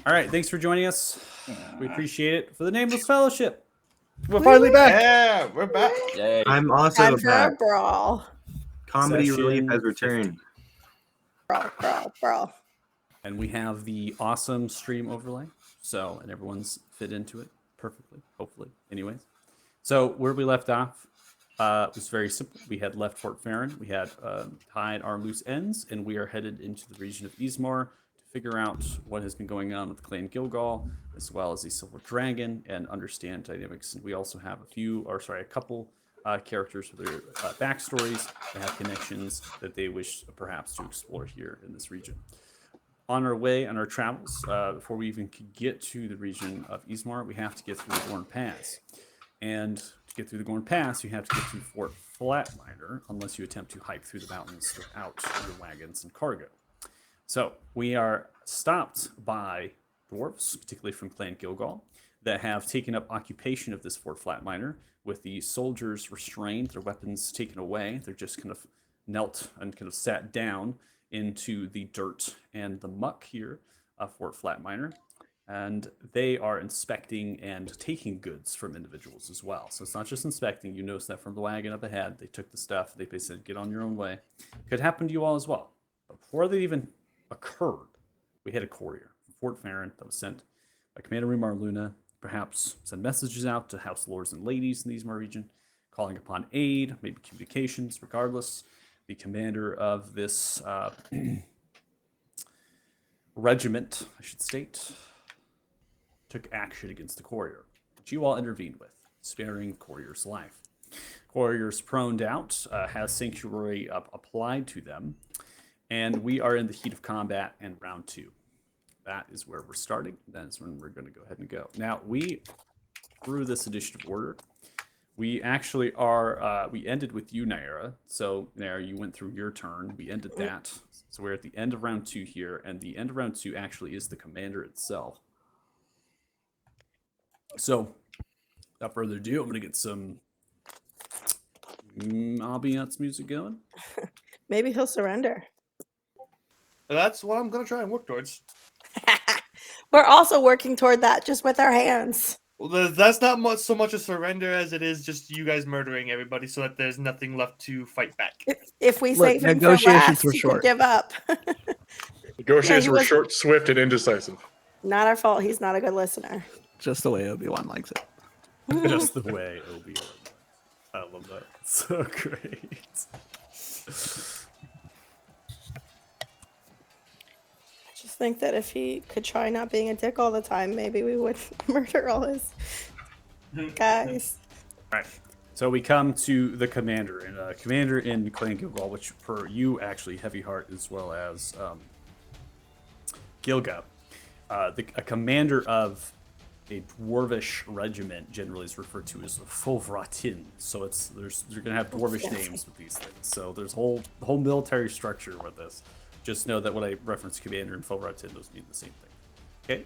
All right, thanks for joining us. We appreciate it for the Nameless Fellowship. We're finally back. Yeah, we're back. Yay. I'm also Time for a back. brawl. Comedy Session relief has 50. returned. Brawl. And we have the awesome stream overlay. So, and everyone's fit into it perfectly, hopefully. Anyways. So, where we left off was very simple. We had left Fort Farron. We had tied our loose ends, and we are headed into the region of Ismar to figure out what has been going on with Clan Gilgal, as well as the Silver Dragon, and understand dynamics. And we also have a couple characters with their backstories that have connections that they wish perhaps to explore here in this region. On our way, on our travels, before we even could get to the region of Ismar, we have to get through the Gorn Pass. And to get through the Gorn Pass, you have to get to Fort Flatminer, unless you attempt to hike through the mountains without your wagons and cargo. So we are stopped by dwarves, particularly from Clan Gilgal, that have taken up occupation of this Fort Flatminer, with the soldiers restrained, their weapons taken away. They're just kind of knelt and kind of sat down into the dirt and the muck here of Fort Flatminer. And they are inspecting and taking goods from individuals as well. So it's not just inspecting. You notice that from the wagon up ahead, they took the stuff. They basically said, get on your own way. Could happen to you all as well. But before they even occurred, we had a courier from Fort Farron that was sent by Commander Rumar Luna, perhaps send messages out to house lords and ladies in the Ismar region, calling upon aid, maybe communications, regardless. The commander of this regiment, I should state, took action against the courier, which you all intervened with, sparing courier's life. Courier's proned out, has sanctuary applied to them, and we are in the heat of combat in round 2. That is where we're starting. That is when we're going to go ahead and go. Now, through this edition of order, we actually we ended with you, Naira. So, Naira, you went through your turn. We ended that. So we're at the end of round 2 here, and the end of round 2 actually is the commander itself. So, without further ado, I'm going to get some ambiance music going. Maybe he'll surrender. That's what I'm gonna try and work towards. We're also working toward that, just with our hands. Well, that's not so much a surrender as it is just you guys murdering everybody, so that there's nothing left to fight back. If we save him for last, he could give up. Negotiations Yeah, were short, swift, and indecisive. Not our fault. He's not a good listener. Just the way Obi-Wan likes it. Just the way Obi-Wan. I love that. So great. I just think that if he could try not being a dick all the time, maybe we would murder all his guys. All right. So we come to the commander, and commander in Clan Gilgal, which for you actually Heavyheart as well as Gilga, a commander of a dwarvish regiment generally is referred to as a Fovratin. So you're gonna have dwarvish names with these things. So there's the whole military structure with this. Just know that when I reference commander and Fovratin, those mean the same thing. Okay,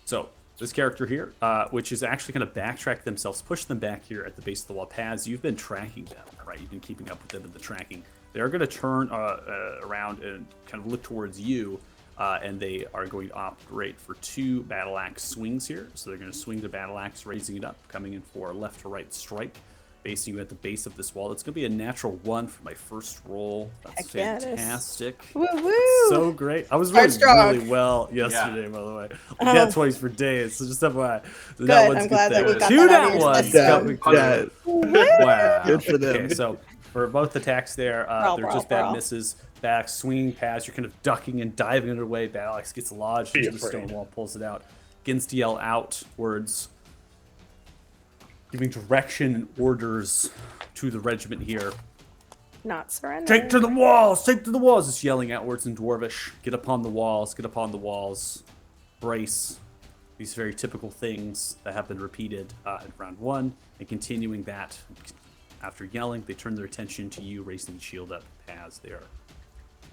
so this character here, which is actually going to backtrack themselves, push them back here at the base of the wall paths. You've been tracking them, right? You've been keeping up with them in the tracking. They're going to turn around and kind of look towards you, and they are going to operate for 2 battle axe swings here. So they're going to swing the battle axe, raising it up, coming in for a left to right strike, facing you at the base of this wall. It's going to be a natural 1 for my first roll. That's fantastic. Woo woo! So great. I was really well yesterday, by the way. I got 20s for days, so just FYI. So Good. I'm glad that we got 2 that out of your ones system. coming through. Wow. Good for them. Okay, so for both attacks there, they're just bad misses. Back, swinging past, you're kind of ducking and diving under the way. Battle axe gets lodged into the stone wall, pulls it out. Begins to yell out words, giving direction and orders to the regiment here. Not surrender. Take to the walls! Take to the walls! Just yelling outwards in Dwarvish. Get upon the walls, get upon the walls. Brace. These very typical things that have been repeated in round 1. And continuing that, after yelling, they turn their attention to you, raising the shield up as they are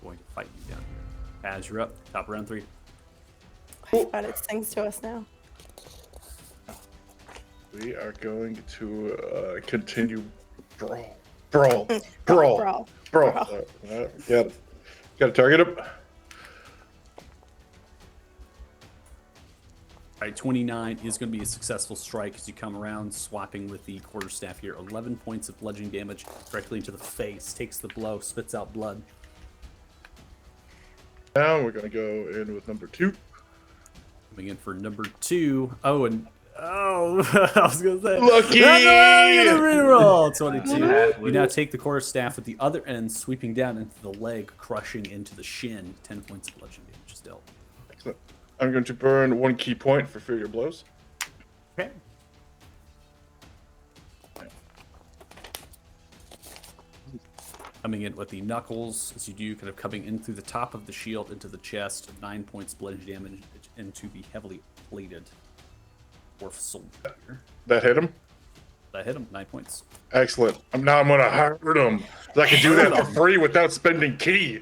going to fight you down here. As you're up, top of round 3. But it sings to us now. We are going to continue brawl. Brawl. Got to target him. All right, 29 is going to be a successful strike as you come around, swapping with the quarterstaff here. 11 points of bludgeoning damage directly into the face. Takes the blow, spits out blood. Now we're gonna go in with number 2. Coming in for number 2. Oh, and I was gonna say Lucky! I'm gonna reroll 22. Yeah. You now take the quarterstaff with the other end, sweeping down into the leg, crushing into the shin. 10 points of bludgeoning damage is dealt. Excellent. I'm going to burn 1 key point for Fear Your Blows. Okay. Coming in with the knuckles, as you do, kind of coming in through the top of the shield into the chest. 9 points bludgeoning damage into the heavily plated dwarf soldier. That hit him. That hit him. 9 points. Excellent. Now I'm gonna hurt him. I can do that for free without spending key.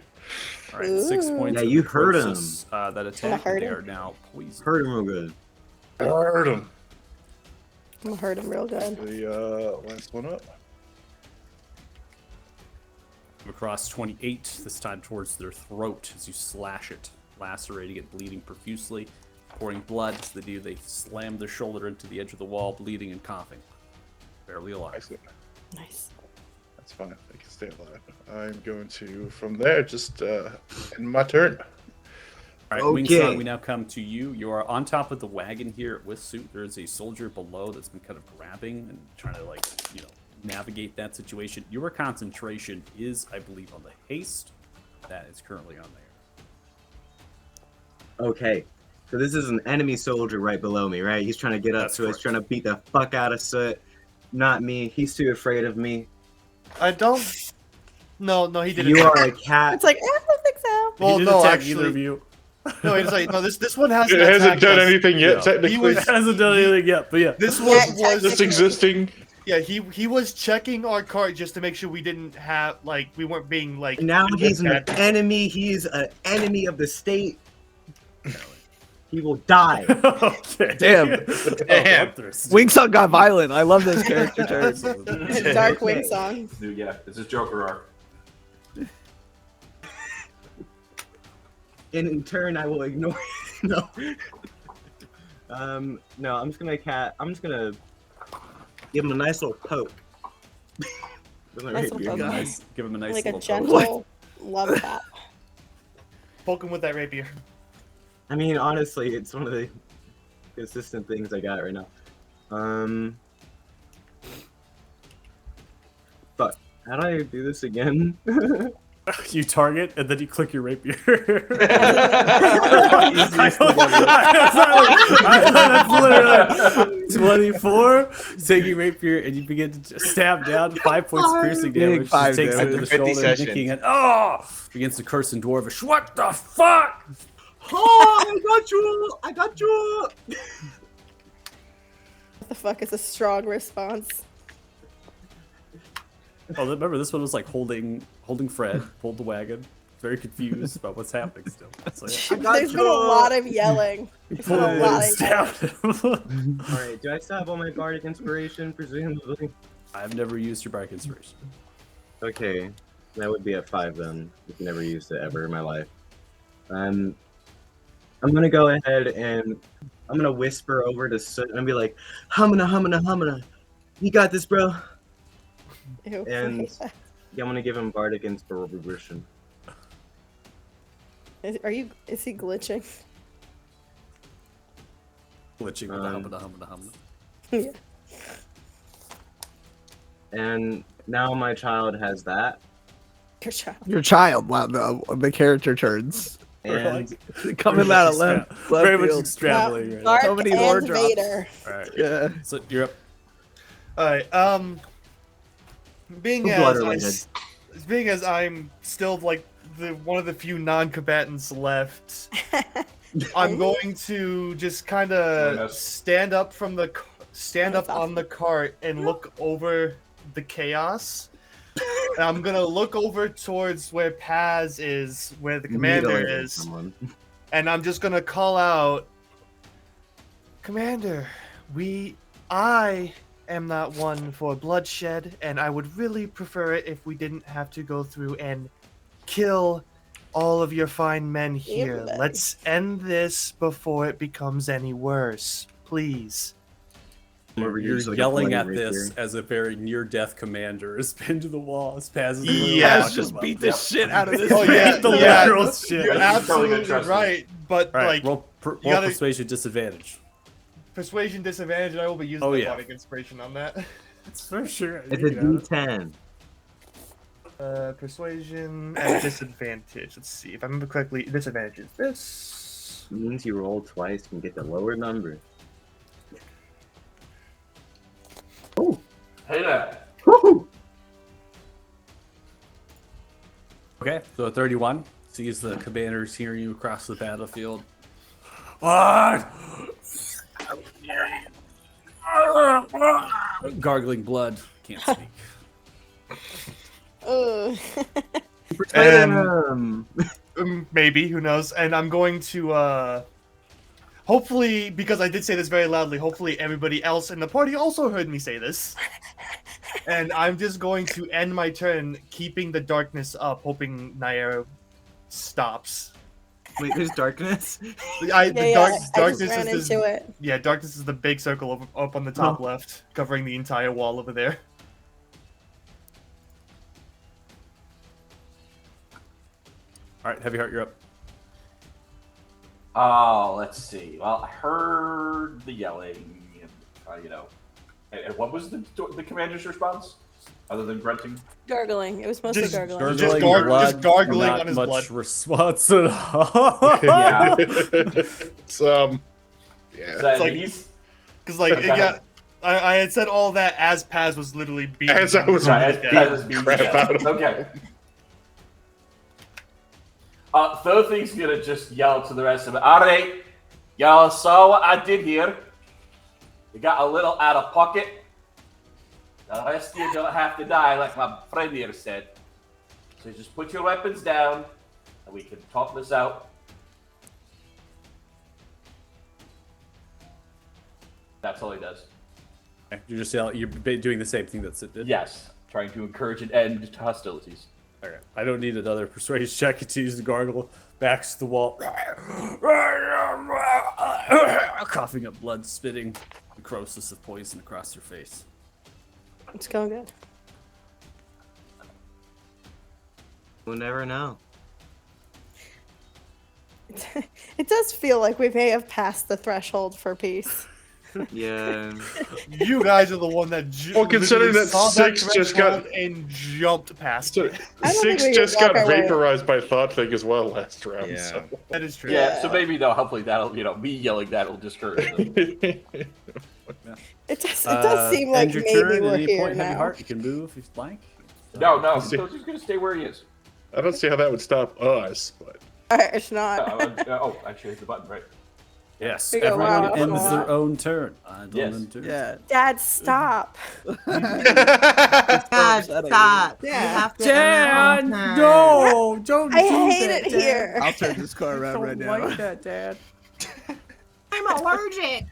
All right, 6 Ooh. points. Yeah, of you hurt him. necrosis, that attack. hurt They him. are now poisoned. Hurt him real good. Hurt him. I'm gonna hurt him real good. The last one up. Across 28, this time towards their throat as you slash it, lacerating it, bleeding profusely, pouring blood as they do. They slam their shoulder into the edge of the wall, bleeding and coughing. Barely alive. Excellent. Nice. That's fine. They can stay alive. I'm going to, from there, just end my turn. All right, Okay. Wingsong, we now come to you. You are on top of the wagon here with Suit. There is a soldier below that's been kind of grabbing and trying to, like, navigate that situation. Your concentration is, I believe, on the haste that is currently on there. Okay. So this is an enemy soldier right below me, right? He's trying to get up That's to us, correct. trying to beat the fuck out of Soot. Not me. He's too afraid of me. I don't. No, he didn't. You are a cat. It's like, I don't think so. Well, He didn't no, attack either of actually. you. No, it's like no. This one hasn't. It hasn't attacked done us. anything yet, No. technically. He was- It hasn't done anything yet, but yeah. This Yeah, was Just existing. yeah. He was checking our cart just to make sure we didn't have we weren't being like. Now he's an attacked. enemy. He's an enemy of the state. He will die. Okay. Damn. Damn. Wingsong got violent. I love this character turn. Dark Okay. Wing song. Dude, yeah, this is Joker arc. In turn, I will ignore. No. No. I'm just gonna give him a nice little poke. With my Nice rapier. little poke. Nice. Give him a nice Like a little gentle love tap. Poke him with that rapier. I mean, honestly, it's one of the consistent things I got right now. Fuck. How do I do this again? You target and then you click your rapier. That's literally 24. Take your rapier and you begin to just stab down. 5 points of piercing Big damage. She 5 takes it to damage. the 50 shoulder, sessions. nicking it. Oh! Begins to curse in Dwarvish. What the fuck? Oh, I got you! I got you! What the fuck is a strong response? Oh, remember this one was like holding Fred, pulled the wagon. Very confused about what's happening still. So, yeah. got There's been a you. lot of yelling. He There's pulled been a it lot and of yelling. stabbed him. Alright, do I still have all my bardic inspiration, presumably? I've never used your bardic inspiration. Okay, that would be at 5 then. I've never used it ever in my life. I'm gonna go ahead and I'm gonna whisper over to Soot and be like, Humana. You got this, bro. Ew. And yeah, I'm gonna give him bardic inspiration. Is he glitching? Glitching with the hum. Yeah. And now my child has that. Your child. Your child. Wow, the character turns. And Coming out of left Very much field. extrapolating right now. Dark So many lore and drops. Vader. All right. Yeah. So you're up. All right. Being as I'm still like one of the few non-combatants left, I'm going to just kind of stand up on the cart and look over the chaos. And I'm gonna look over towards where Paz is, where the commander mutilating is, someone. and I'm just gonna call out, Commander, I am not one for bloodshed, and I would really prefer it if we didn't have to go through and kill all of your fine men here, Everybody. let's end this before it becomes any worse. Please. Over here, You're just like a yelling bloody at rapier. this as a very near-death commander is pinned to the wall. As Paz is Yes. Paz just beat the shit out of this. Oh, man. yeah, the yeah. literal shit. You're Yeah, he's totally absolutely trusted. right, but All right, like roll you gotta- persuasion disadvantage. persuasion disadvantage, and I will be using Oh, my yeah. bardic inspiration on that. That's for sure. It's a D10. Persuasion at disadvantage. Let's see if I remember correctly. Disadvantage is this. It means you roll twice and get the lower number. Hey there. Okay, so a 31 sees the commanders hear you across the battlefield. What? Gargling blood. Can't speak. Ugh. And maybe, who knows? And I'm going to hopefully, because I did say this very loudly, hopefully everybody else in the party also heard me say this. And I'm just going to end my turn keeping the darkness up, hoping Naira stops. Wait, there's darkness? I just darkness ran is into it. yeah, darkness is the big circle up on the top left, covering the entire wall over there. All right, Heavy Heart, you're up. Oh, let's see. Well, I heard the yelling, you know. And what was the commander's response? Other than grunting? Gargling. It was mostly Just- gargling. just gargling not on his much blood. response at all. Yeah. It's yeah. So like- he's Because like yeah, I had said all that as Paz was literally beating. As I was right, beating that was being crap yelled. out of him. Okay. Thing's gonna just yell to the rest of it. All right, y'all saw what I did here. You got a little out of pocket. The rest of you don't have to die, like my friend here said. So just put your weapons down, and we can talk this out. That's all he does. You're just yelling. You're doing the same thing that Sid did. Yes, trying to encourage an end to hostilities. Okay. I don't need another persuasion check. Continues to gargle. Backs to the wall. Coughing up blood, spitting necrosis of poison across your face. It's going good. We'll never know. It does feel like we may have passed the threshold for peace. Yeah. You guys are the one that Well, considering literally that saw Six just got- threshold and jumped past So, it. I don't think Six we just can got walk our way. vaporized by Thought Thing as well last round. Yeah. So. That is true. Yeah, so maybe though, hopefully that'll, me yelling that'll discourage them. It does seem like end your maybe turn at we're any here point, Heavy now. Heart. You can move if you'd like. No, he's just gonna stay where he is. I don't see how that would stop us, but It's not. Actually, hit the button, right? Yes, We go, everyone wow, that's a ends lot. their own turn. I don't Yes. end turns. Yeah. Dad, stop. God, stop. Yeah. Dad, no, don't I do hate that, it Dad. here. I'll turn this car around Don't right now. like that, Dad. I'm allergic.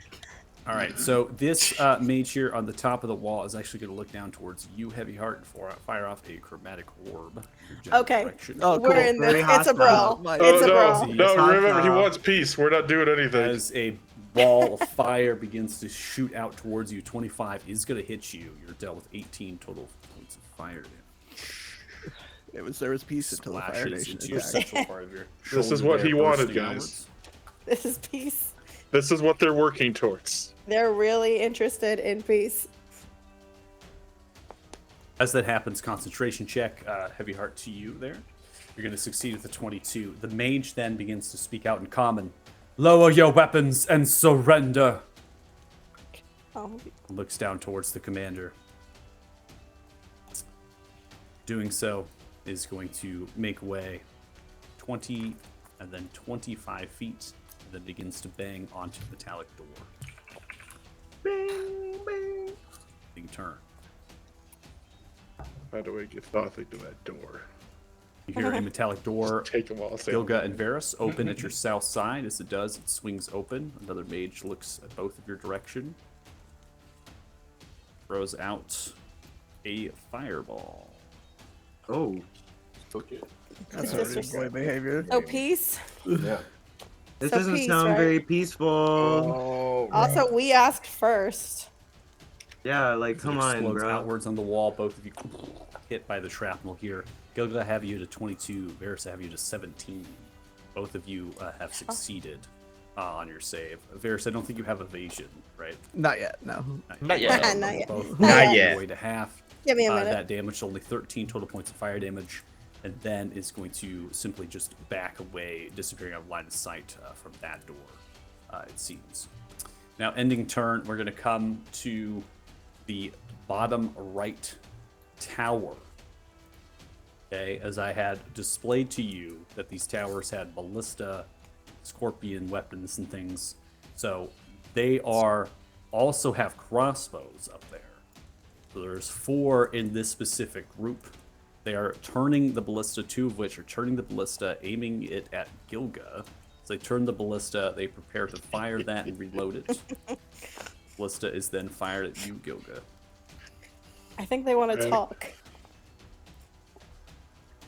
All right, so this mage here on the top of the wall is actually going to look down towards you, Heavy Heart, and fire off a chromatic orb. in your general Okay. direction. Oh, We're cool. in Very this. It's a hostile. brawl. Oh, It's a no, brawl. no, Hostile. remember he wants peace. We're not doing anything. As a ball of fire begins to shoot out towards you, 25 is going to hit you. You're dealt with 18 total points of fire damage. There was peace until the Fire Splashes Nation into your attacked. central part of your This is shoulder what there, he wanted, bursting guys. outwards. This is peace. This is what they're working towards. They're really interested in peace. As that happens, concentration check, Heavy Heart to you there. You're going to succeed with a 22. The mage then begins to speak out in common. Lower your weapons and surrender. Oh, Looks down towards the commander. Doing so is going to make way 20 and then 25 feet, and then begins to bang onto the metallic door. Big turn. How do I get Thought Thing to that door? You hear a metallic door. Take them all. Gilga and Varus open at your south side. As it does, it swings open. Another mage looks at both of your direction. Throws out a fireball. Oh. Okay. That's It's rude boy behavior. So peace. Yeah. This So doesn't peace, sound right? very peaceful. Oh, Also, we asked first. Yeah, like It come on, explodes bro. outwards on the wall. Both of you hit by the shrapnel here. Gilga have you to 22. Varys have you to 17. Both of you have succeeded on your save. Varys, I don't think you have evasion, right? not yet. No. Not yet. Not yet. Both Not yet. Going to half. Give me a minute. That damage, only 13 total points of fire damage, and then is going to simply just back away, disappearing out of line of sight from that door, it seems. Now, ending turn, we're going to come to the bottom right tower. Okay, as I had displayed to you that these towers had ballista, scorpion weapons, and things. So they also have crossbows up there. So there's 4 in this specific group. They are turning the ballista, 2 of which are turning the ballista, aiming it at Gilga. So they turn the ballista, they prepare to fire that and reload it. Ballista is then fired at you, Gilga. I think they want to Okay. talk.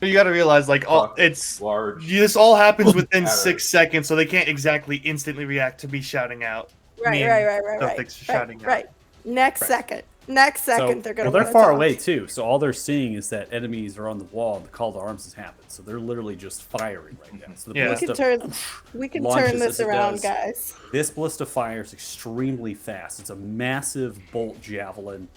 You got to realize, like, Fuck, it's large. this all happens within Matter. 6 seconds, so they can't exactly instantly react to me shouting out. Right, Me and right. Stuffix shouting out. Right. Next second. Next second, they're gonna. Well, they're wanna far talk. away too, so all they're seeing is that enemies are on the wall and the call to arms has happened. So they're literally just firing right now. So the Yeah. We can ballista turn launches this as it around, does. guys. This ballista fires extremely fast. It's a massive bolt javelin,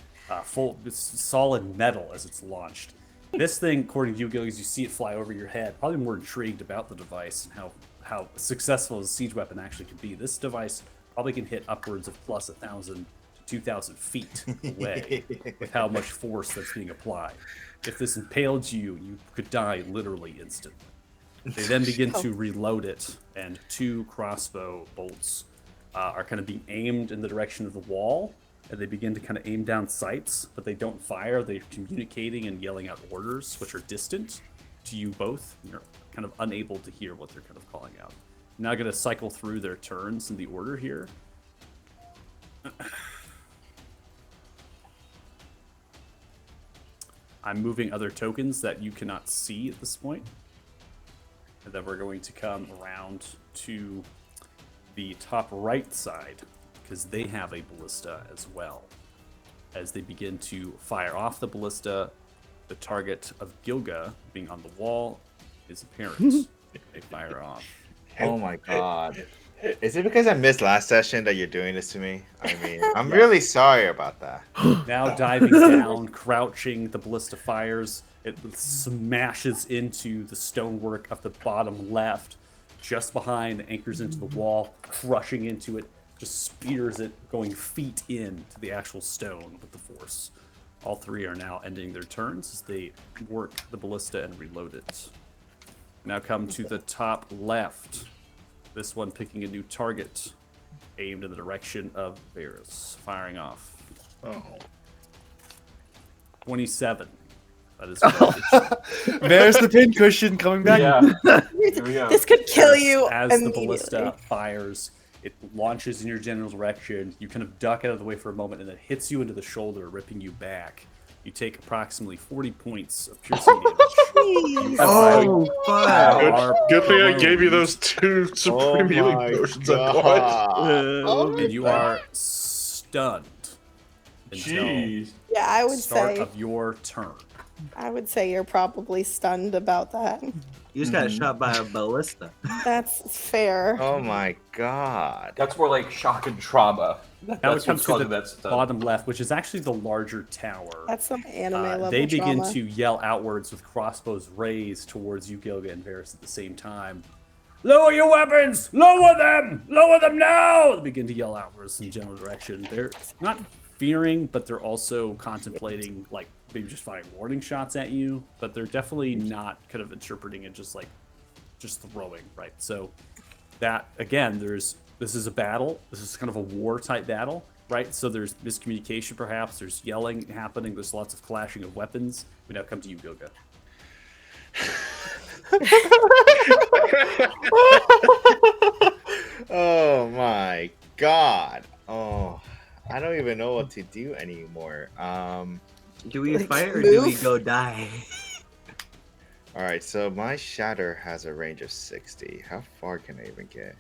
it's solid metal as it's launched. This thing, according to you, Gil, as you see it fly over your head, probably more intrigued about the device and how successful a siege weapon actually can be. This device probably can hit upwards of plus 1,000 to 2,000 feet away with how much force that's being applied. If this impaled you, you could die literally instantly. They then begin to reload it, and 2 crossbow bolts are kind of being aimed in the direction of the wall, and they begin to kind of aim down sights, but they don't fire. They're communicating and yelling out orders, which are distant to you both. You're kind of unable to hear what they're kind of calling out. I'm now going to cycle through their turns in the order here. I'm moving other tokens that you cannot see at this point. And then we're going to come around to the top right side, because they have a ballista as well. As they begin to fire off the ballista, the target of Gilga being on the wall is apparent. They fire off. Oh my god. Is it because I missed last session that you're doing this to me? I mean, I'm really sorry about that. Now diving down, crouching, the ballista fires. It smashes into the stonework of the bottom left, just behind, anchors into the wall, crushing into it, just spears it, going feet into the actual stone with the force. All 3 are now ending their turns as they work the ballista and reload it. Now come to the top left. This one picking a new target, aimed in the direction of Varys, firing off. Oh. 27. That is There's the pincushion coming back. Yeah. Here we go. This could kill you as the immediately. ballista fires. It launches in your general direction. You kind of duck out of the way for a moment, and it hits you into the shoulder, ripping you back. You take approximately 40 points of piercing damage. Jeez. Oh, fuck. Good thing I gave you those 2 supreme healing my potions. I bought. God. And you are stunned until Jeez. Yeah, I the would start say. of your turn. I would say you're probably stunned about that. You just got shot by a ballista. That's fair. Oh my god. That's more like shock and trauma. Now it That's comes what's to causing the that stuff. bottom left, which is actually the larger tower. That's some anime level They begin trauma. to yell outwards with crossbows raised towards you, Gilga and Varys, at the same time. Lower your weapons! Lower them! Lower them now! They begin to yell outwards in general direction. They're not fearing, but they're also contemplating, like, maybe just firing warning shots at you. But they're definitely not kind of interpreting it just throwing, right? So that, again, this is a battle. This is kind of a war type battle, right? So there's miscommunication perhaps. There's yelling happening. There's lots of clashing of weapons. We now come to you, Gilga. Oh my god. Oh, I don't even know what to do anymore. Do we fight or do we move? go die? All right, so my shatter has a range of 60. How far can I even get?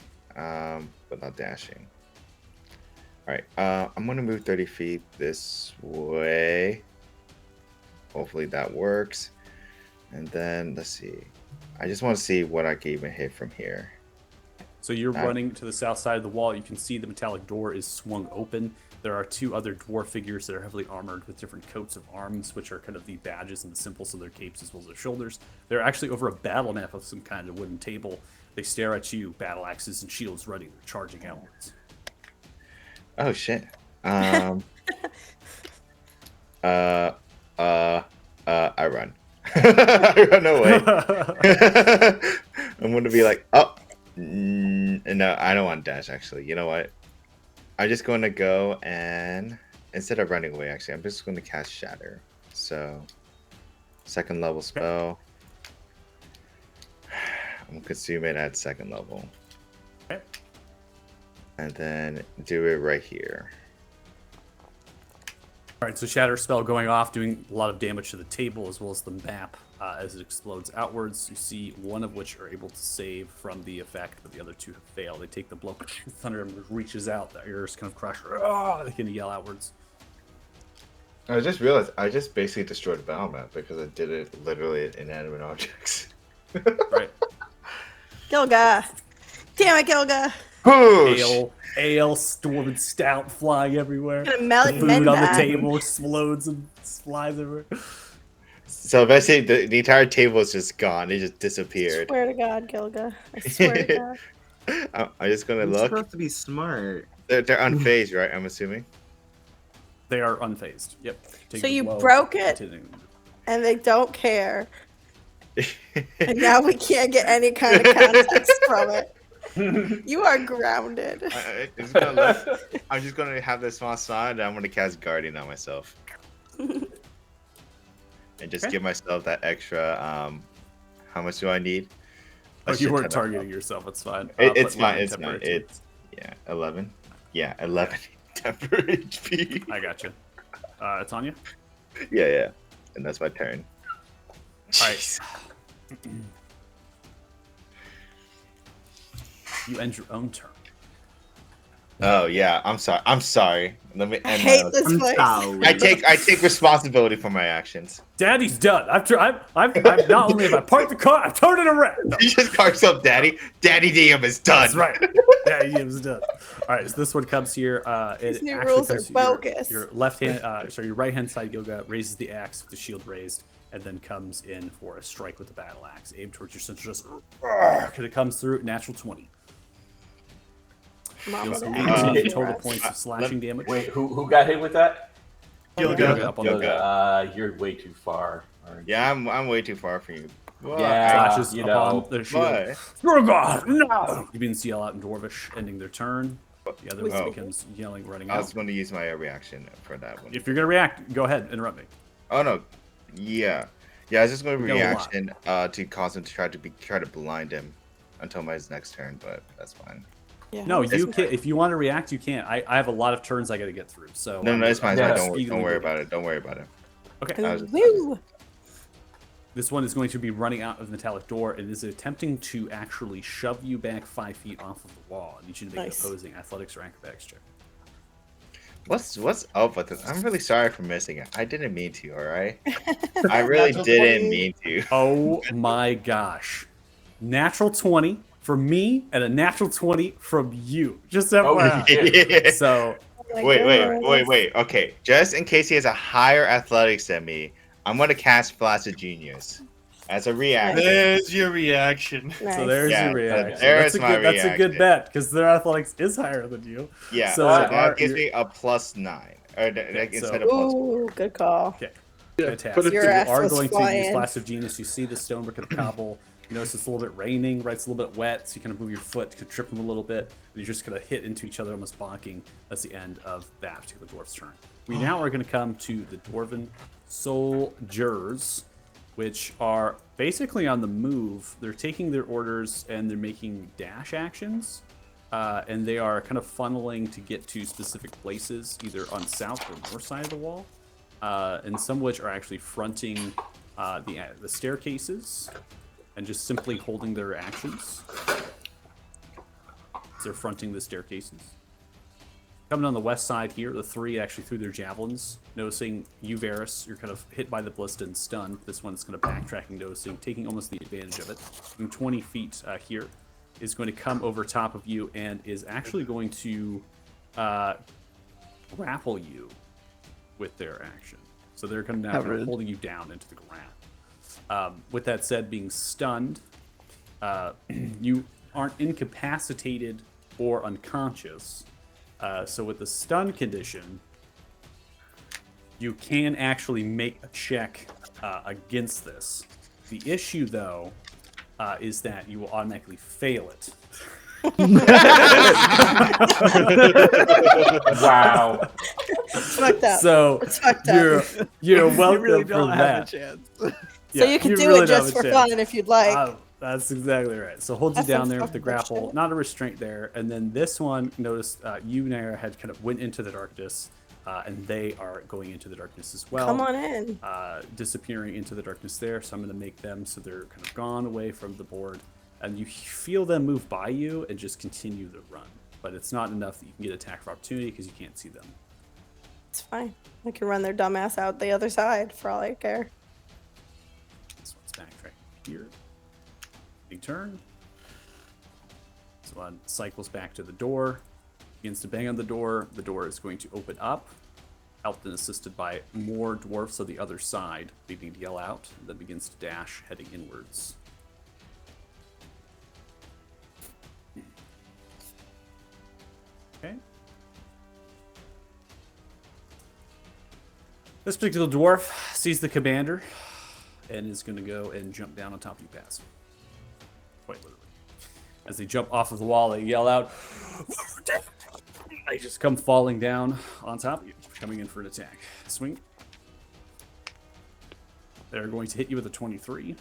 Without dashing. All right, I'm gonna move 30 feet this way. Hopefully that works. And then let's see. I just want to see what I can even hit from here. So you're running to the south side of the wall. You can see the metallic door is swung open. There are two other dwarf figures that are heavily armored with different coats of arms, which are kind of the badges and the symbols of their capes as well as their shoulders. They're actually over a battle map of some kind of wooden table. They stare at you, battle axes and shields ready. They're charging outwards. Oh shit. I run. I run away. I'm gonna be like, oh, no, I don't want dash. Actually, you know what? I'm just going to go and instead of running away, actually, I'm just going to cast Shatter. So, second level spell. I'm gonna consume it at second level, Okay. and then do it right here. All right, so shatter spell going off, doing a lot of damage to the table as well as the map as it explodes outwards. You see one of which are able to save from the effect, but the other two have failed. They take the blow. Thunder reaches out. The ears kind of crush. Oh, they can yell outwards. I just realized I just basically destroyed the battle map because I did it literally in inanimate objects. Right. Gilga. Damn it, Gilga. Push! Ale, storm, and stout flying everywhere. Gonna melt The and food mend on the that. table explodes and flies everywhere. So basically, the entire table is just gone. It just disappeared. Swear to God, Gilga. I swear to God. I'm just gonna You're look. supposed to be smart. They're unfazed, right? I'm assuming. They are unfazed. Yep. Take So the you blow, broke it? continuing. And they don't care. And now we can't get any kind of context from it. You are grounded. I'm just gonna have this small side, and I'm gonna cast Guardian on myself, and just Okay. give myself that extra. How much do I need? Oh, Let's you just weren't head up. targeting yourself. It's fine. It's put fine. one It's fine. temporary too. It's 11. Yeah, 11 temporary HP. I got you. It's on you. Yeah, and that's my turn. All right. You end your own turn. Oh yeah, I'm sorry. Let me I end hate my. this I'm place. sorry. I take responsibility for my actions. Daddy's done. I've not only have I parked the car, I've turned it around. No, You just cards up, Daddy. Daddy DM is done. that's right. Daddy is done. All right, so this one comes here. These It new actually rules are comes to bogus. Your left hand, your right hand side, Gilga raises the axe with the shield raised, and then comes in for a strike with the battle axe, aimed towards your center. Just because it comes through, natural 20. Mom Deals and 18 Dad. total points of slashing damage. Wait, who got hit with that? Gilga up on the You're way too far. Yeah, I'm way too far from you. Yeah. flashes you upon know. the shield. Why? Gilga, no! You begin to yell out in Dwarvish, ending their turn. The other one Oh. becomes yelling, running I was out. going to use my reaction for that one. If you're gonna react, go ahead, interrupt me. Oh no, yeah. I was just going to You got a lot. reaction to cause him to try to blind him until my next turn, but that's fine. Yeah, No, this you is- can. If you want to react, you can. I have a lot of turns I got to get through. So No, it's fine. Yeah. Don't worry about it. Don't worry about it. Okay. I was just- Woo! This one is going to be running out of the metallic door and is attempting to actually shove you back 5 feet off of the wall. I need you to make Nice. an opposing athletics or acrobatics check. What's up with this? I'm really sorry for missing it. I didn't mean to. All right. I really Natural didn't 20. mean to. Oh my gosh! Natural 20 from me and a natural 20 from you. Just Oh, FYI. shit. So Oh my Wait. goodness. Okay, just in case he has a higher athletics than me, I'm gonna cast Flaccid Genius as a reaction. There's your reaction. Nice. So there's Yeah, your reaction. there's That's my a good reaction. bet because their athletics is higher than you. Yeah, So so our- that gives your- me a +9, or Okay, so- instead of +4. Ooh, good call. Fantastic. put it Your You ass are was going to flying. use Flash of Genius. You see the stonework of the cobble. You notice it's a little bit raining, right? It's a little bit wet, so you kind of move your foot to trip them a little bit. And you're just going to hit into each other, almost bonking. That's the end of that particular dwarf's turn. We now are going to come to the dwarven soldiers, which are basically on the move. They're taking their orders and they're making dash actions. And they are kind of funneling to get to specific places, either on south or north side of the wall. And some of which are actually fronting the staircases and just simply holding their actions. They're fronting the staircases. Coming on the west side here, the three actually threw their javelins. Noticing you, Varys, you're kind of hit by the ballista and stunned. This one's kind of backtracking, noticing, taking almost the advantage of it. From 20 feet here is going to come over top of you and is actually going to grapple you with their action. So they're kind of now holding you down into the ground. With that said, being stunned, you aren't incapacitated or unconscious. So with the stun condition, you can actually make a check against this. The issue, though, is that you will automatically fail it. Wow. It's fucked up. So It's fucked up. you're welcome You really for don't have that. a chance. So you can do really it don't have just a for chance. fun if you'd like. That's exactly right. So holds you That's down some there with the fucking grapple, bullshit. not a restraint there. And then this one, noticed you, Nair, had kind of went into the darkness, and they are going into the darkness as well. Come on in. Disappearing into the darkness there. So I'm going to make them so they're kind of gone away from the board. And you feel them move by you and just continue the run. But it's not enough that you can get attack of opportunity because you can't see them. It's fine. I can run their dumbass out the other side for all I care. This one's backtracking here. Big turn. This one cycles back to the door. Begins to bang on the door. The door is going to open up. Helped and assisted by more dwarfs on the other side, beginning to yell out, and then begins to dash, heading inwards. Okay. This particular dwarf sees the commander and is going to go and jump down on top of you, Paz. Quite literally. As they jump off of the wall, they yell out, they just come falling down on top of you, coming in for an attack. Swing. They're going to hit you with a 23.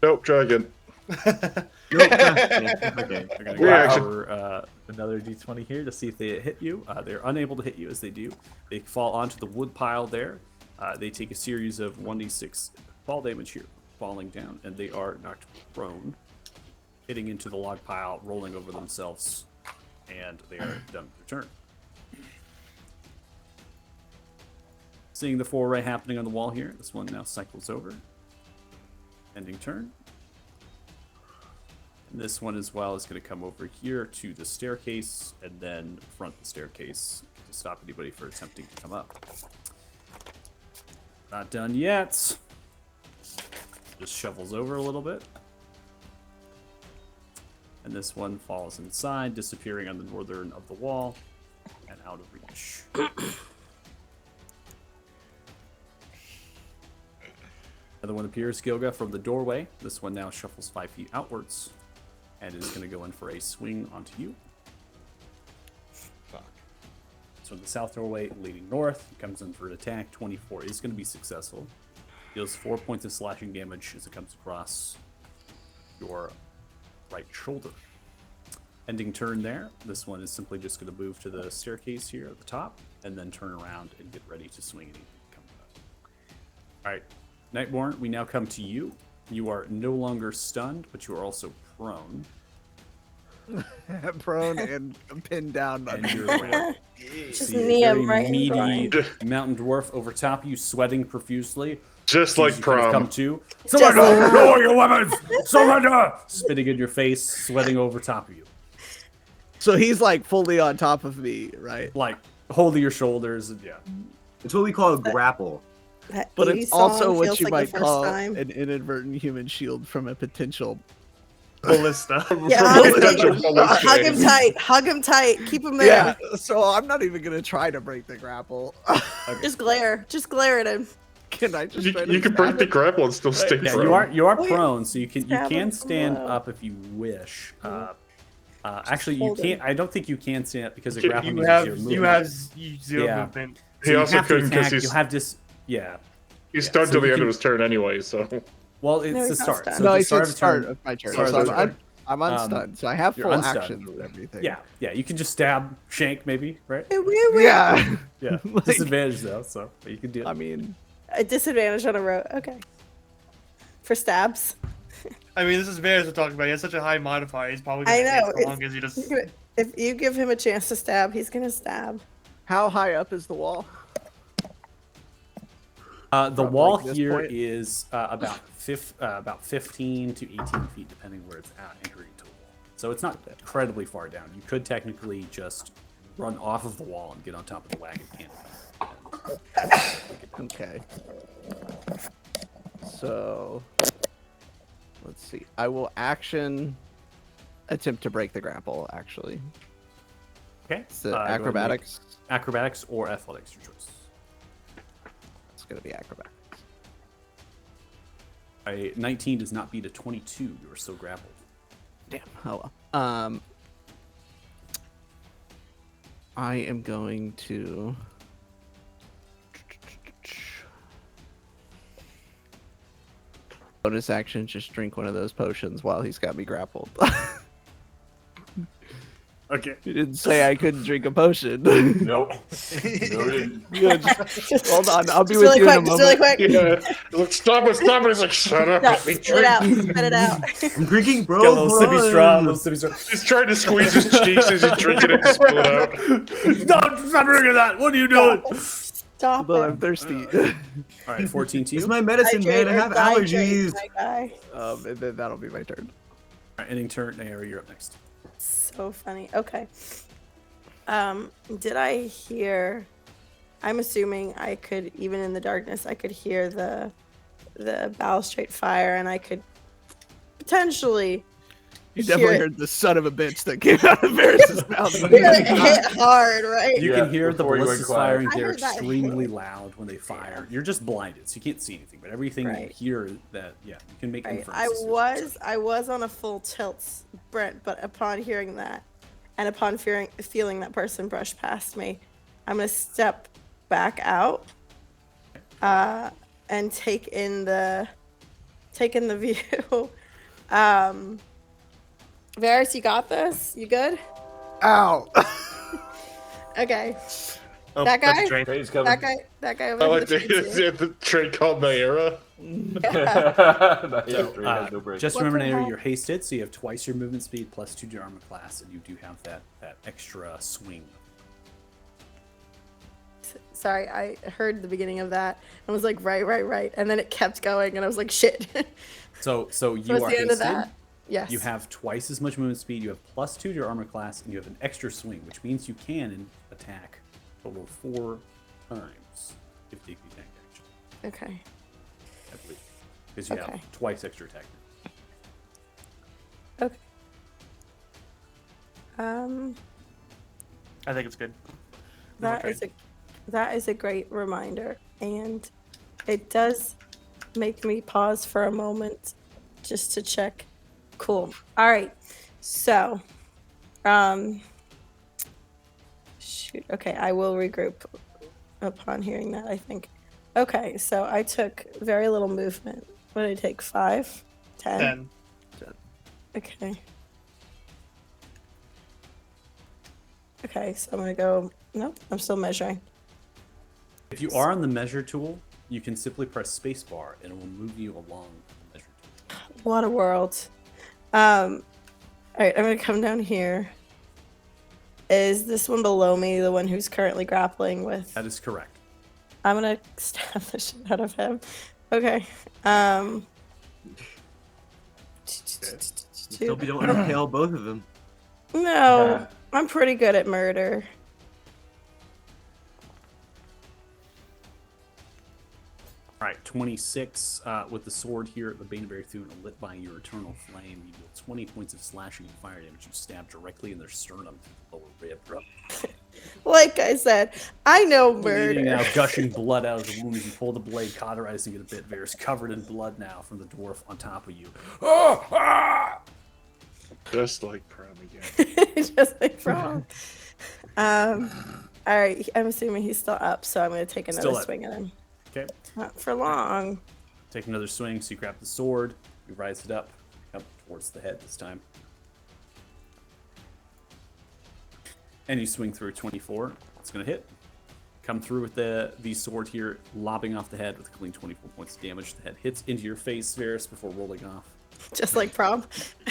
Nope, try again. Okay. They're going to go Reaction. for another d20 here to see if they hit you. They're unable to hit you as they do. They fall onto the wood pile there. They take a series of 1d6 fall damage here, falling down, and they are knocked prone, hitting into the log pile, rolling over themselves, and they are done with their turn. Seeing the foray happening on the wall here, this one now cycles over. Ending turn. And this one as well is going to come over here to the staircase and then front the staircase to stop anybody from attempting to come up. Not done yet. Just shovels over a little bit. And this one falls inside, disappearing on the northern of the wall and out of reach. Another one appears, Gilga, from the doorway. This one now shuffles 5 feet outwards and is going to go in for a swing onto you. Fuck. So the south doorway leading north, comes in for an attack. 24 is going to be successful. Deals 4 points of slashing damage as it comes across your right shoulder. Ending turn there. This one is simply just going to move to the staircase here at the top and then turn around and get ready to swing anything coming up. All right, Nightborn, we now come to you. You are no longer stunned, but you are also prone. Prone and pinned down. And you're right. Just See a knee him very right in the meaty groin. mountain dwarf over top of you, sweating profusely. Just As like you kind of come prom. to. Just like Lower your weapons! Surrender! Spitting in your face, sweating over top of you. So he's like fully on top of me, right? Like, holding your shoulders, and yeah. It's what we call a grapple. That But 80 it's also song what feels you like the might first call time. an inadvertent human shield from a potential. Ballista. Yeah, Potential honestly, bullet hug him strain. tight. Hug him tight. Keep him there. Yeah. So I'm not even gonna try to break the grapple. Just glare. Just glare at him. Can I just? You, try to you can stab break the him? grapple and still stay Yeah, prone. you are Oh, yeah. prone, so you can Stab him from stand below. up if you wish. Actually, you Hold him. can't. I don't think you can stand up because the You grapple You uses have your you movement. have zero Yeah. movement. So He you also have to couldn't 'cause attack. he's- You have this. Yeah. He's Yeah, stunned so till the you end can- of his turn anyway, so. Well, it's No, the he's not start. stunned. So No, the he start said of start turn. of my turn. Start of So my I'm, turn. I'm unstunned, so I have you're full unstunned. actions with everything. Yeah, yeah. You can just stab, shank, maybe, right? Yeah. Yeah. Like- Disadvantage though, so but you can do it. I mean, A disadvantage on a row. Okay. for stabs. I mean, this is Varys we're talking about. He has such a high modifier. He's probably I gonna know. hit as long as he just. If you give him a chance to stab, he's gonna stab. How high up is the wall? The From, wall like, this here point? is about 15 to 18 feet, depending where it's at, anchoring to the wall. So it's not incredibly far down. You could technically just run off of the wall and get on top of the wagon canopy. Okay. So, let's see. I will action attempt to break the grapple, actually. Okay. So go ahead and make acrobatics. Acrobatics or athletics, your choice. It's going to be acrobatics. A 19 does not beat a 22. You are still grappled. Damn. Oh well. I am going to. Bonus action, just drink one of those potions while he's got me grappled. Okay. You didn't say I couldn't drink a potion. Nope. Noted. Yeah, just, hold on, I'll be Just with really you in a quick, just really moment. quick. Yeah. Look, stop it, stop it. He's like, shut up, No, let me spit it out. drink. Spit it out. I'm drinking, bro. Got a little hold sippy straw, on. little sippy straw. He's trying to squeeze his cheeks as he's drinking it to spill it out. Stop drinking that. What are you doing? Stop But it. I'm thirsty. All right, 14 to you. It's my medicine, man. I have Hydrate, allergies. my guy. And then that'll be my turn. All right, ending turn. Nairi, you're up next. So funny. Okay. Did I hear? I'm assuming I could, even in the darkness, I could hear the balustrade fire, and I could potentially You hear definitely it. heard the son of a bitch that came out of Varys' mouth. Hear it hit hard, right? You Yeah, can hear the before you went ballistas quiet. firing. I They're heard that extremely hit. loud when they fire. You're just blinded, so you can't see anything. But everything you Right. hear, that you can make Right. inferences. I was on a full tilt, Brent, but upon hearing that, and upon feeling that person brush past me, I'm gonna step back out, and take in the view. Varys, you got this? You good? Ow! Okay. Oh, That that's guy? a train. Train's coming. That guy I over like the the train called Naira. So, has no break. just What remember, the Nairi, heck? you're hasted, so you have twice your movement speed plus 2 to your armor class, and you do have that extra swing. Sorry, I heard the beginning of that and was like, right, and then it kept going, and I was like, shit. So you So are it's the end of hasted. that. Yes. You have twice as much movement speed. You have plus 2 to your armor class, and you have an extra swing, which means you can attack a total of 4 times if you attack action. Okay. I believe, because you Okay. have twice extra attack. Okay. I think it's good. That is a great reminder, and it does make me pause for a moment just to check. Cool. All right. So, shoot. Okay, I will regroup upon hearing that, I think. Okay, so I took very little movement. What did I take? 5? 10? 10. Okay. Okay, so I'm gonna go. Nope, I'm still measuring. If you are on the measure tool, you can simply press spacebar, and it will move you along the measure tool. What a world. All right, I'm gonna come down here. Is this one below me the one who's currently grappling with? That is correct. I'm gonna stab the shit out of him. Okay. Hope you don't impale both of them. No, I'm pretty good at murder. All right, 26 with the sword here at the Baneberry Thune, lit by your eternal flame. You deal 20 points of slashing and fire damage. You stab directly in their sternum through the lower rib. Like I said, I know Bleeding murder. now, gushing blood out of the wound as you pull the blade, cauterizing it a bit. Varys covered in blood now from the dwarf on top of you. Just like prom again. Just like from. All right, I'm assuming he's still up, so I'm gonna take another Still up. swing at him. Okay, Not for long. take another swing. So you grab the sword, you rise it up towards the head this time. And you swing through 24. It's going to hit. come through with the sword here, lobbing off the head with a clean 24 points of damage. The head hits into your face, Varys, before rolling off. Just like prom.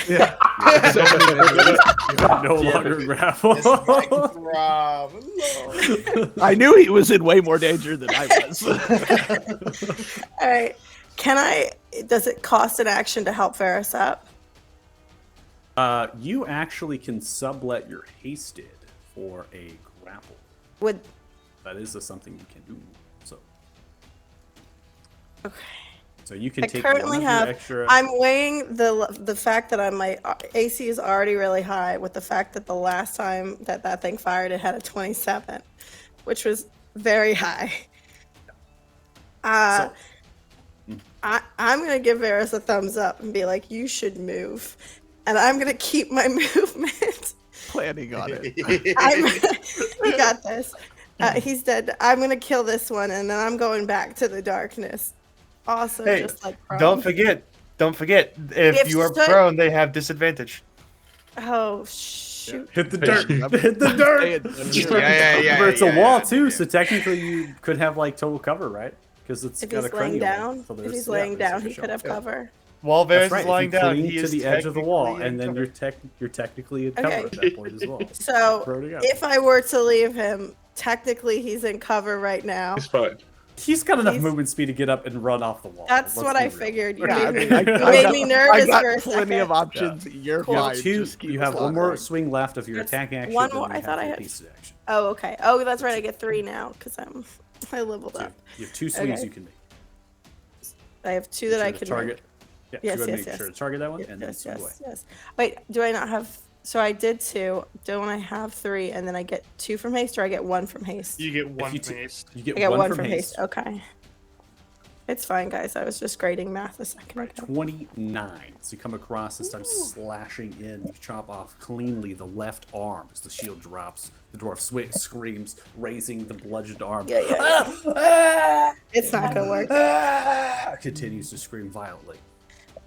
Yeah. No longer grapple. I knew he was in way more danger than I was. All right. Does it cost an action to help Varys up? You actually can sublet your hasted for a grapple. Would That is something you can do. So. Okay. So you can I take currently one of have. your extra. I'm weighing the fact that my AC is already really high with the fact that the last time that thing fired, it had a 27, which was very high. I'm gonna give Varys a thumbs up and be like, you should move, and I'm gonna keep my movement. Planning on it. You got this. He's dead. I'm gonna kill this one, and then I'm going back to the darkness. Also, Hey, just like prone. don't forget. If you are prone, they have disadvantage. Oh shoot! Hit the dirt. Hit the dirt. Yeah. It's a wall too, so technically you could have like total cover, right? Because it's If got he's a laying cranial. down, So if there's- he's yeah, laying there's down, a he shot. could have cover. While That's Varys right. is lying If you down, cling he to is the edge of the wall, technically in and then cover. you're technically in cover Okay. at that point as well. So Throw it together. if I were to leave him, technically he's in cover right now. He's fine. He's got enough He's- movement speed to get up and run off the wall. That's Let's what be I real. figured. You Yeah, I made, mean, you I made got- me I nervous got for a plenty second. of options. You're You fine. have two. Just keep You have us one more going. swing left of your That's attack action. one then more. you I have thought I your had- piece of action. Oh, okay. Oh, that's right. I get 3 now because I leveled So up. you have 2 swings Okay. you can make. I have 2 that I Sure to can target. make. Yeah, Yes, go ahead and yes, make sure yes. to target that one, and then Yes, swing away. yes. Wait, do I not have? So I did 2. Don't I have 3, and then I get 2 from haste, or I get 1 from haste? You get one you from t- haste. You get, I get 1 1 from from haste. haste. Okay. It's fine, guys. I was just grading math a second Right, ago. 29. So you come across and start slashing in. You chop off cleanly the left arm as the shield drops. The dwarf screams, raising the bludgeoned arm. Yeah. It's not gonna work. Continues to scream violently.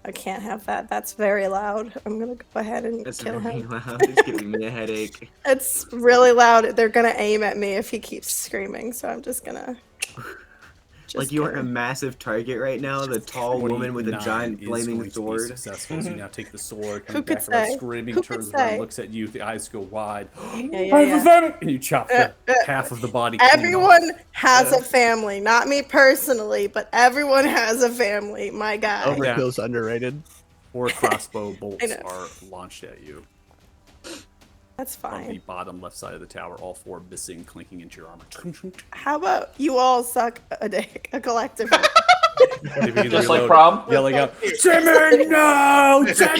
I can't have that. That's very loud. I'm gonna go ahead and That's kill very him. loud. It's giving me a headache. It's really loud. They're gonna aim at me if he keeps screaming. So I'm just gonna. Like you aren't a massive target right now. The tall woman with a 29 giant is flaming going to be sword. successful. So you now take the sword, Who comes could back around say? screaming, Who could turns around, say? looks at you, the eyes go wide. Yeah. And you chop the half of the body. clean off. Everyone has a family. Not me personally, but everyone has a family. My guy. Overkill's underrated. 4 crossbow bolts I know. are launched at you That's on the fine. bottom left side of the tower. All 4 missing, clinking into your armor. How about you all suck a dick, a collective? They begin Just like reloading, prom? yelling out, "Jimmy, no, Jimmy!"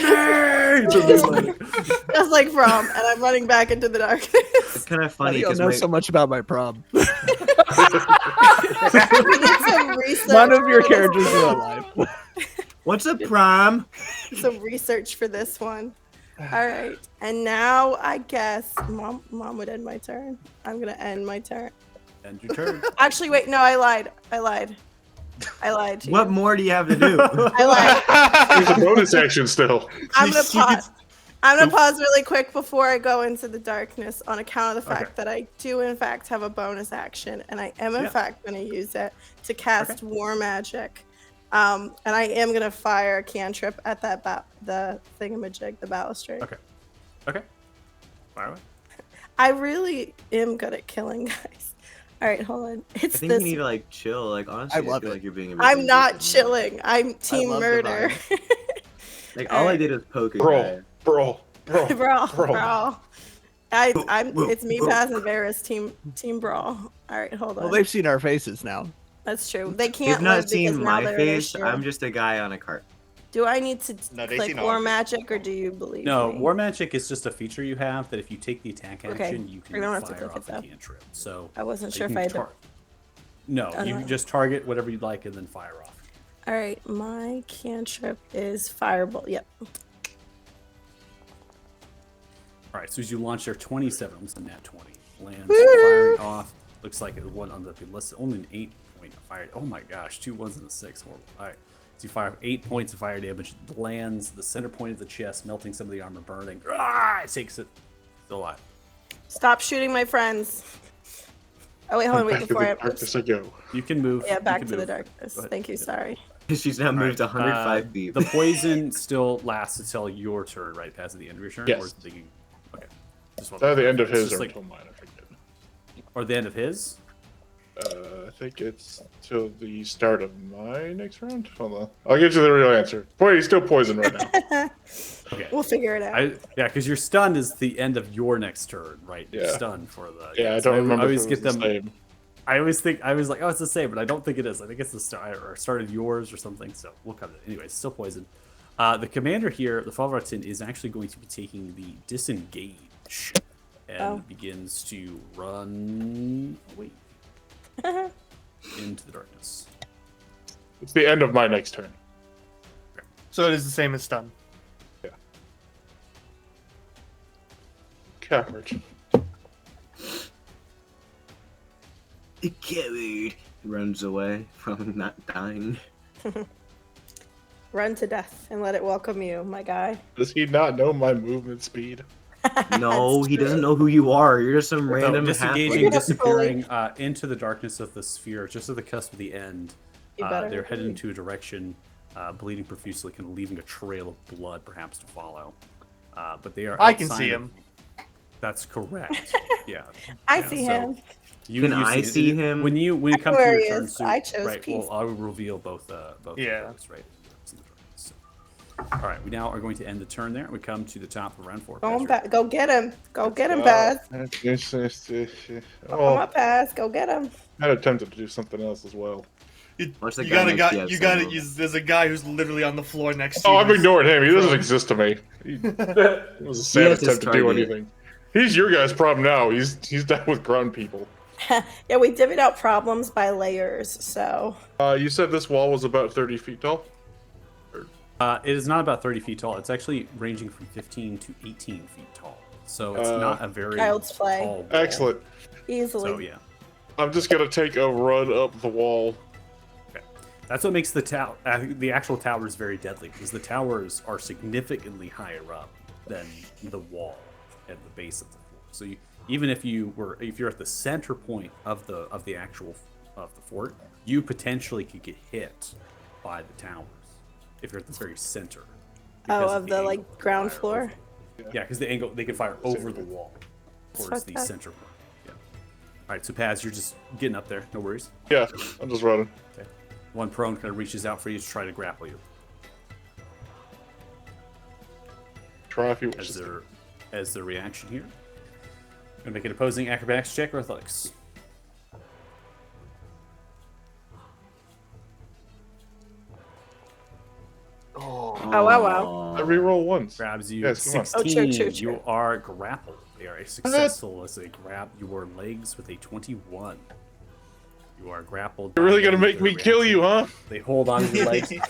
Just like prom, and I'm running back into the darkness. It's kind of How do funny you because know my so much about my prom? We need some research. None of your characters are alive. what's a prom? Some research for this one. All right, and now I guess mom would end my turn. I'm gonna end my turn. End your turn. Actually, wait, no, I lied to you. What more do you have to do? I lied. There's a bonus action still. I'm gonna pause. I'm gonna pause really quick before I go into the darkness on account of the fact that I do in fact have a bonus action, and I am in fact gonna use it to cast War Magic. And I am gonna fire a cantrip at that the thingamajig, the balustrade. Okay. Fire away. I really am good at killing guys. All right, hold on. I It's think this. you need to like chill. Like honestly, I love feel it. like you're being a bit I'm not ridiculous. chilling. I'm team love the murder. Like all I did was poke a guy. Brawl. brawl. It's me passing Varys team brawl. All right, hold on. Well, they've seen our faces now. That's true. They can't. You've not live because seen now my they're an face. issue. I'm just a guy on a cart. Do I need to No, they click see no War one. Magic, or do you believe No, me? War Magic is just a feature you have that if you take the attack Okay. action, you I can don't have to fire click off it, a though. cantrip. So I wasn't you sure if can I had to. No, Oh, you no. can just target whatever you'd like and then fire off. All right, my cantrip is Firebolt. Yep. All right, so as you launch your 27, almost a nat 20, lands firing off. Looks like it one on the list, only an 8-point fire. Oh my gosh, 2 1s and a 6. Horrible. All right, so you fire 8 points of fire damage. Lands the center point of the chest, melting some of the armor, burning. It takes it. Still alive. Stop shooting my friends. Oh wait, hold on, wait Back to before the I. darkness I go. You can move. Yeah, you back can to the move. darkness. Go ahead. Thank you. Sorry. She's now All moved right, 105 feet. The poison still lasts until your turn, right? Past the end of your turn, Yes. or is it beginning? Okay. Just At the end of it's his just or like, until mine, I forget. or the end of his. I think it's till the start of my next round. Hold on. I'll get you the real answer. Boy, he's still poisoned right now. Okay. We'll figure it out. Yeah, because your stun is the end of your next turn, right? You're Yeah. stunned for the. Yeah, I so don't remember I if always it get was them. the same. I always think I was like, oh, it's the same, but I don't think it is. I think it's the start of yours or something. So we'll cut it. Anyway, it's still poison. The commander here, the Falvartin, is actually going to be taking the disengage and begins to run away into the darkness. It's the end of my next turn. So it is the same as stun. Coward. The coward. He runs away from not dying. Run to death and let it welcome you, my guy. Does he not know my movement speed? No, he doesn't know who you are. You're just some So random disengaging, halfling. disappearing into the darkness of the sphere, just at the cusp of the end. You better They're headed hurry. into a direction, bleeding profusely, kind of leaving a trail of blood, perhaps to follow. But they are. I can outside see of- him. That's correct. Yeah. I Yeah, see so him. Can I it. see him? When you I come know to where your he turn? is. So, I chose right. peace. Well, I will reveal both. Yeah. Folks, right. So, all right. We now are going to end the turn there. We come to the top of round 4. Go, Patrick. go get him. Go get him, Baz. Come Oh, up, Baz. Go get him. I had attempted to do something else as well. You, Watch that you guy gotta make got the you gotta outside use. There's a guy who's literally on the floor next to Oh, you. I'm who's- ignoring him. He doesn't Bro. exist to me. It was a sad has his attempt to do target. anything. He's your guy's problem now. He's down with ground people. Yeah, we divvied out problems by layers, so You said this wall was about 30 feet tall? It is not about 30 feet tall. It's actually ranging from 15 to 18 feet tall. So it's not a very Child's play. tall wall. Excellent. easily. So yeah, I'm just gonna take a run up the wall. that's what makes the tower. The actual tower is very deadly because the towers are significantly higher up than the wall at the base of the floor. So even if you're at the center point of the actual of the fort, you potentially could get hit by the towers if you're at the very center. because Oh, of the angle like they ground fire floor. over. Yeah, because the angle they can fire over the wall towards fucked the up. center point. Yeah. All right, so Paz, you're just getting up there. No worries. Yeah, I'm just running. Okay. One prone kind of reaches out for you to try to grapple you. Try if you As wish. the reaction here. Gonna make an opposing acrobatics check or athletics. Oh, wow. I reroll once. Grabs you. Yes, come on. 16. Oh, true. You are grappled. They are successful as they grab your legs with a 21. You are grappled. You're really by gonna them make for me the kill reaction. you, huh? They hold on to your legs. You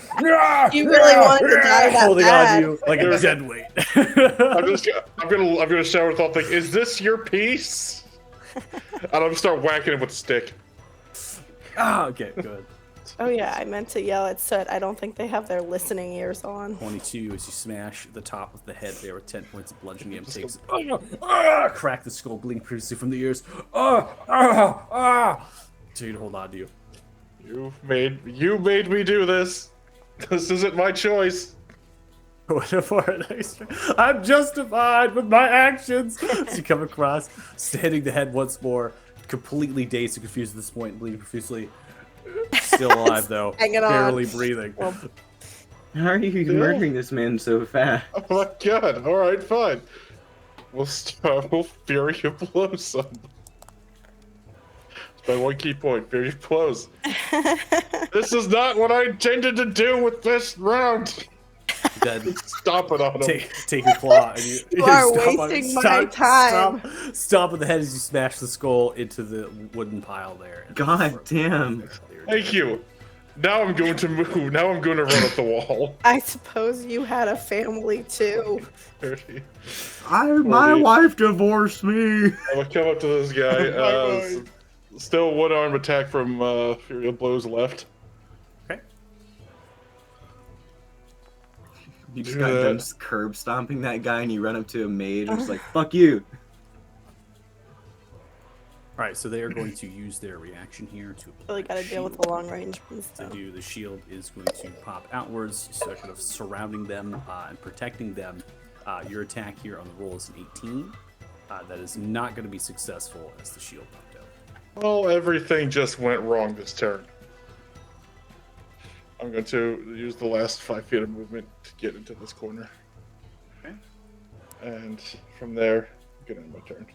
really wanted to die that Holding bad. on to you like a dead weight. I'm gonna shower with thought, think, is this your piece? And I'm gonna start whacking him with a stick. Okay, good. Oh yeah, I meant to yell at Soot. I don't think they have their listening ears on. 22 as you smash the top of the head there with 10 points of bludgeoning damage. Takes crack the skull, bleeding profusely from the ears. So you hold on to you. You made me do this. This isn't my choice. I'm justified with my actions. As you come across, hitting the head once more, completely dazed and confused at this point, bleeding profusely. Still alive though, Hanging on. barely breathing. Well, How are you murdering this man so fast? Oh my god. Alright, fine. We'll Fury of Blows son. It's my one key point, Fury of Blows. This is not what I intended to do with this round. Then Stop it on him. take your claw and you are stomp on- wasting my time. Stomp on the head as you smash the skull into the wooden pile there. God damn. Thank you. Now I'm going to move. Now I'm going to run up the wall. I suppose you had a family too. My wife divorced me. I'm gonna come up to this guy. Still one arm attack from Fury of Blows left. Okay. You just got done curb stomping that guy and you run up to a mage and just like, fuck you. All right, so they are going to use their reaction here to. Really got to deal with shield. the long range ones. To though. do the shield is going to pop outwards, so kind of surrounding them and protecting them. Your attack here on the roll is an 18. That is not going to be successful as the shield popped out. Well, everything just went wrong this turn. I'm going to use the last 5 feet of movement to get into this corner. Okay. And from there, get in my turn.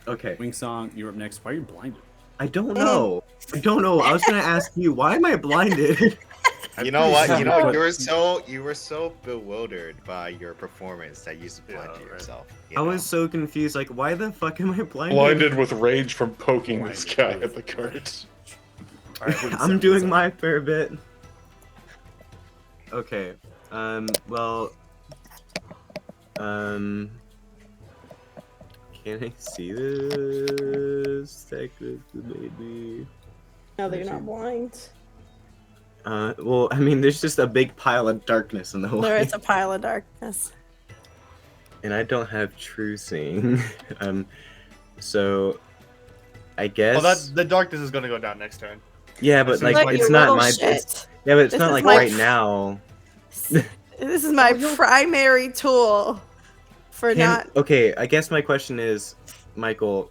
Okay. Wingsong, you're up next. Why are you blinded? I don't know. I don't know. I was gonna ask you, why am I blinded? You know what? You know But- you were so bewildered by your performance that you supplied to right. yourself. I was so confused. Like, why the fuck am I blinded? Blinded with rage from poking this guy Blinded at the with cards. All right, Wingsong, I'm doing what's my fair bit. Okay. Well. Can I see this? Technically, maybe. No, they're not blind. Well, I mean, there's just a big pile of darkness in the way. There is a pile of darkness. And I don't have true seeing. So I guess. Well, the darkness is gonna go down next turn. Yeah, but This is like like it's you not little my. shit. Yeah, but it's This not is like my right now. This is my primary tool for not. Okay, I guess my question is, Michael,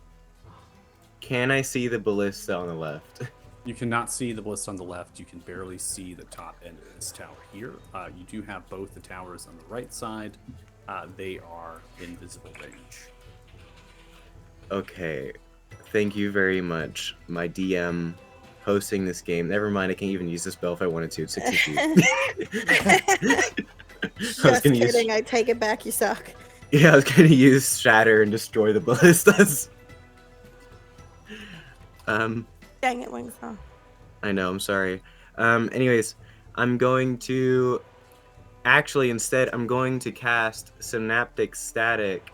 can I see the ballista on the left? You cannot see the ballista on the left. You can barely see the top end of this tower here. You do have both the towers on the right side. They are in visible range. Okay, thank you very much, my DM, hosting this game. Never mind, I can't even use this spell if I wanted to. It's 60 feet. Just kidding. I take it back. You suck. Yeah, I was gonna use Shatter and destroy the ballistas. Dang it, Wingsong. I know, I'm sorry. Anyways, I'm going to... Actually, instead, I'm going to cast Synaptic Static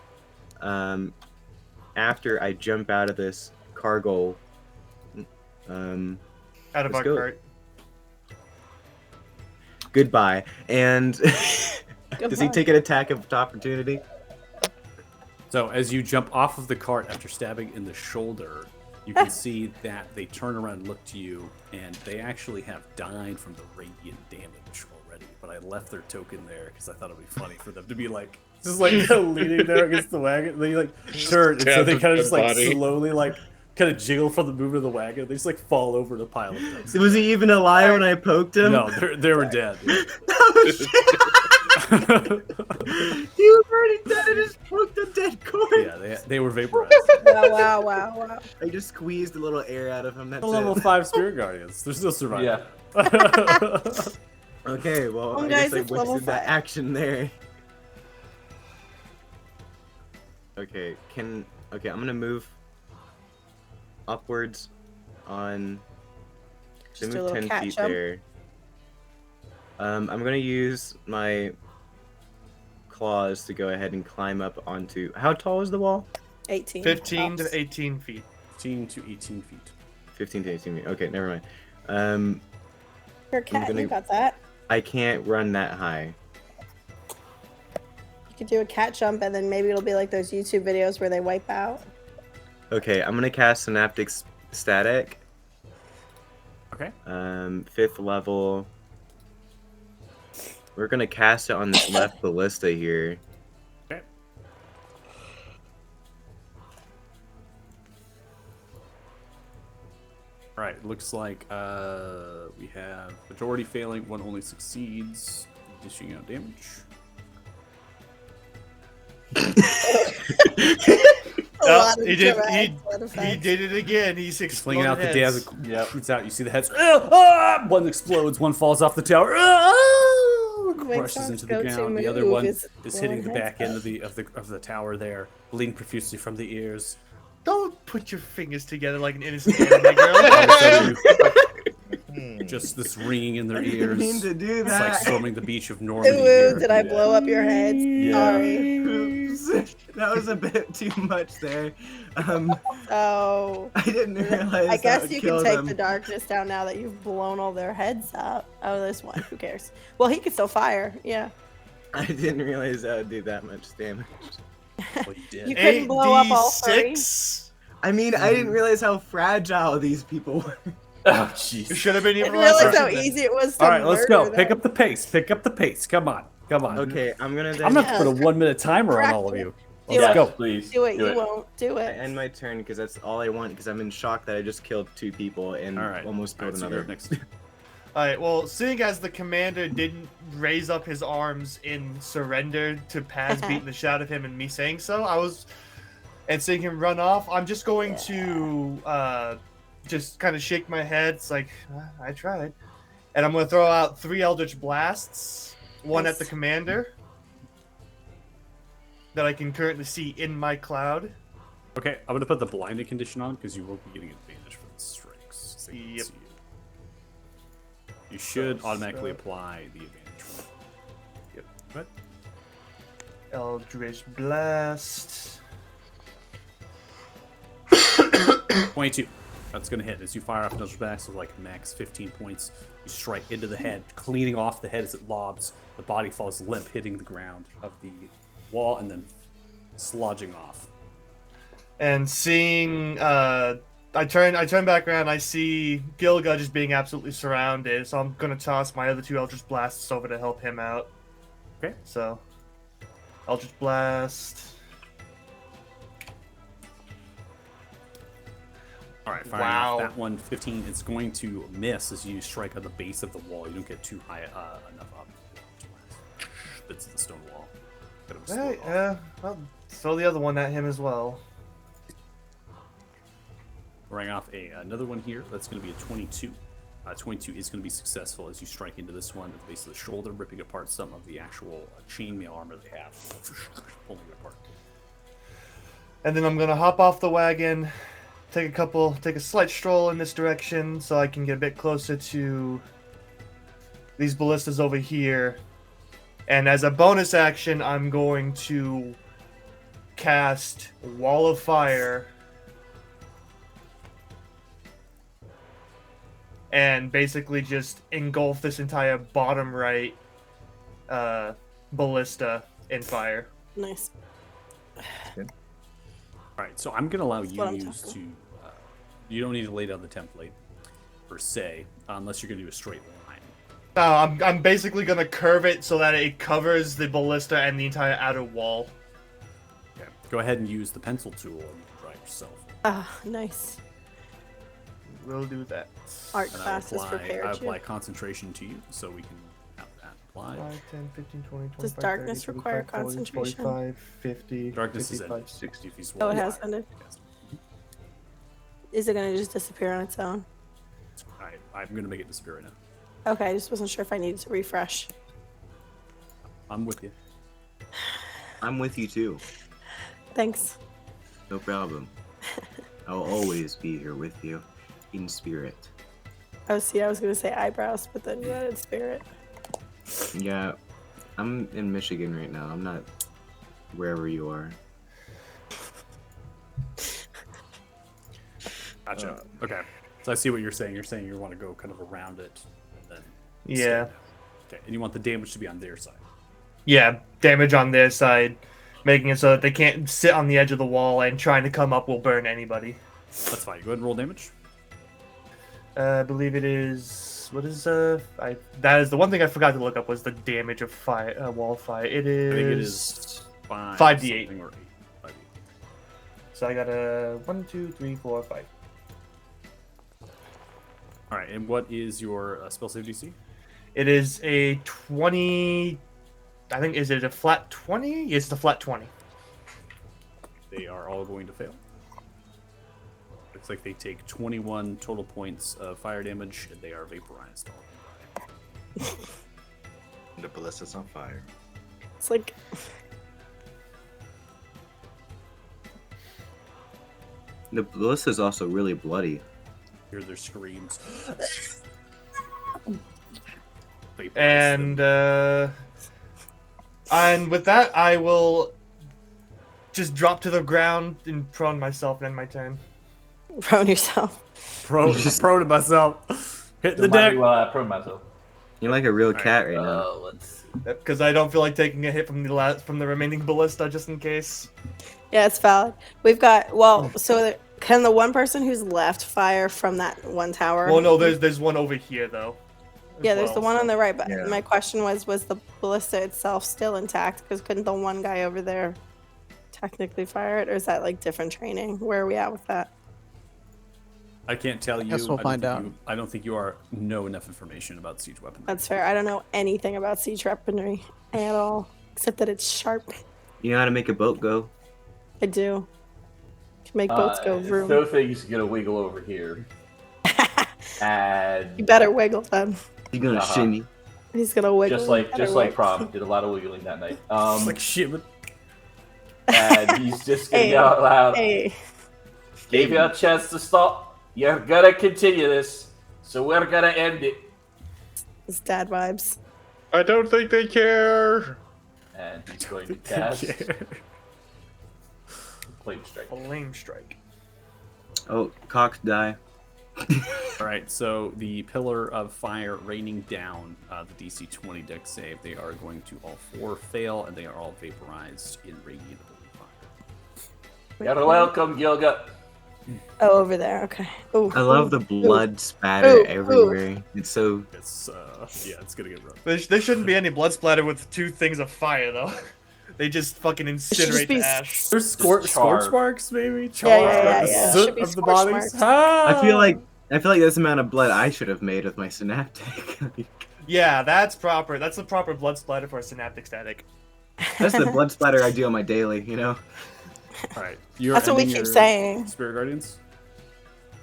after I jump out of this cargo. Out of Let's our go. cart. Goodbye. And does he take an attack of opportunity? So as you jump off of the cart after stabbing in the shoulder, you can see that they turn around and look to you, and they actually have died from the radiant damage already. But I left their token there because I thought it'd be funny for them to be like, just like leaning there against the wagon. They like turn, and so they kind of just like slowly like kind of jiggle from the movement of the wagon. They just like fall over the pile of them. Was he even alive when I poked him? No, they were dead. Oh, shit. He was already dead. I just poked a dead corpse. Yeah, they were vaporized. Wow. I just squeezed a little air out of him. That's The level it. 5 spirit guardians. They're still surviving. Yeah. Okay, well, Oh, I guys, guess I it's level wasted that 5. action there. Okay, I'm gonna move upwards on. Just Should do a move little 10 cat feet jump. there. I'm gonna use my claws to go ahead and climb up onto. How tall is the wall? 18. 15 tops. to 18 feet. 15 to 18 feet. 15 to 18 feet. Okay, never mind. You're a cat. gonna- You got that. I can't run that high. You could do a cat jump, and then maybe it'll be like those YouTube videos where they wipe out. Okay, I'm gonna cast Synaptic Static. Okay. 5th level. We're gonna cast it on this left ballista here. Okay. All right. Looks like we have majority failing, one only succeeds, dishing out damage. A lot of he did. dramatic sound He effects. did it again. He's Flinging out the heads. dab, it shoots out. You see the heads. One explodes. One falls off the tower. Crushes into the go-to ground. The other move one is is hitting the blowing back heads end of the tower there, bleeding profusely from the ears. Don't put your fingers together like an innocent anime girl. Just this ringing in their I didn't ears. mean to do It's like that. storming the beach of Normandy. Ooh, here. did I blow up your heads? Sorry. Oops. That was a bit too much there. Oh. I didn't realize. I that guess would you kill can take them. the darkness down now that you've blown all their heads up. Oh, there's one. Who cares? Well, he can still fire. Yeah. I didn't realize that would do that much damage. Well, you did. You couldn't blow up all three. 8d6. I mean, I didn't realize how fragile these people were. Oh, It jeez. should have been I even didn't realize less. how easy it was to All right, let's go. murder Pick them. up the pace. Pick up the pace. Come on. Come on. Okay, I'm gonna then I'm gonna put a 1-minute timer on all of you. Do Let's it. go. Please. Do it. You won't. Do I it. end my turn because that's all I want. Because I'm in shock that I just killed 2 people and All right. almost All killed right, so you're another. up next. All right. Well, seeing as the commander didn't raise up his arms in surrender to Paz beating the shit out of him and me saying so, and seeing him run off, I'm just going to just kind of shake my head. It's like I tried, and I'm going to throw out 3 Eldritch Blasts, one at the Nice. commander that I can currently see in my cloud. Okay, I'm gonna put the blinded condition on because you will be getting advantage for the strikes. So they can Yep. see you. You should So, automatically apply the advantage. Yep. What? Eldritch Blast. 22. That's gonna hit as you fire off another blast of like max 15 points. You strike into the head, cleaning off the head as it lobs. The body falls limp, hitting the ground of the wall and then slodging off. And seeing, I turn back around. I see Gilga just being absolutely surrounded. So I'm gonna toss my other 2 Eldritch Blasts over to help him out. Okay. So, Eldritch Blast. All right, firing Wow. off that one, 15. It's going to miss as you strike on the base of the wall. You don't get too high enough up. Bits of the stone wall. But it was Hey, slowed off. I'll throw the other one at him as well. Firing off another one here. That's going to be a 22. 22 is going to be successful as you strike into this one at the base of the shoulder, ripping apart some of the actual chainmail armor they have, pulling it apart. And then I'm gonna hop off the wagon, take a slight stroll in this direction so I can get a bit closer to these ballistas over here. And as a bonus action, I'm going to cast Wall of Fire and basically just engulf this entire bottom right ballista in fire. Nice. All right, so I'm going to allow you what I'm to use talking to. You don't need to lay down the template per se, unless you're going to do a straight line. No, I'm basically gonna curve it so that it covers the ballista and the entire outer wall. Okay. Go ahead and use the pencil tool and you can draw it yourself. Ah, nice. We'll do that. Art And class is I prepared. apply concentration to you so we can have that applied. 5, 10, 15, 20, 25, Does darkness 30, require 35, 40, concentration? 45, 50, Darkness is 55. at 60 feet. Oh, it has ended. Yes. Is it gonna just disappear on its own? All right, I'm going to make it disappear right now. Okay, I just wasn't sure if I needed to refresh. I'm with you. I'm with you too. Thanks. No problem. I'll always be here with you, in spirit. I was gonna say eyebrows, but then you added spirit. Yeah, I'm in Michigan right now. I'm not wherever you are. Gotcha. Okay. So I see what you're saying. You're saying you want to go kind of around it. And then Yeah. Okay. And you want the damage to be on their side. Yeah, damage on their side, making it so that they can't sit on the edge of the wall and trying to come up will burn anybody. That's fine. Go ahead and roll damage. I believe it is. What is that is the one thing I forgot to look up was the damage of fire, wall fire. It is. I think it is 5d8. something or 8. 5d8. So I got a 1, 2, 3, 4, 5. All right. And what is your spell save DC? It is a 20. I think is it a flat 20? It's the flat 20. They are all going to fail. Looks like they take 21 total points of fire damage, and they are vaporized. The ballista's on fire. It's like The ballista is also really bloody. Hear their screams. And with that, I will just drop to the ground and prone myself and end my turn. prone yourself. Prone to myself. Hitting the Remind deck. me while I prune myself. You're like a real Alright, cat right now. Let's see. Because I don't feel like taking a hit from the remaining ballista just in case. Yeah, it's valid. We've got, well, so can the one person who's left fire from that one tower? Well, no, there's one over here though. as Yeah, there's the well, one so- on the right, but Yeah. my question was the ballista itself still intact? Because couldn't the one guy over there technically fire it, or is that like different training? Where are we at with that? I can't tell you. Guess we'll I don't find think out. I don't think you know enough information about siege weaponry. That's fair. I don't know anything about siege weaponry at all, except that it's sharp. You know how to make a boat go? I do. Can make boats go vroom. So thing's gonna wiggle over here. And You better wiggle then. You're gonna Uh-huh. shimmy. He's gonna wiggle. just You like better wiggle. prom, did a lot of wiggling that night. It's like shit. But And he's just gonna Hey, yell out loud. Hey, Gave you a chance to stop. You're gonna continue this, so we're gonna end it. it's dad vibes. I don't think they care. And he's going to cast Yeah. Flame Strike. Flame strike. Oh, cocks die. All right, so the pillar of fire raining down the DC 20 deck save. They are going to all 4 fail, and they are all vaporized in radiant fire. You're welcome, Gilga. Oh, over there. Okay. Ooh, I love ooh, the blood spatter Ooh, everywhere. It's so. It's yeah, it's gonna get rough. There shouldn't be any blood splatter with 2 things of fire though. They just fucking should just incinerate be the ash. There's scorch scorch marks, maybe. Char, yeah, the yeah. soot Should be of the scorch bodies. marks. Ah! I feel like that's the amount of blood I should have made with my synaptic. Yeah, that's proper. That's the proper blood splatter for a synaptic static. That's the blood splatter I do on my daily. You know. All right, you're That's what we ending keep your saying. Spirit Guardians.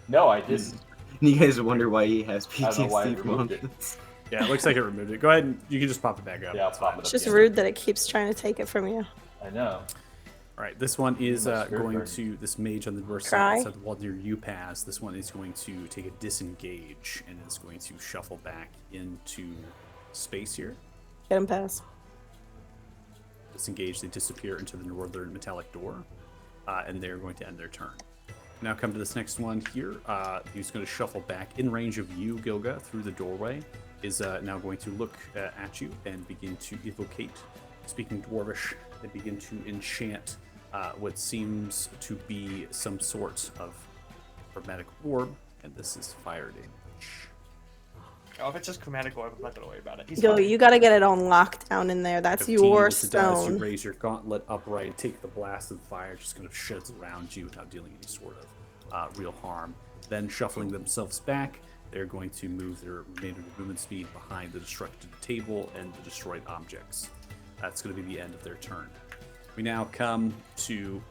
No, I didn't. You guys wonder why he has I don't know why I PTSD from removed it. months. Yeah, it looks like it removed it. Go ahead and you can just pop it back up. Yeah, I'll It's pop fine. it It's up. just Yeah. rude that it keeps trying to take it from you. I know. All right, this one is My Spirit going Guardian. to this mage on the north Cry. side. So while you pass, this one is going to take a disengage and is going to shuffle back into space here. Get him past. Disengage, they disappear into the northern metallic door, and they're going to end their turn. Now come to this next one here. He's going to shuffle back in range of you, Gilga, through the doorway. Is now going to look at you and begin to evocate, speaking Dwarvish, and begin to enchant what seems to be some sort of chromatic orb, and this is fire damage. Oh, if it's just chromatic orb, I'm not gonna worry about it. He's Yo, fine. you gotta get it on lockdown in there. That's 15 your with the dice, you stone. raise your gauntlet upright and take the blast of fire, just kind of sheds around you without dealing any sort of real harm. Then shuffling themselves back, they're going to move their remaining movement speed behind the destructed table and the destroyed objects. That's going to be the end of their turn. We now come to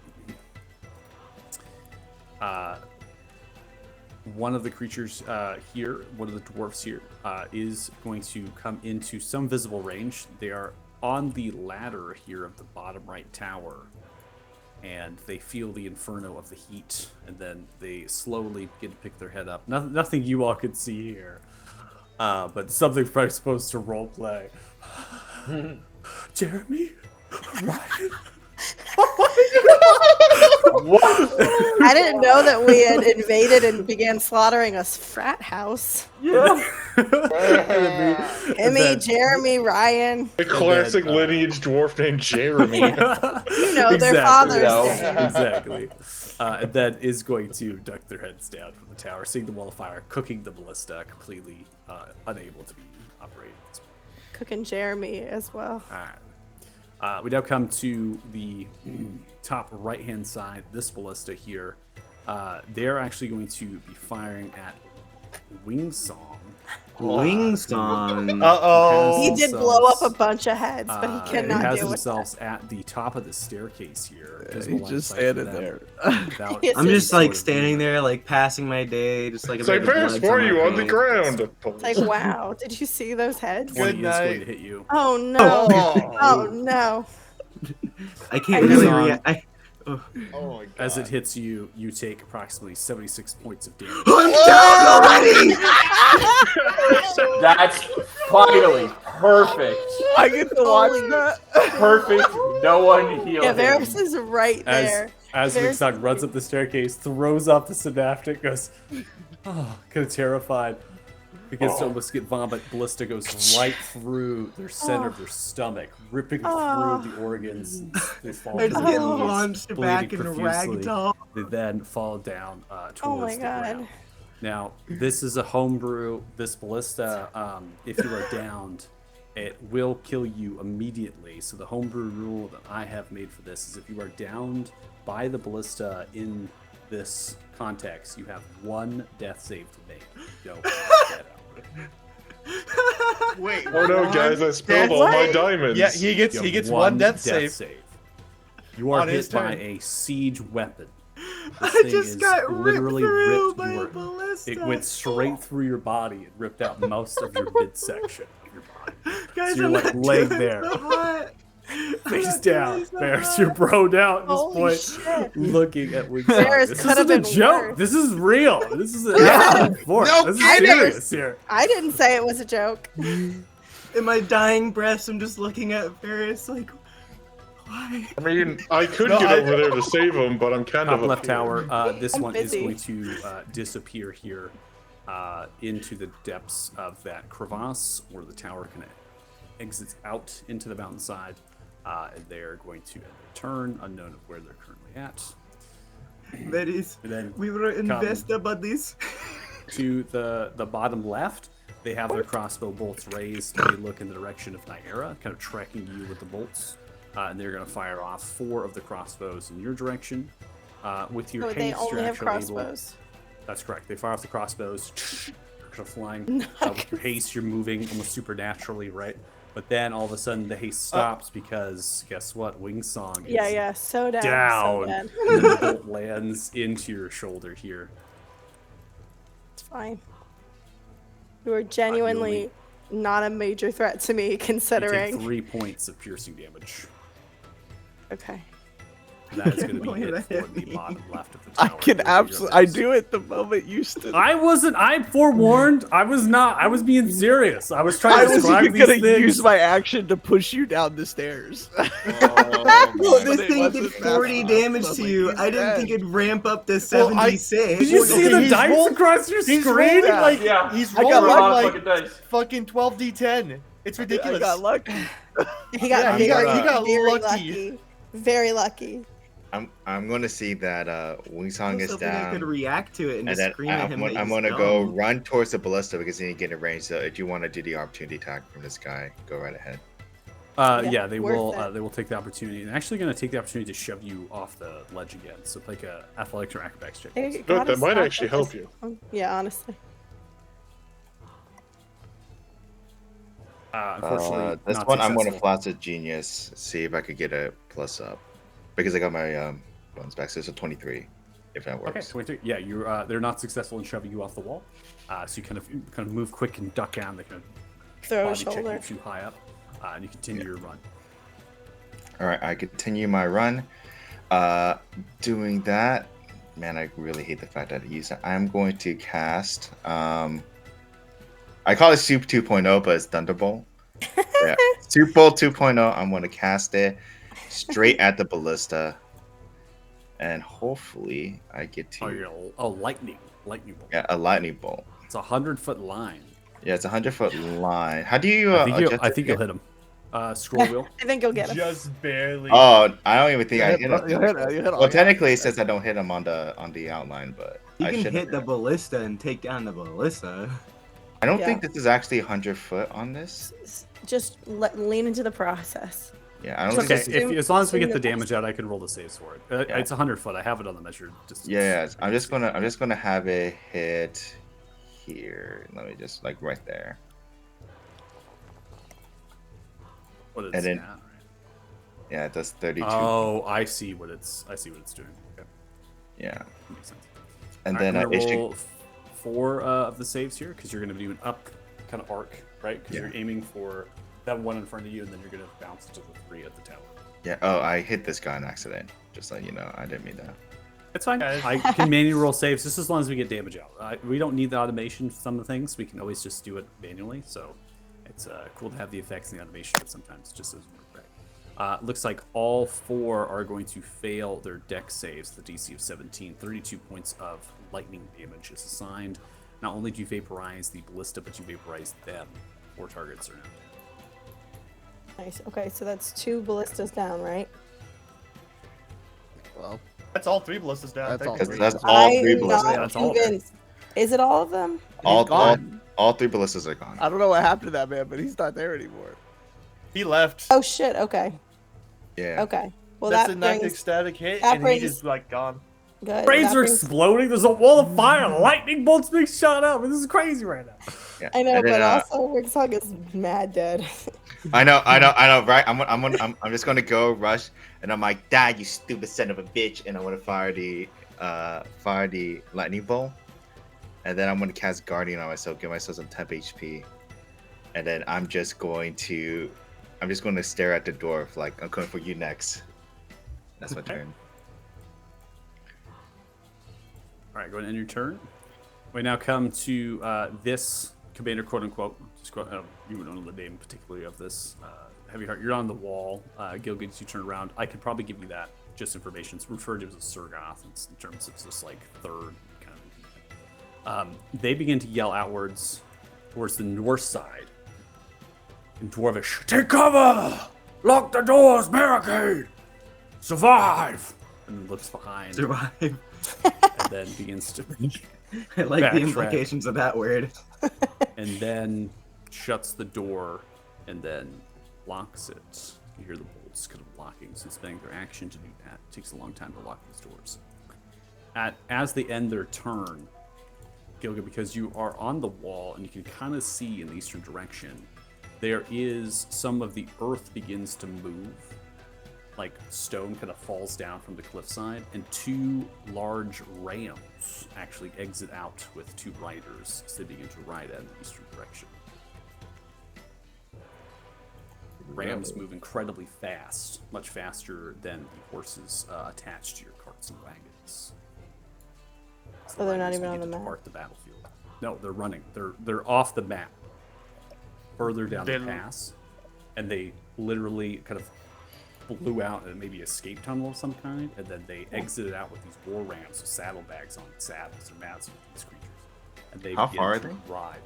one of the creatures here, one of the dwarfs here, is going to come into some visible range. They are on the ladder here of the bottom right tower, and they feel the inferno of the heat, and then they slowly begin to pick their head up. Nothing you all could see here, but something probably supposed to role play. Jeremy? Ryan? What? I didn't know that we had invaded and began slaughtering a frat house. Yeah. Emmy, Jeremy, Ryan. A classic lineage dwarf named Jeremy. You know their father's name. Exactly. And then is going to duck their heads down from the tower, seeing the wall of fire, cooking the ballista, completely unable to be operated. Cooking Jeremy as well. All right. We now come to the top right-hand side. This ballista here, they're actually going to be firing at Wingsong. Wingsong. Uh-oh. He did blow up a bunch of heads, but he He cannot has deal with themselves at the top of the staircase here. Yeah, visible he's line just of sight for standing them there. without Yes, I'm it's just like sort of standing there, like passing my day, just like a It's like bit of pass blood for my you on the face. ground. It's like, wow, did you see those heads? 20 Good is going night. to hit you. Oh no. Oh. Oh no. I can't I really know. react. Oh my god. As it hits you, you take approximately 76 points of damage. I'm down already! That's finally perfect. I get to watch Holy- that. Perfect. No one healed Yeah, him. Varys is right there. As There's- Wingsong runs up the staircase, throws off the synaptic, goes, oh, kind of terrified. Begins to almost get vomit. Ballista goes right through their center of their stomach, ripping through the organs. They fall I to just their get knees, launched bleeding back in profusely. ragdoll. They then fall down Oh my towards the God. ground. Now, this is a homebrew. This ballista, if you are downed, it will kill you immediately. So the homebrew rule that I have made for this is if you are downed by the ballista in this context, you have one death save to make. Go get out. Wait. Oh no, one guys! I spilled death- all my diamonds. Yeah, he You gets have one death save. You are On his hit by turn. a siege weapon. This I thing just is got ripped literally through ripped by a your- ballista. It went straight through your body and ripped out most of your midsection of your body. Guys, So you're I'm like not laying doing there, so hot. I'm face not down. doing so Bears, hot. you're broed out at this Holy point, shit. looking at Wing Bears This could have isn't a been joke. worse. This is real. This is a force. No This is kidding. serious here. I didn't say it was a joke. In my dying breath, I'm just looking at Ferris like, why? I mean, I could No, get I- over there to save him, but I'm kind Top of left up here. tower. This I'm one busy. is going to disappear here into the depths of that crevasse where the tower kind of exits out into the mountainside. And they're going to turn, unknown of where they're currently at. That is, And then we were invested about this. to the bottom left, they have their crossbow bolts raised. They look in the direction of Nyera, kind of tracking you with the bolts. And they're going to fire off 4 of the crossbows in your direction. With your Oh, they haste, only you're have actually able. crossbows. That's correct. They fire off the crossbows, kind of flying. Not With your haste, you're moving almost supernaturally, right? But then all of a sudden, the haste stops because guess what? Wing Song is Yeah, so down. So down. down. And then the bolt lands into your shoulder here. It's fine. You are genuinely not a major threat to me, You take considering. 3 points of piercing damage. Okay. And that is going to be What it does for that the mean? bottom left of the I tower. can Those are your absolutely. I attacks. do it the moment you stood. I forewarned. I was not. I was being serious. I was trying I to was describe even these gonna things. use my action to push you down the stairs. Well, this But it thing wasn't did fast 40 enough, damage so to like, you. he's I didn't dead. think it'd ramp up to Well, 76. Did you see Okay, the he's dice rolled- across your He's screen? rolling like Yeah. he's I got rolling lucky. like Fucking dice. fucking 12d10. It's I ridiculous. got lucky. He got Yeah, very, he got very lucky. lucky. Very lucky. I'm going to see that Wing Song I was is hoping I could down. react to it and And just then scream at him. I'm going to go run towards the ballista because then you get in range. So if you want to do the opportunity attack from this guy, go right ahead. Yeah, they worth will. it. They will take the opportunity. And actually, going to take the opportunity to shove you off the ledge again. So like a athletics or acrobatics check. Hey, Good, gotta that might stop actually with help this. you. Yeah, honestly. Unfortunately, This not one I'm going to successful. floss a genius. See if I could get a plus up because I got my bones back. So it's a 23 if that works. Okay, 23. Yeah, you're. They're not successful in shoving you off the wall. So you kind of move quick and duck down. They kind of Throw a body check shoulder. you too high up, and you continue your run. All right, I continue my run. Doing that, man, I really hate the fact that I use it. I'm going to cast. I call it Soup 2.0, but it's Thunderbolt. Yeah, Soup Bolt 2.0. I'm going to cast it straight at the ballista, and hopefully I get to Lightning bolt. yeah, a lightning bolt. It's a 100-foot line. Yeah, it's a 100-foot line. How do you? I think adjust it you'll again? hit him. Scroll wheel. I think you'll get him. Just barely. Oh, I don't even think I hit You him. hit it. Well, technically, it says I don't hit him on the outline, but You I can should hit the ballista and take down the ballista. I don't Yeah. think this is actually 100 foot on this. Just lean into the process. Yeah, I don't It's think okay. this is, Assume- As long as we get assume the that damage out, I can roll the saves for it. Yeah. It's 100 foot. I have it on the measure. yeah, I'm just gonna have it hit here. Let me just like right there. What it's And then- at, right? Yeah, it does 32. Oh, I see what it's doing. Okay, Yeah, that makes sense. and All right, then I'm gonna it should. roll 4 of the saves here because you're going to do an up kind of arc, right? Because Yeah. you're aiming for that one in front of you, and then you're going to bounce to the 3 at the tower. Yeah. Oh, I hit this guy on accident. Just so you know, I didn't mean that. It's fine. Guys. I can manually roll saves just as long as we get damage out. We don't need the automation for some of the things. We can always just do it manually. So it's cool to have the effects and the automation, but sometimes it just doesn't work right. Looks like all 4 are going to fail their dex saves, the DC of 17. 32 points of lightning damage is assigned. Not only do you vaporize the ballista, but you vaporize them. 4 targets are now dead. Nice. Okay, so that's 2 ballistas down, right? Well, That's all 3 ballistas down. That's all technically. That's all I 3 am ballistas. not That's all of it. convinced. Is it all of them? All, He's all, gone. all 3 ballistas are gone. I don't know what happened to that man, but he's not there anymore. He left. Oh shit. Okay. Yeah. Okay. Well, That's that a nice brings static hit, that and brings- he just like gone. good. Brains that are brings- exploding. There's a wall of fire. Lightning bolts being shot up. This is crazy right now. Yeah. I know, And then, but also Rick's Hug is mad dead. I know, right? I'm just gonna go rush, and I'm like, Dad, you stupid son of a bitch, and I'm gonna fire the lightning bolt, and then I'm gonna cast Guardian on myself, give myself some temp HP, and then I'm just going to stare at the dwarf like I'm coming for you next. That's my turn. All right, go ahead and end your turn. We now come to this commander, quote unquote. Just you would know the name particularly of this heavy heart. You're on the wall. Gilgit, you turn around. I could probably give you that just information. It's referred to as a Surgoth in terms of just like third kind of. They begin to yell outwards towards the north side in Dwarvish. Take cover! Lock the doors! Barricade! Survive! And looks behind. Survive. And then begins to I like the backtrack. implications of that word. And then shuts the door and then locks it. You hear the bolts kind of locking, so spending their action to do that. It takes a long time to lock these doors. As they end their turn, Gilga, because you are on the wall and you can kind of see in the eastern direction, there is some of the earth begins to move. Like stone kind of falls down from the cliffside, and 2 large rams actually exit out with 2 riders as they begin to ride in the eastern direction. Rams move incredibly fast, much faster than the horses attached to your carts and wagons. As So they're not riders even on begin the to map? depart the battlefield. No, they're running. They're off the map, further down the Then- pass, and they literally kind of blew out and maybe escape tunnel of some kind, and then they exited out with these war rams with saddlebags on saddles and mounts with these creatures. And they How begin far are to they? ride.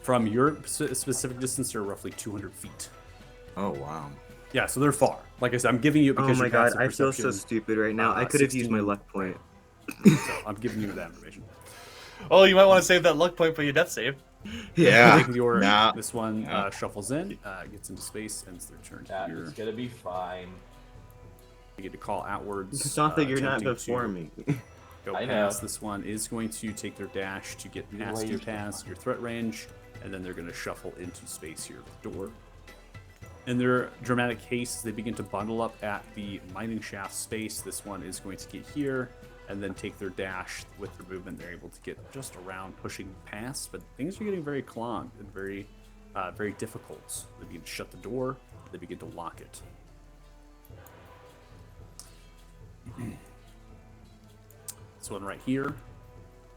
From your specific distance, they're roughly 200 feet. Oh wow. Yeah, so they're far. Like I said, I'm giving you it Oh because my you god, passive I feel so perception, stupid right now. I could have used my 16. luck point. So I'm giving you that information. Oh, you might want to save that luck point for your death save. Yeah. Your, Nah. This one Yeah. shuffles in, gets into space, ends their turn That here. is gonna be fine. You get to call outwards. It's not that you're not attempting before to me. Go I know. past. This one is going to take their dash to get You past your lazy pass, your threat range, and then they're going to shuffle into space here at the door. In their dramatic haste, they begin to bundle up at the mining shaft space. This one is going to get here and then take their dash with their movement. They're able to get just around, pushing past, but things are getting very clogged and very, very difficult. They begin to shut the door. They begin to lock it. This one right here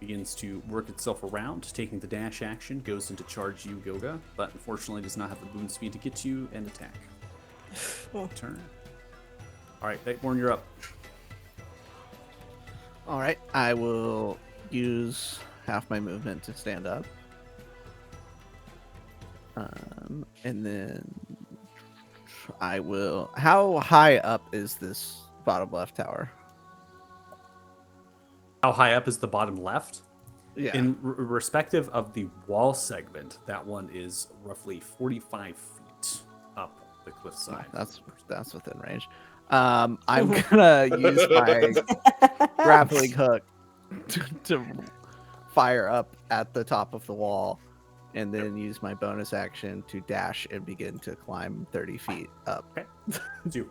begins to work itself around, taking the dash action, goes into charge you, Goga, but unfortunately does not have the boon speed to get to you and attack. Turn. Alright, Nightborn, you're up. All right, I will use half my movement to stand up. And then I will. How high up is this bottom left tower? How high up is the bottom left? Yeah. In respective of the wall segment, that one is roughly 45 feet up the cliffside. That's within range. I'm gonna use my grappling hook to fire up at the top of the wall, and then use my bonus action to dash and begin to climb 30 feet up. Okay. So you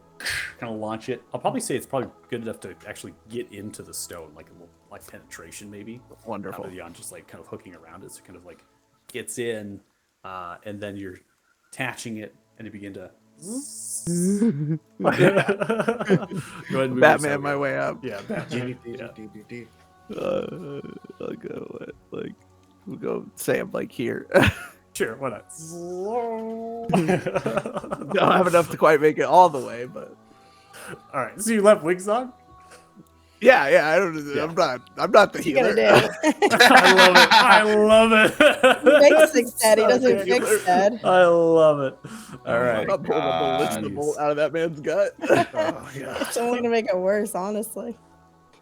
kind of launch it. I'll probably say it's probably good enough to actually get into the stone, like a little like penetration maybe. Wonderful. Beyond just like kind of hooking around it, so it kind of like gets in, and then you're attaching it, and you begin to. Go ahead and move Batman yourself. my way up. Yeah, Batman. Yeah. I'll go like we'll go Sam like here. Sure, why not? Don't have enough to quite make it all the way, but All right, so you left Wings on? Yeah, I don't. I'm not the What's he gonna healer. do? I love it. He makes things dead. He So doesn't good. fix dead. I love it. All Oh right. I'm not pulling a ballista Jeez. bolt out of that man's gut. Oh, God. It's only gonna make it worse, honestly.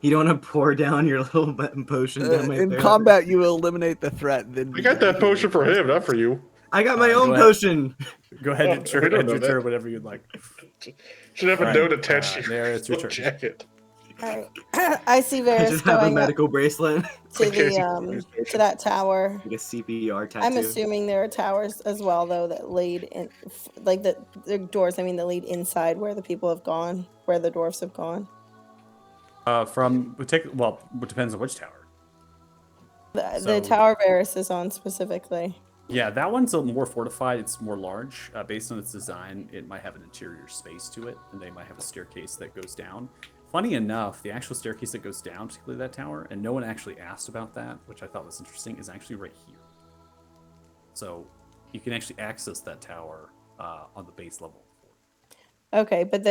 You don't want to pour down your little potion down my In throat? combat, you eliminate the threat. Then We got that potion for him, not for you. I got my Go own ahead. potion. Go ahead and We turn, don't end know your that. turn, whatever you'd like. Should have a All note right, attached to there, it's your turn. jacket. All right. I see I Varys just have a going up medical bracelet, to the to that tower. like a CPR tattoo. I'm assuming there are towers as well, though, that lead in, like the doors. I mean, that lead inside where the people have gone, where the dwarves have gone. It depends on which tower. The So- tower Varys is on specifically. Yeah, that one's a more fortified. It's more large. Based on its design, it might have an interior space to it, and they might have a staircase that goes down. Funny enough, the actual staircase that goes down, particularly that tower, and no one actually asked about that, which I thought was interesting, is actually right here. So you can actually access that tower on the base level. Okay, but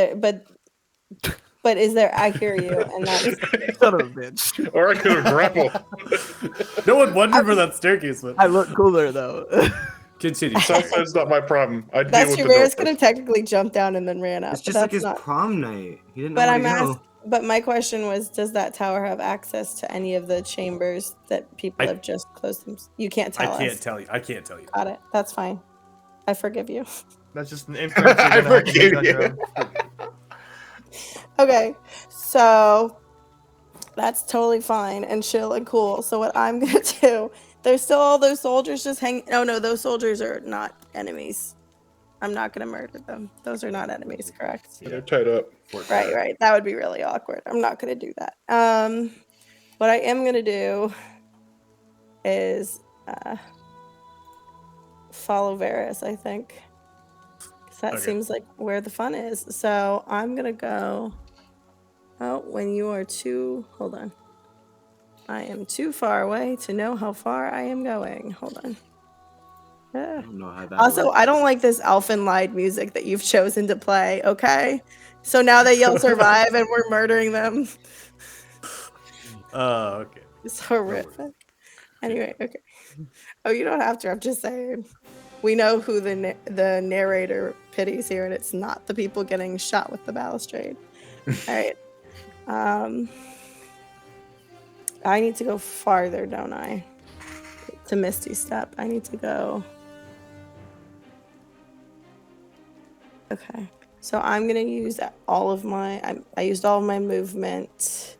is there? I hear you, and that's Son of a bitch. Or I could have grappled. No one wondered where that staircase went. I look cooler though. Continue. That's not my problem. I deal that's with true. the door Varys could have technically jumped down and then ran up. It's but just like that's his not. prom night. He didn't know But where I'm to go. But my question was, does that tower have access to any of the chambers that people have just closed them? You can't tell us. I can't tell you. I can't tell you. Got it. That's fine. I forgive you. That's just an inference you're I gonna have to make forgive on your you. own. Okay, so that's totally fine and chill and cool. So what I'm gonna do? There's still all those soldiers just hanging. Oh no, those soldiers are not enemies. I'm not gonna murder them. Those are not enemies, correct? They're tied up. Right. That would be really awkward. I'm not gonna do that. What I am gonna do is follow Varys, I think. 'Cause that Okay. seems like where the fun is. So I'm gonna go. Oh, when you are hold on. I am too far away to know how far I am going. Hold on. I don't know how that Also, works. I don't like this elfin lied music that you've chosen to play, okay? So now they yell survive and we're murdering them. Okay. It's horrific. Anyway, okay. Oh, you don't have to. I'm just saying. We know who the narrator pities here, and it's not the people getting shot with the balustrade. All right. I need to go farther, don't I? To Misty Step. I need to go. Okay. So I'm gonna use all of my. I used all of my movement.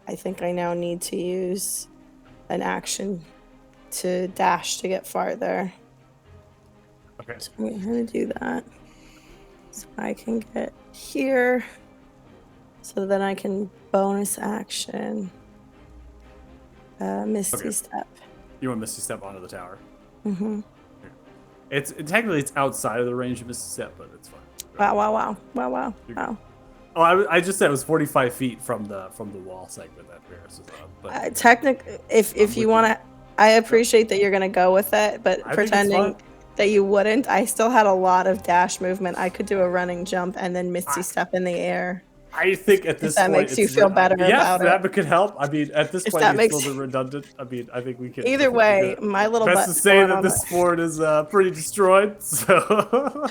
I think I now need to use an action to dash to get farther. Okay. So I'm gonna do that. So I can get here. So then I can bonus action. Misty Okay. Step. You want Misty Step onto the tower. Mm-hmm. Technically it's outside of the range of Misty Step, but it's fine. Wow. You're good. Oh, I just said it was 45 feet from the wall segment that Varys was on. But If you want to, I appreciate that you're gonna go with it, but I think it's pretending fine. that you wouldn't, I still had a lot of dash movement. I could do a running jump and then Misty Step in the air. I think at this that point, makes you it's feel better about that it. could help. I mean, at this If point, that it's makes- a little bit redundant. I mean, I think we can. Either way, my little best to butt's say going that on this it. sport is pretty destroyed. So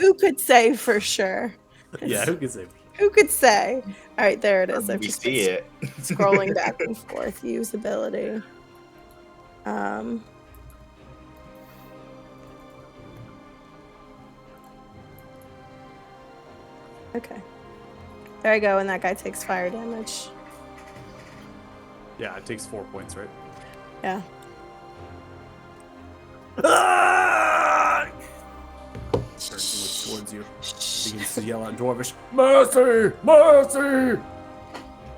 Who could say for sure? yeah, who can say? Who could say? All right, there it is. I've We just see been it. scrolling back and forth. Usability. Okay. There I go, and that guy takes fire damage. Yeah, it takes 4 points, right? Yeah. Turns and looks towards you. Begins to yell out Dwarvish, "Mercy! Mercy!"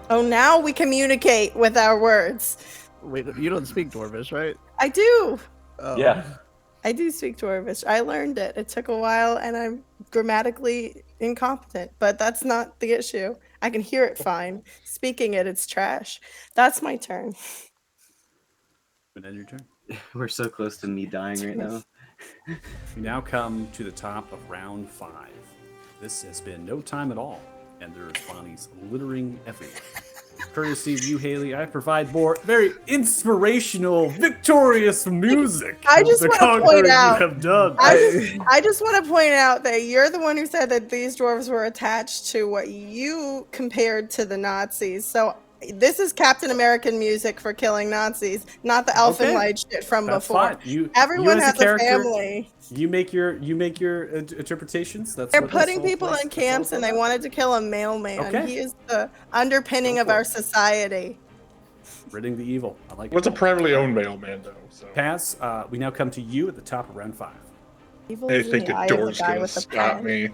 Oh, now we communicate with our words. Wait, you don't speak Dwarvish, right? I do. Oh. Yeah. I do speak Dwarvish. I learned it. It took a while, and I'm grammatically incompetent, but that's not the issue. I can hear it fine. Speaking it, it's trash. That's my turn. And then your turn. We're so close to me dying right now. We now come to the top of round 5. This has been no time at all, and there is bodies littering everywhere. courtesy of you, Haley, I provide more very inspirational, victorious music. I of just the want to conquering point out. you have done. I just want to point out that you're the one who said that these dwarves were attached to what you compared to the Nazis. So this is Captain American music for killing Nazis, not the Elfin Okay. Light shit from That's before. fine. Everyone as has a character, family. You make your interpretations. That's They're what putting this people whole in place- that's all camps it's and they about. wanted to kill a mailman. Okay. He is the underpinning Go of for our it. society. Ridding the evil. I like What's it. a privately owned mailman, though? So Pass. We now come to you at the top of round 5. Evil I is in think the the eye of the door's guy gonna with the stop pen. me.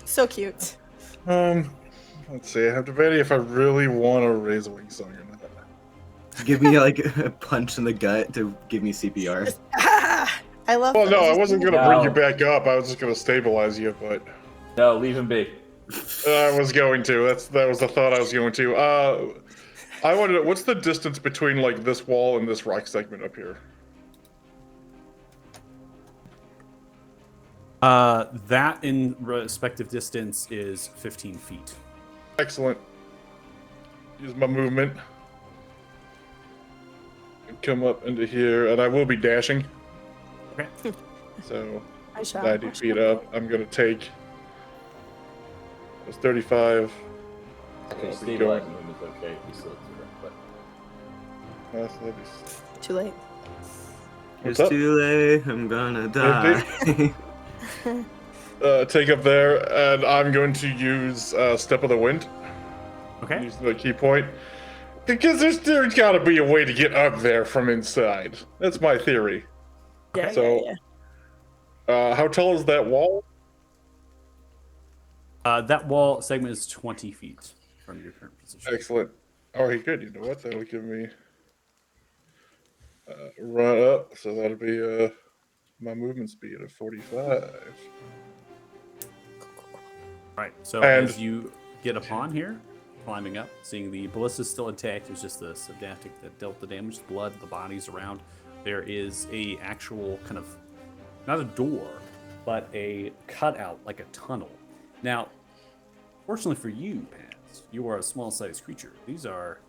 So cute. Let's see. I have to debate if I really want to raise a wing song or not. Give me like a punch in the gut to give me CPR. I love. Well, no, I wasn't gonna bring you No. back up. I was just gonna stabilize you, but No, leave him be. I was going to. That was the thought I was going to. I wanted. What's the distance between like this wall and this rock segment up here? That in respective distance is 15 feet. Excellent. Use my movement. Come up into here, and I will be dashing. Okay. So, I shall. 90 feet up. I'm gonna take. It's 35. Okay, I'll be stabilizing going. him is okay. He's still zero, but That'll be- Too late. What's It's up? too late. I'm gonna die. Take up there, and I'm going to use Step of the Wind. Okay. Use the key point. Because there's got to be a way to get up there from inside. That's my theory. Yeah, So- yeah. How tall is that wall? That wall segment is 20 feet from your current position. Excellent. All right, good. You know what? That'll give me run up, so that'll be my movement speed of 45. Right. So And- as you get upon here, climbing up, seeing the ballista still intact, there's just the subdactic that dealt the damage, the blood, the bodies around. There is a actual kind of, not a door, but a cutout, like a tunnel. Now, fortunately for you, Paz, you are a small-sized creature. These are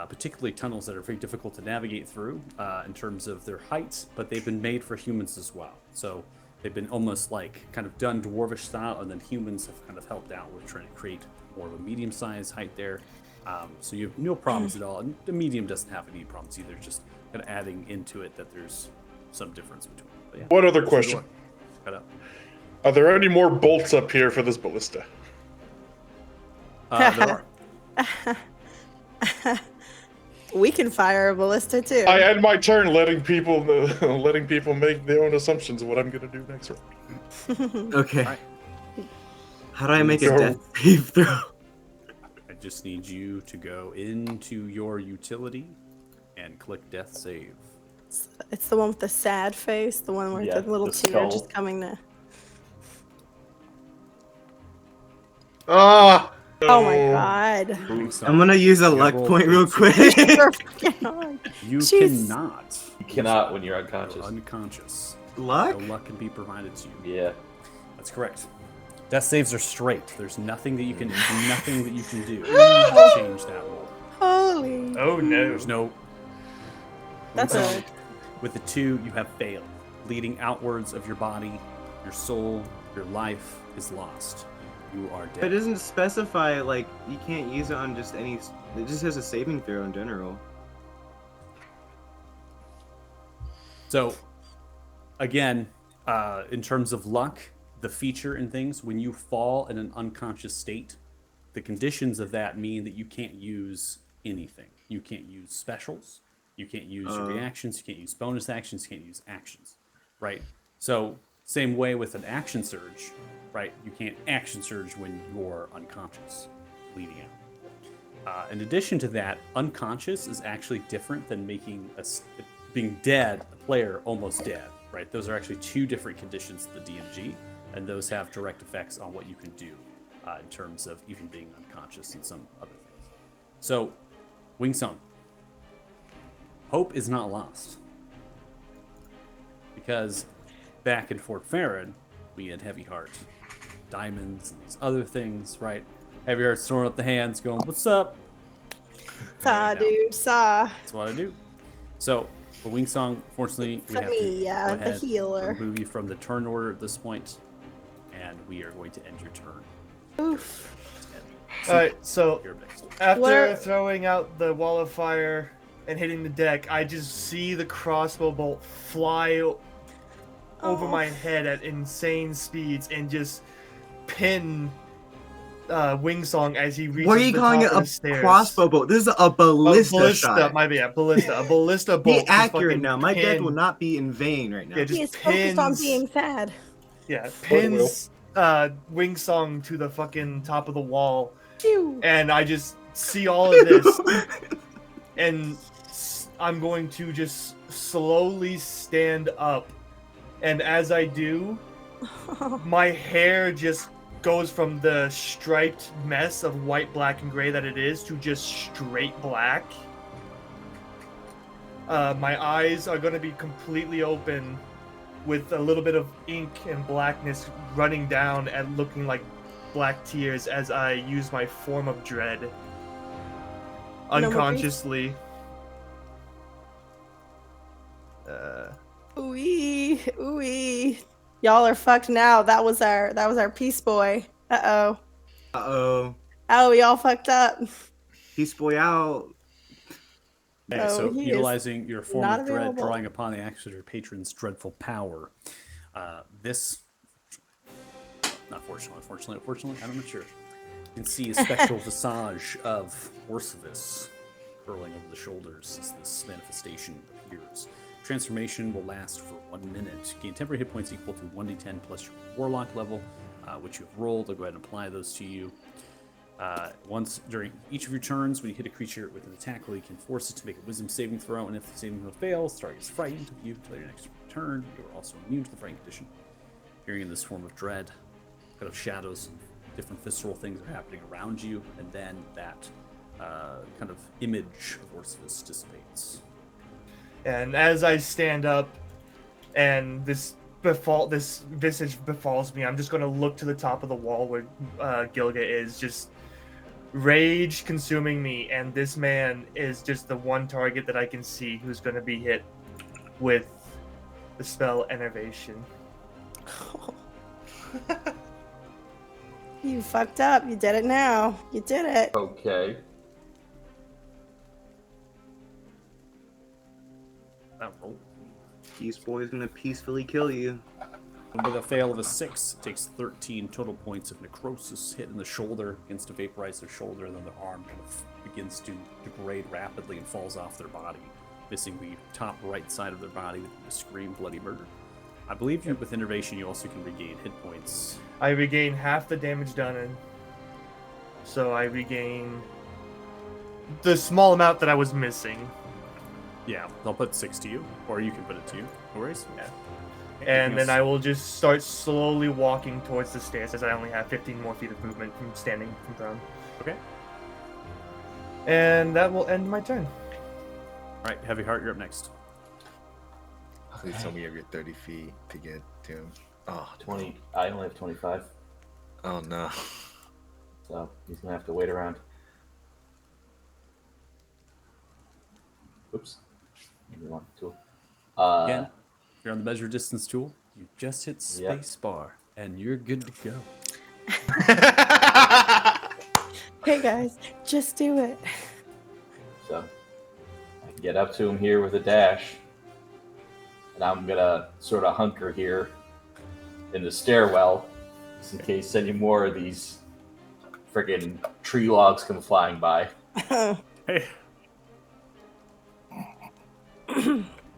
particularly tunnels that are very difficult to navigate through in terms of their height, but they've been made for humans as well. So they've been almost like kind of done dwarvish style, and then humans have kind of helped out with trying to create more of a medium-sized height there. So you have no problems at all. And the medium doesn't have any problems either, just kind of adding into it that there's some difference between them. But yeah, One other so question. go on. Cut up. Are there any more bolts up here for this ballista? There are. We can fire a ballista too. I end my turn letting people make their own assumptions of what I'm gonna do next round. Okay. Right. How do I make a Go. death save throw? I just need you to go into your utility and click death save. It's the one with the sad face, the one where Yeah, the little the tear skull. just coming to. Ah! Oh my god. I'm gonna use a Yeah, luck roll point real please. quick. You're freaking hard. You Jeez. cannot. you cannot when you're You're unconscious. unconscious. Luck? No luck can be provided to you. Yeah. That's correct. Death saves are straight. There's nothing that you can do to change that roll. Holy. Oh no. There's no. That's a. With the 2, you have failed. Leading outwards of your body, your soul, your life is lost. You are It dead. doesn't specify, like, you can't use it on just any. It just has a saving throw in general. So, again, in terms of luck, the feature and things, when you fall in an unconscious state, the conditions of that mean that you can't use anything. You can't use specials. You can't use your reactions. You can't use bonus actions. You can't use actions, right? So, same way with an action surge, right? You can't action surge when you're unconscious, bleeding out. In addition to that, unconscious is actually different than making being dead, a player almost dead, right? Those are actually 2 different conditions of the DMG, and those have direct effects on what you can do in terms of even being unconscious and some other things. So, Wingsong, hope is not lost. Because back in Fort Farron, we had Heavy Heart, diamonds, and these other things, right? Heavy Heart's throwing up the hands, going, "What's up?" Saw, dude, saw. That's what I do. So for Wing Song, fortunately, we For have me, to yeah, go the ahead healer. and remove you from the turn order at this point, and we are going to end your turn. Oof. Alright, so You're next. after Where- throwing out the wall of fire and hitting the deck, I just see the crossbow bolt fly over my head at insane speeds and just pin Wingsong as he reaches What are you the calling top it? of A the stairs. crossbow bolt? This is a ballista shot. My bad, ballista. A ballista bolt. Be just accurate fucking now. My death will pin- not be in vain right now. Yeah, He just is focused on pins. being sad. Yeah, Put Will. pins Wingsong to the fucking top of the wall, Phew. and I just see all of this, and I'm going to just slowly stand up, and as I do, my hair just goes from the striped mess of white, black, and gray that it is to just straight black. My eyes are going to be completely open with a little bit of ink and blackness running down and looking like black tears as I use my form of dread. Unconsciously. Ooh-wee, ooh-wee. Y'all are fucked now. That was our peace boy. Uh-oh. Uh-oh. Oh, we all fucked up. Peace boy out. Okay, Oh, so he is utilizing your form not of dread, available. drawing upon the action of your patron's dreadful power. This, not unfortunately, I'm not sure. You can see a spectral visage of Orcivis curling over the shoulders as this manifestation appears. Transformation will last for 1 minute. Gain temporary hit points equal to 1d10 plus your warlock level, which you have rolled. I'll go ahead and apply those to you. Once during each of your turns, when you hit a creature with an attack roll, you can force it to make a wisdom saving throw, and if the saving throw fails, the target is frightened of you until your next turn. You are also immune to the frightened condition. Appearing in this form of dread, kind of shadows, different visceral things are happening around you, and then that kind of image of Orcivis dissipates. And as I stand up and this visage befalls me, I'm just going to look to the top of the wall where Gilga is, just rage consuming me, and this man is just the one target that I can see who's going to be hit with the spell Enervation. You fucked up. You did it now. You did it. Okay. That roll. Peace boy is gonna peacefully kill you. With a fail of a 6, it takes 13 total points of necrosis, hit in the shoulder, begins to vaporize their shoulder, and then their arm kind of begins to degrade rapidly and falls off their body, missing the top right side of their body with a scream bloody murder. I believe with Innervation you also can regain hit points. I regain half the damage done, and so I regain the small amount that I was missing. Yeah, they'll put 6 to you, or you can put it to you. No worries. Yeah. Anything And then else? I will just start slowly walking towards the stairs as I only have 15 more feet of movement from standing from prone. Okay. And that will end my turn. All right, Heavy Heart, you're up next. Please tell me you have your 30 feet to get to him. Oh, 20. I only have 25, oh no. so he's gonna have to wait around. Oops. Maybe one tool. Again, if you're on the measure distance tool, you just hit Yeah. space bar, and you're good to go. Hey guys, just do it. So I can get up to him here with a dash, and I'm gonna sort of hunker here in the stairwell, just in case any more of these friggin' tree logs come flying by. Hey.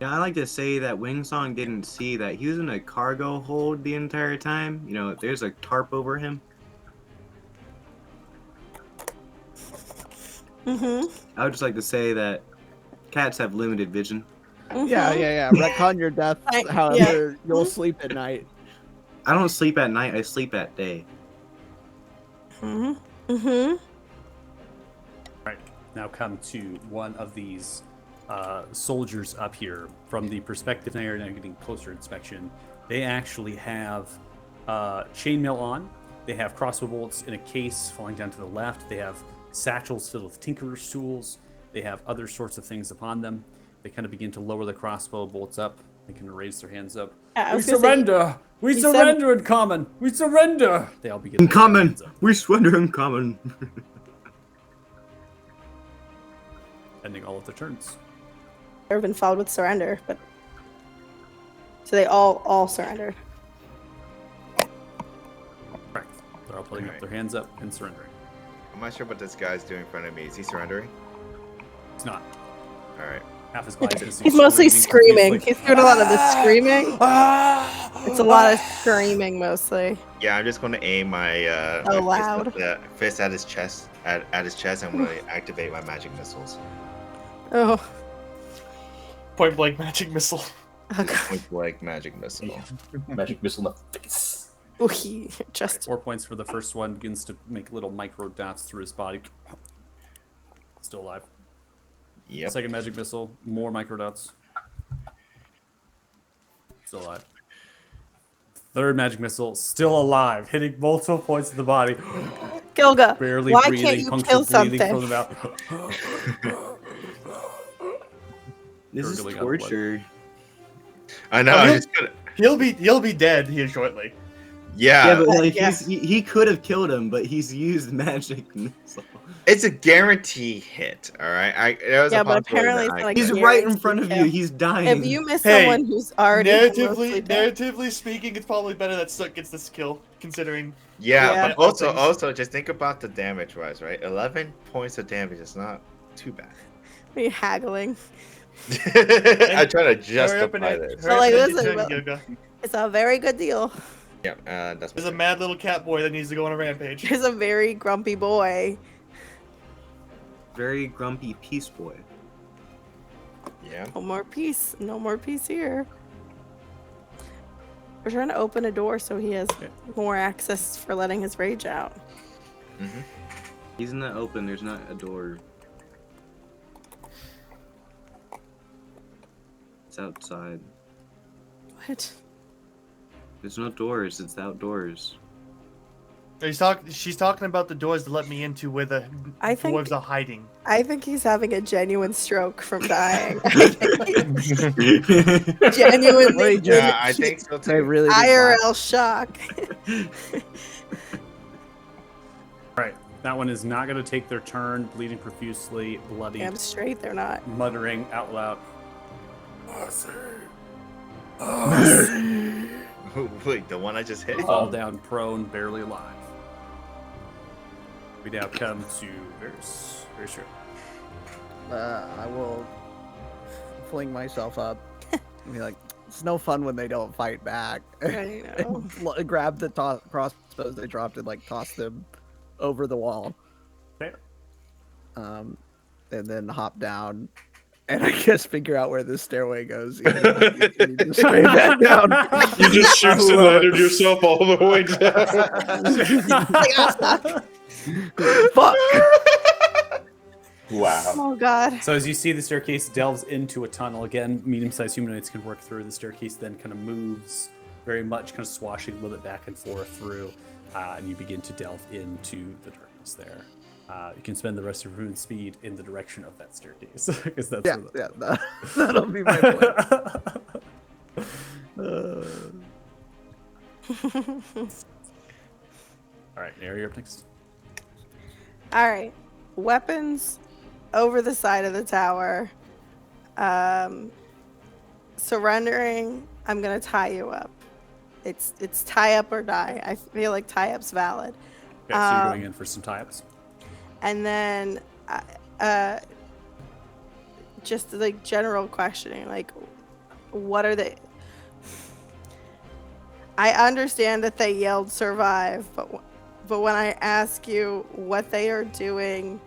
Yeah, I like to say that Wingsong didn't see that he was in a cargo hold the entire time. You know, there's a tarp over him. Mm-hmm. I would just like to say that cats have limited vision. Yeah. Retcon your death. However, you'll sleep at night. I don't sleep at night, I sleep at day. Mm-hmm. Mm-hmm. Right, now come to one of these soldiers up here. From the perspective now, you're now getting closer inspection. They actually have chainmail on. They have crossbow bolts in a case falling down to the left. They have satchels filled with tinkerer's tools. They have other sorts of things upon them. They kind of begin to lower the crossbow bolts up. They can raise their hands up. Yeah, I We was gonna say, surrender! We he said- surrender in common! We surrender! They all begin to In raise their common, hands up. we surrender in common. Ending all of their turns. Never been followed with surrender, but so they all surrendered. Correct. They're all putting up their hands up and surrendering. I'm not sure what this guy's doing in front of me. Is he surrendering? It's not. All right. Half his body is He's mostly screaming. profusely. He's doing a lot of the screaming. It's a lot of screaming mostly. Yeah, I'm just going to aim my, Oh, my loud. fist at his chest. At his chest, I'm going to activate my magic missiles. Oh, Point blank magic missile. oh God. Point blank magic missile. Magic missile in the face. Ooh, just 4 points for the first one. Begins to make little micro dots through his body. Still alive. Yep. Second magic missile. More micro dots. Still alive. Third magic missile. Still alive. Hitting multiple points of the body. Gilga. Barely Why breathing. can't you puncture kill bleeding something? from the mouth. This is Gurgling out blood. torture. I know. Oh, I'm he'll- just gonna. He'll be dead here shortly. Yeah, Yeah, but like Yeah. he could have killed him, but he's used magic missile. it's a guarantee hit. All right. There was Yeah, a but possibility apparently that it's I not a could- He's guarantee right in front of kill. you. He's dying. If you miss Hey, someone who's already mostly Narratively, dead, speaking, it's probably better that Sook gets this kill, considering. Yeah, Yeah. but also, just think about the damage wise, right? 11 points of damage is not too bad. you're haggling. I try to Hurry up and justify end- this. hurry up like, and end your listen, turn, but- Gilga. It's a very good deal. Yeah, that's There's a mad little cat boy that needs to go on a rampage. He's a very grumpy boy. Very grumpy peace boy. Yeah. No more peace. No more peace here. We're trying to open a door so he has more access for letting his rage out. Mm-hmm. He's not open. There's not a door. It's outside. What? There's no doors. It's outdoors. She's talking about the doors that let me into where the I think- dwarves are hiding. I think he's having a genuine stroke from dying. Genuinely, Yeah, I think so I too. really did IRL shock. Right. That one is not going to take their turn. Bleeding profusely. Bloody. Damn straight, they're not. Muttering out loud. Wait, the one I just hit? Fall down prone, barely alive. We now come to Varys. Very sure. I will fling myself up and be like, it's no fun when they don't fight back. I know. And grab the crossbows they dropped and like toss them over the wall. Fair. And then hop down and I guess figure out where this stairway goes. And just straight back down. You just shoot and landed yourself all the way down. Fuck. Wow. Oh god. So as you see, the staircase delves into a tunnel. Again, medium-sized humanoids can work through. The staircase then kind of moves very much, kind of swashing a little bit back and forth through, and you begin to delve into the darkness there. You can spend the rest of your movement speed in the direction of that staircase, because that's Yeah, where yeah, that'll be my plan. All right, Nary, you're up next. All right. Weapons over the side of the tower. Surrendering. I'm gonna tie you up. It's tie up or die. I feel like tie up's valid. Okay, so you're going in for some tie-ups. And then, just like general questioning, like, what are they? I understand that they yelled "survive," but when I ask you what they are doing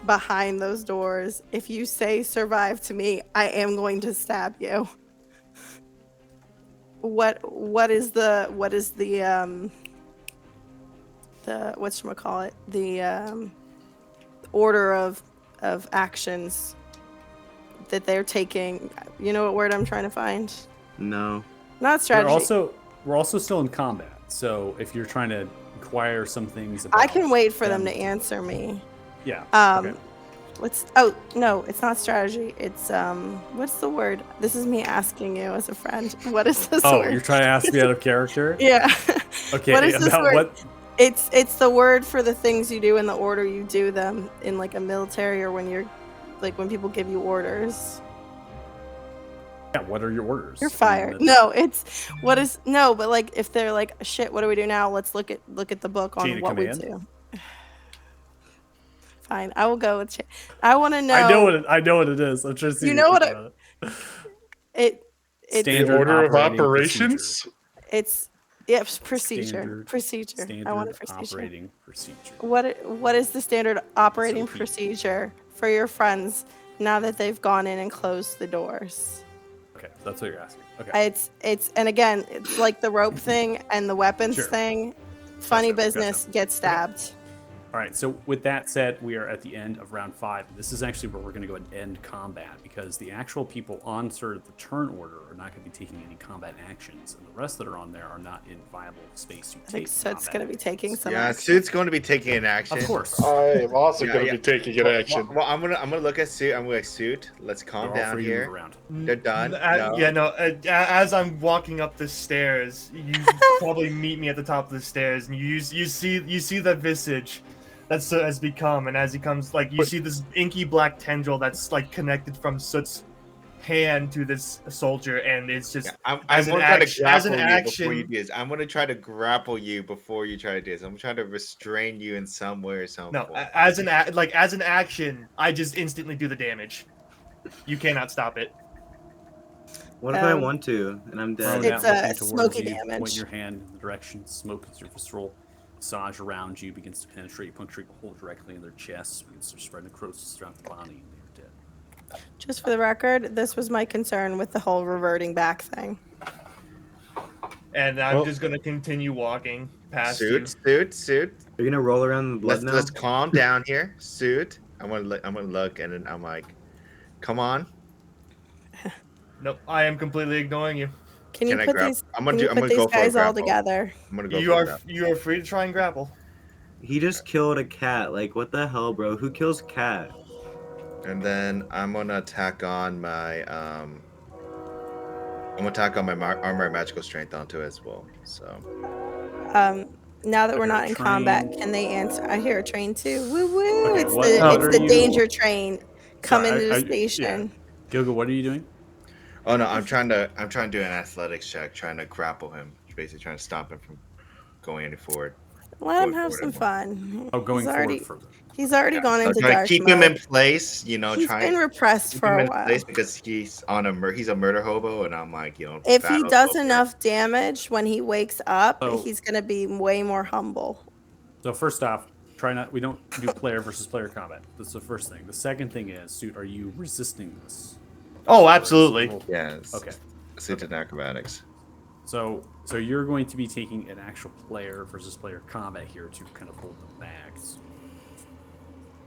behind those doors, if you say "survive" to me, I am going to stab you. What is the whatchamacallit? The order of actions that they're taking. You know what word I'm trying to find? No. Not strategy. We're also still in combat. So if you're trying to inquire some things about I can wait for them to answer me. Yeah. Okay. Oh no, it's not strategy. It's what's the word? This is me asking you as a friend. What is this Oh, word? you're trying to ask me out of character? Yeah. Okay, What is this about word? what? It's the word for the things you do in the order you do them in like a military or when you're like when people give you orders. Yeah, what are your orders? You're I mean, fired. No, it's what is no, but like if they're like shit, what do we do now? Let's look at the book on Chain of what we command? do. Fine, I will go with. I want to know. I know what it is. I'm trying to see. You if know think what about it. It's The order of operations. It's procedure. Standard I want a procedure. operating procedure. What is the standard operating SOP. procedure for your friends now that they've gone in and closed the doors? Okay, so that's what you're asking. Okay. It's and again, it's like the rope thing and the weapons Sure. thing. Funny Gotcha, business, gotcha. get stabbed. All right, so with that said, we are at the end of round 5. This is actually where we're going to go and end combat because the actual people on sort of the turn order are not going to be taking any combat actions, and the rest that are on there are not in viable space to I think take Soot's combat going to be taking some. Yeah, action. Suit's going to be taking an action. Of course. I am also Yeah, going to yeah. be taking an action. Well, I'm gonna look at Suit. I'm like, Suit, let's calm They're all down free to move here. around. They're done. No. Yeah, no. As I'm walking up the stairs, you probably meet me at the top of the stairs, and you see the visage that's has become, and as he comes, like you see this inky black tendril that's like connected from Soot's hand to this soldier, and it's just I'm as gonna an try to action. As grapple an you before you action. do this. I'm gonna try to grapple you before you try to do this. I'm gonna try to restrain you in some way or some No, form. as an action, I just instantly do the damage. You cannot stop it. What if I want to and I'm Throw dead? It's that a looking towards smoky you, damage. Point your hand in the direction. Smoke as your visceral massage around you begins to penetrate, puncturing a hole directly in their chest, begins to spread necrosis throughout the body, and they're dead. Just for the record, this was my concern with the whole reverting back thing. And I'm just gonna continue walking past you. Suit. You're gonna roll around in the blood now? Let's calm down here. Suit. I'm gonna look, and then I'm like, come on. Nope, I am completely ignoring you. Can you Can I put grab- these? I'm gonna Can you do- I'm put gonna go these for a guys all grapple. together? I'm gonna go. You are free to try and grapple. He just killed a cat. Like, what the hell, bro? Who kills cat? And then I'm gonna attack on my armor and magical strength onto it as well. So Now that we're hear not a in combat, train. can they answer? I hear a train too. Woo woo! Okay, It's what the are it's the you- danger train coming Sorry, to the I- station. Gilga, what are you doing? oh no, I'm trying to do an athletics check, trying to grapple him, basically trying to stop him from going any forward. Let him going have forward some anymore. fun. Oh, going He's forward already further. he's already gone So into trying dark to keep mode. him in place, you know, He's been repressed keep for him a in while. place because he's on he's a murder hobo, and I'm like, you know, If he battle's does over. enough damage when he wakes up, Oh. he's gonna be way more humble. So first off, we don't do player versus player combat. That's the first thing. The second thing is, Suit, are you resisting this? Oh, absolutely. Yes. Okay. Suited acrobatics. So you're going to be taking an actual player versus player combat here to kind of hold them back. So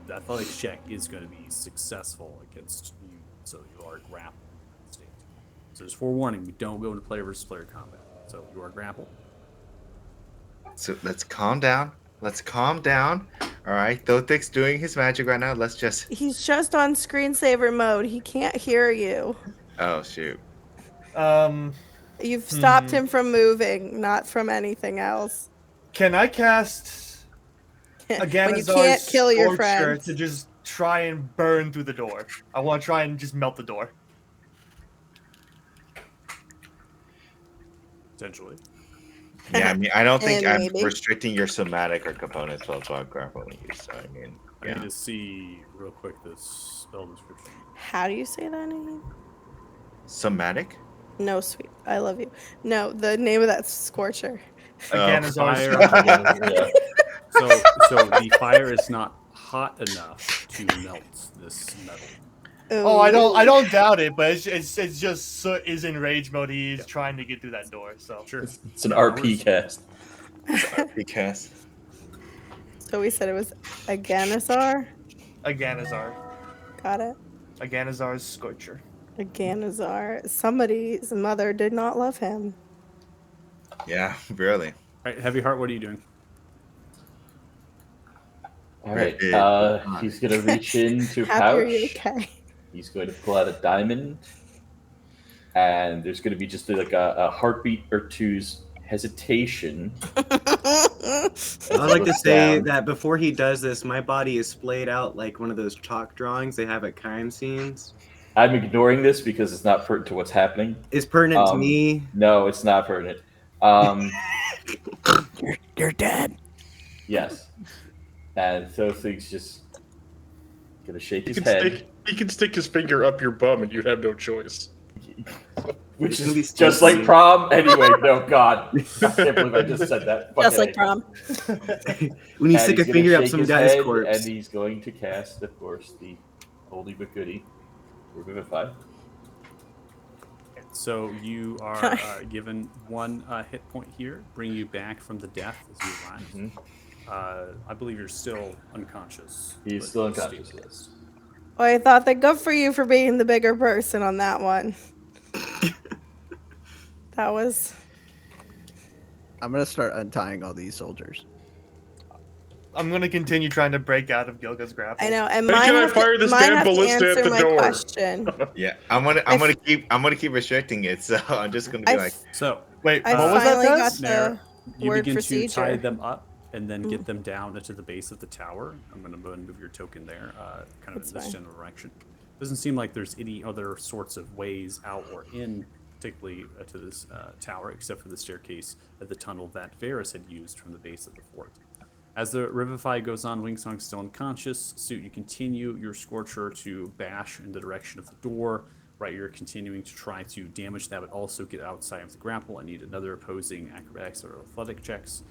the athletics check is going to be successful against you, so you are grappled in that state. So just forewarning, we don't go into player versus player combat. So you are grappled. So let's calm down. All right, Thothic's doing his magic right now. Let's just. He's just on screensaver mode. He can't hear you. Oh shoot. You've stopped him from moving, not from anything else. Can I cast again When you can't kill your friends. to just try and burn through the door? I want to try and just melt the door. Potentially. Yeah, I mean, I don't think And I'm maybe. restricting your somatic or components while grappling you. So I mean, I yeah. need to see real quick this spell description. How do you say that name? Somatic. No, sweet. I love you. No, the name of that scorcher. Again, Oh, is ours. Fire. So the fire is not hot enough to melt this metal. Oh, I don't doubt it, but it's just Soot is in rage mode. He's trying to get through that door. So Sure. It's an RP cast. Because So we said it was a Ganazar. Aganazar. Got it. Aganazar's Scorcher. A Ganazar. Somebody's mother did not love him. yeah, really. All right, Heavy Heart, what are you doing? All right. Yeah. He's gonna reach into a Happy, are you pouch. okay? He's going to pull out a diamond, and there's going to be just like a heartbeat or two's hesitation. I would like to Looks say down. that before he does this, my body is splayed out like one of those chalk drawings they have at crime scenes. I'm ignoring this because it's not pertinent to what's happening. It's pertinent to me. No, it's not pertinent. You're dead. Yes. And Thothink's just gonna shake He his can head, stick his finger up your bum, and you'd have no choice. which It's gonna be is just like stinky. prom. Anyway, no, God, I can't believe I just said that. Just Fucking like A. prom. When you And stick he's a gonna finger up shake some his guy's head, corpse. and he's going to cast, of course, the oldie but goodie, Revivify. So you are given 1 hit point here, bring you back from the death as you rise. I believe you're still unconscious. He's but still unconscious. stabilized. Well, I thought that good for you for being the bigger person on that one. That was. I'm gonna start untying all these soldiers. I'm gonna continue trying to break out of Gilga's grapple. I know, and Hey, mine can I have fire to, this mine damn have to ballista at answer the my door? question. Yeah, I'm gonna keep restricting it. So I'm just gonna be I like, So Wait, I what was that, finally got Tess? Nair, the you word begin to tie procedure. them up and then get them down into the base of the tower. I'm going to move your token there, kind of That's in this fine. general direction. Doesn't seem like there's any other sorts of ways out or in, particularly to this tower, except for the staircase at the tunnel that Varys had used from the base of the fort. As the Revivify goes on, Wingsong's still unconscious. Suit, you continue your Scorcher to bash in the direction of the door. Right, you're continuing to try to damage that, but also get outside of the grapple. I need another opposing acrobatics or athletic checks.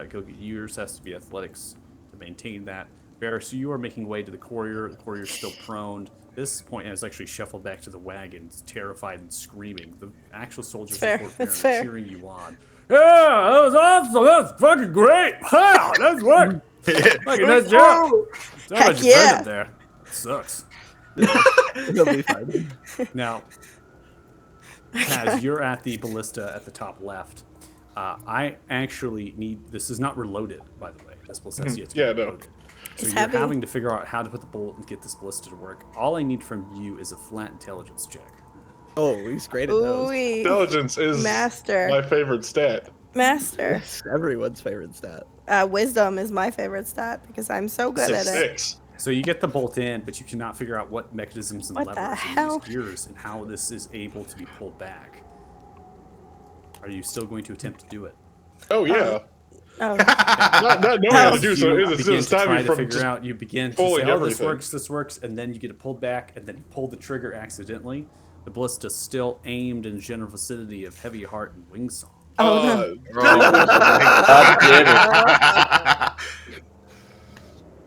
Go get yours, has to be athletics to maintain that. Varys, you are making way to the courier. The courier's still prone. This point has actually shuffled back to the wagon, terrified and screaming. The actual soldiers Fair, of Fort that's Farron are fair. cheering you on. Yeah, that was awesome. That's fucking great. Wow, that's work. Fucking nice job. So Heck much your friend yeah. up there. That sucks. It'll be fine. Now, Kaz, you're at the ballista at the top left. I actually need. This is not reloaded, by the way. This ballista has yet to be Yeah, no. reloaded. So It's you're heavy. having to figure out how to put the bullet and get this ballista to work. All I need from you is a flat intelligence check. Oh, he's great at those. Ooh-wee. Intelligence is Master. my favorite stat. Master. It's everyone's favorite stat. Wisdom is my favorite stat because I'm so good at it. 6. So you get the bolt in, but you cannot figure out what mechanisms and What the levers hell? and these gears and how this is able to be pulled back. Are you still going to attempt to do it? Oh yeah. Oh, Not knowing how to do so You is begin to stop try me to from figure just out. You begin to pulling say, "Oh, this everything." this works," and then you get it pulled back, and then you pull the trigger accidentally. The ballista still aimed in general vicinity of Heavy Heart and Wingsong. oh no. God damn it.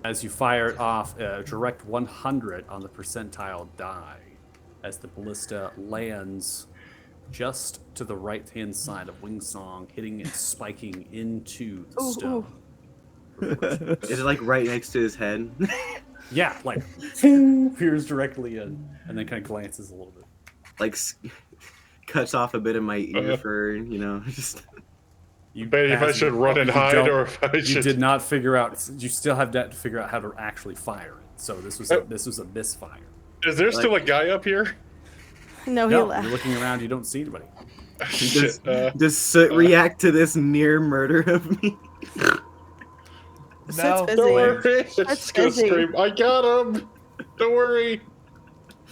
As you fire it off, direct 100 on the percentile die, as the ballista lands just to the right-hand side of Wingsong, hitting and spiking into the Ooh, stone. Is it like right next to his head? Yeah, like peers directly in, and then kind of glances a little bit. Like cuts off a bit of my ear fur, you know, just. You Debate if I as should you- run and you hide don't- or if I you should. did not figure out. You still have to figure out how to actually fire it. So this was a misfire. Is there still a guy up here? No, he No, left. you're looking around. You don't see anybody. Shit. Does Soot react to this near murder of me? Soot's No. busy. Don't worry. It's That's just gonna busy. scream. I got him. Don't worry.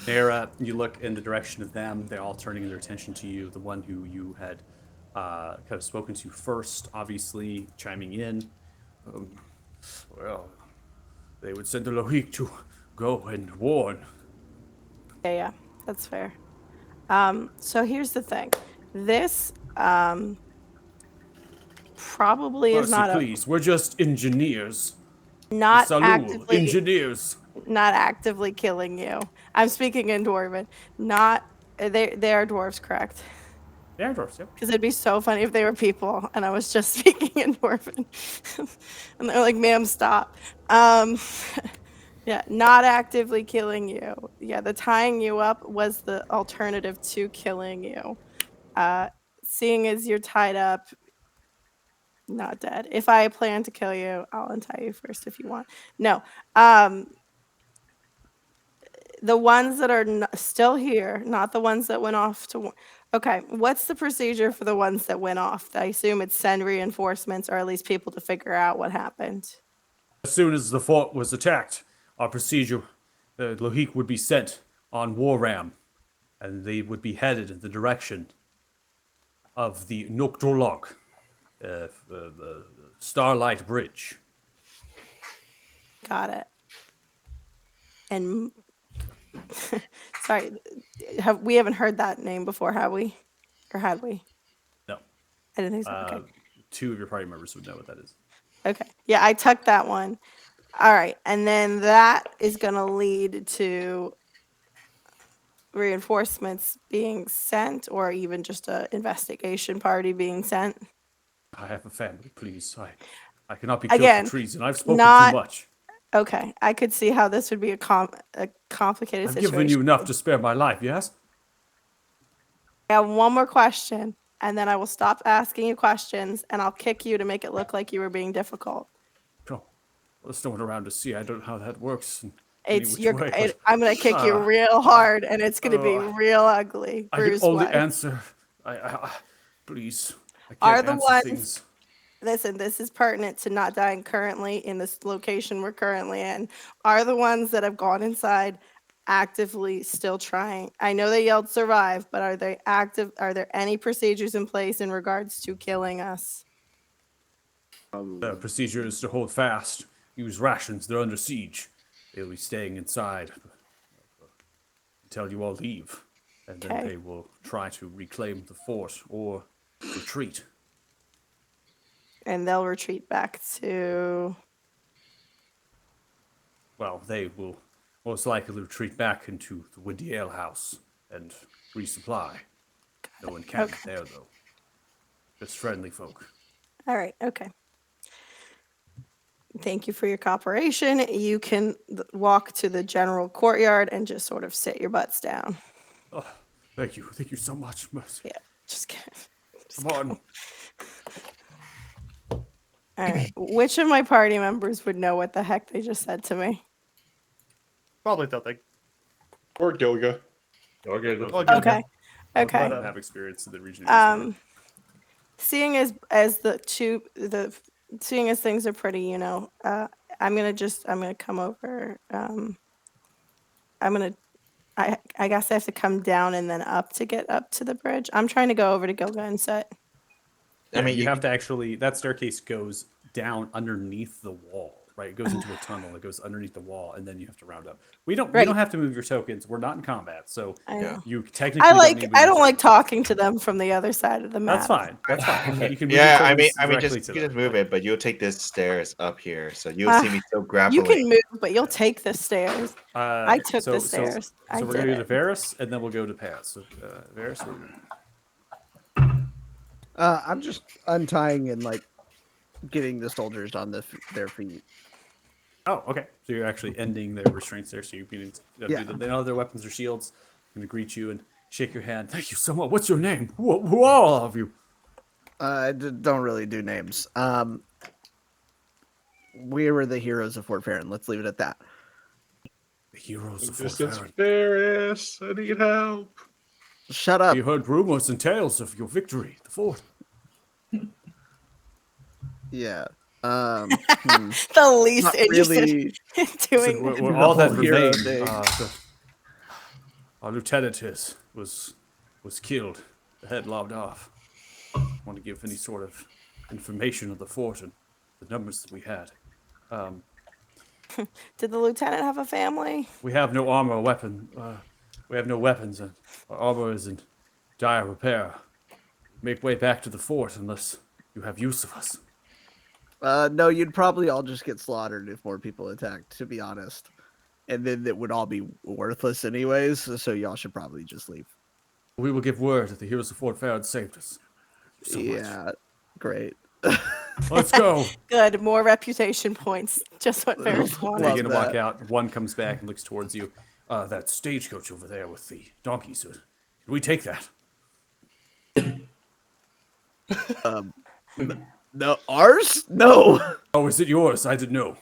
There, you look in the direction of them. They're all turning their attention to you. The one who you had kind of spoken to first, obviously chiming in. Well, they would send a Lohic to go and warn. Yeah, that's fair. So here's the thing. This probably is Mercy, not please. We're just engineers. not Salud, actively engineers. not actively killing you. I'm speaking in Dwarven. Not they are dwarves, correct? Yeah, dwarves, yep. Because it'd be so funny if they were people and I was just speaking in Dwarven. And they're like, ma'am, stop. Yeah, not actively killing you. Yeah, the tying you up was the alternative to killing you. Seeing as you're tied up, not dead. If I plan to kill you, I'll untie you first if you want. No. The ones that are still here, not the ones that went off to. Okay, what's the procedure for the ones that went off? I assume it's send reinforcements or at least people to figure out what happened. As soon as the fort was attacked, our procedure, Lohik would be sent on war ram, and they would be headed in the direction of the Noktorlok, the Starlight Bridge. Got it. And sorry, we haven't heard that name before, have we? Or had we? No. I didn't think so. Okay. 2 of your party members would know what that is. Okay. Yeah, I took that one. All right. And then that is going to lead to reinforcements being sent or even just an investigation party being sent. I have a family, please. I cannot be killed Again, for treason. I've spoken not- too much. Okay. I could see how this would be a complicated I've situation. given you enough to spare my life, yes? I have one more question, and then I will stop asking you questions, and I'll kick you to make it look like you were being difficult. Oh, there's no one around to see. I don't know how that works. It's which way, but- I'm gonna kick you real hard, and it's gonna be real ugly. I can Bruce only way. answer. Please. I can't Are the answer ones- things. Listen, this is pertinent to not dying currently in this location we're currently in. Are the ones that have gone inside actively still trying? I know they yelled survive, but are they active? Are there any procedures in place in regards to killing us? The procedure is to hold fast, use rations. They're under siege. They'll be staying inside until you all leave. And then Okay. they will try to reclaim the fort or retreat. And they'll retreat back to. Well, they will most likely retreat back into the Windy Ale House and resupply. No one can there, though. Just friendly folk. All right. Okay. Thank you for your cooperation. You can walk to the general courtyard and just sort of sit your butts down. Oh, thank you. Thank you so much, Mercy. Yeah. Just kidding. Come on. All right. Which of my party members would know what the heck they just said to me? Probably nothing. Or Gilga. Okay. Okay. I Okay. don't have experience in the region. Seeing as seeing as things are pretty, I'm gonna come over. I guess I have to come down and then up to get up to the bridge. I'm trying to go over to Gilga and sit. I mean, you have to actually. That staircase goes down underneath the wall, right? It goes into a tunnel. It goes underneath the wall, and then you have to round up. We don't have to move your tokens. We're not in combat, so you technically. I don't like talking to them from the other side of the map. That's fine. That's fine. You can move Yeah, your I mean, tokens directly just to you them. just move it, but you'll take this stairs up here, so you'll see me still grappling. You can move, but you'll take the stairs. I took the stairs. So we're gonna go to Varus, and then we'll go to Paz. So Varus. I'm just untying and like getting the soldiers on their feet. Oh, okay. So you're actually ending their restraints there. So you can they don't have their weapons or shields. I'm gonna greet you and shake your hand. Thank you so much. What's your name? Who are all of you? I don't really do names. We were the heroes of Fort Farron. Let's leave it at that. The heroes of Fort Distance Farron. Varus, I need help. Shut up. You heard rumors and tales of your victory, at the fort. Yeah. The least Not interested really. in doing. Listen, we're all that whole hero remain. thing. Our lieutenant was killed. The head lobbed off. I want to give any sort of information of the fort and the numbers that we had. Did the lieutenant have a family? We have no armor or weapon. We have no weapons, and our armor is in dire repair. Make way back to the fort unless you have use of us. No, you'd probably all just get slaughtered if more people attacked, to be honest. And then it would all be worthless anyways, so y'all should probably just leave. We will give word that the heroes of Fort Farron saved us. Thank you so Yeah, great. much. Let's go. Good, more reputation points. Just what Ferris You're wanted. gonna walk out. One comes back and looks towards you. That stagecoach over there with the donkeys. Can we take that? No, ours? No. Oh, is it yours? I didn't know.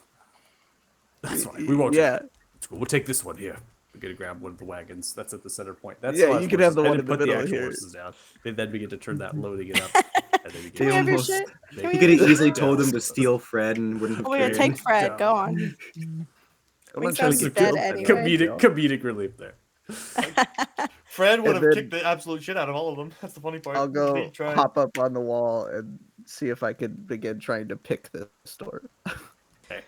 That's fine. We won't. Yeah. It's cool. We'll take this one here. We're gonna grab one of the wagons. That's at the center point. That's Yeah, the last you can have horses. the I one didn't in the put the middle actual here. horses down. They then begin to turn that loading it up. And they begin Can we to have your almost- shit? they Can He we could have have your easily shit? told them to steal Fred and wouldn't have Oh, yeah, cared. take Fred. down. Go on. I'm Wings trying House to is get dead killed anyway. comedic relief there. Fred would And have then- kicked the absolute shit out of all of them. That's the funny part. I'll go They tried. hop up on the wall and see if I can begin trying to pick this door. Okay.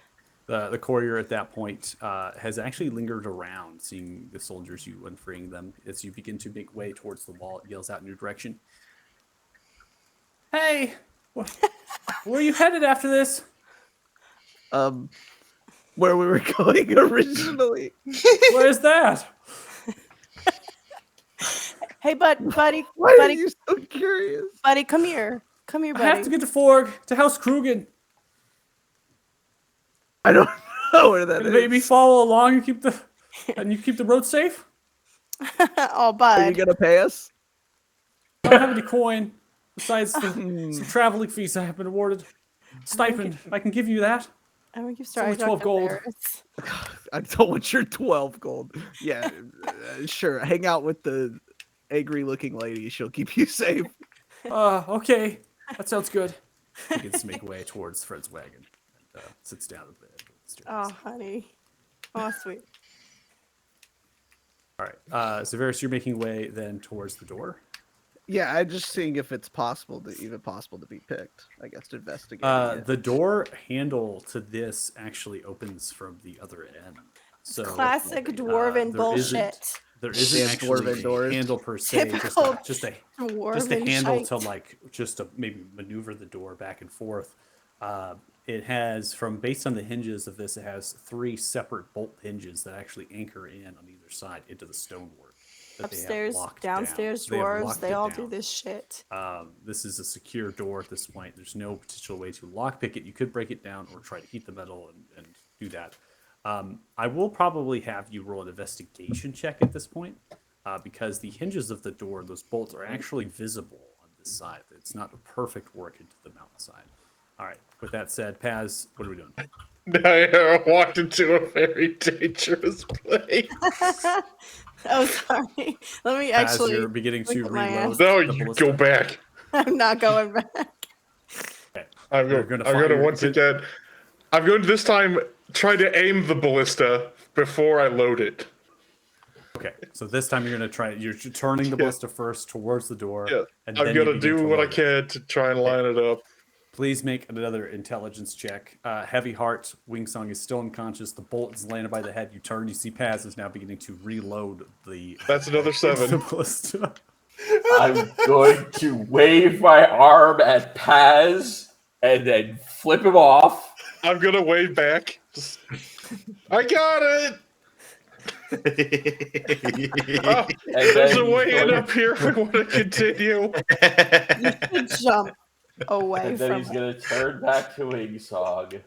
The courier at that point has actually lingered around, seeing the soldiers you and freeing them. As you begin to make way towards the wall, it yells out in your direction. Hey, where are you headed after this? Where we were going originally. Where is that? Hey, buddy, Why are buddy, you so curious? buddy, come here. Come here, I buddy. have to get to Forg, to House Krugen. I don't know where that And is. maybe follow along and keep the road safe. Oh, Are you bud. gonna pay us? I don't have any coin besides some traveling fees I have been awarded. Stipend. I can give you that. I think you only started 12 gold. I don't want your 12 gold. Yeah, sure. Hang out with the angry-looking lady. She'll keep you safe. Okay. That sounds good. Begins to make way towards Fred's wagon and sits down at the stairs. Oh, honey. Oh, sweet. All right. Severus, you're making way then towards the door. Yeah, I'm just seeing if it's possible to be picked. I guess to investigate. The door handle to this actually opens from the other end. So Classic dwarven bullshit. There isn't Damn actually dwarven a doors. handle per se. Typical Just a dwarven handle shite. to maybe maneuver the door back and forth. It has based on the hinges of this, it has 3 separate bolt hinges that actually anchor in on either side into the stonework. that they have Upstairs, locked downstairs down. They have drawers, locked they it all down. do this shit. This is a secure door at this point. There's no potential way to lockpick it. You could break it down or try to heat the metal and do that. I will probably have you roll an investigation check at this point because the hinges of the door, those bolts, are actually visible on this side. It's not a perfect work into the mountainside. All right. With that said, Paz, what are we doing? I walked into a very dangerous place. Oh, sorry. Let me Paz, actually. you're beginning to look at my reload. ass. No, the you ballista. go back. I'm not going back. Okay. I'm You're going gonna to fire- once again. I'm going to this time try to aim the ballista before I load it. Okay, so this time you're gonna try. You're turning the ballista first towards the door, Yeah, and I'm then going you to begin do what I load it. can to try and line it up. Please make another intelligence check. Heavy heart. Wingsong is still unconscious. The bolt is landed by the head. You turn. You see Paz is now beginning to reload the. That's another 7. the ballista. I'm going to wave my arm at Paz and then flip him off. I'm going to wave back. Just, I got it! Oh, And there's then a way in going- up here if we want to continue. You should jump away And then from he's it. going to turn back to Wingsong.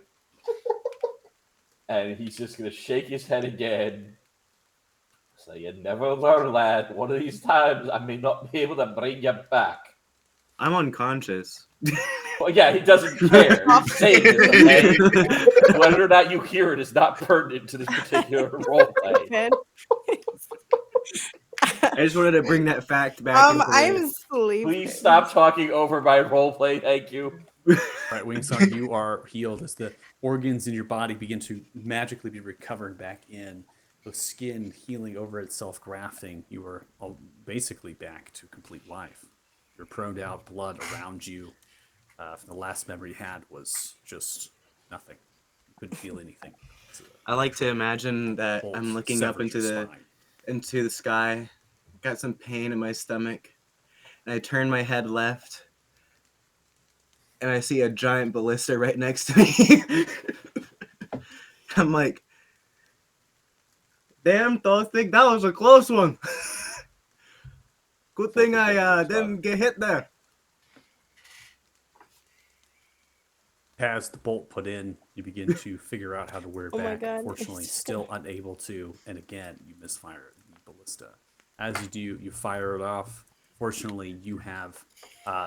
And he's just going to shake his head again. So you never learn, lad. One of these times, I may not be able to bring you back. I'm unconscious. Well, yeah, he doesn't care. He's saying this, okay? Whether or not you hear it is not pertinent to this particular roleplay. Man. I just wanted to bring that fact back. into I'm the- sleeping. Please stop talking over my roleplay, thank you. All right, Wingsong, you are healed as the organs in your body begin to magically be recovered back in. The skin healing over itself, grafting. You are basically back to complete life. You're proned out, blood around you. The last memory you had was just nothing. You couldn't feel anything. I like to imagine that Bolt I'm looking up severed into your the spine. into the sky. Got some pain in my stomach, and I turn my head left, and I see a giant ballista right next to me. I'm like, "Damn, Tostig, that was a close one." Good thing I didn't get hit there. Has the bolt put in, you begin to figure out how to wear it Oh my back. God, Unfortunately, it's still unable to. And again, you misfire the ballista. As you do, you fire it off. Fortunately, you have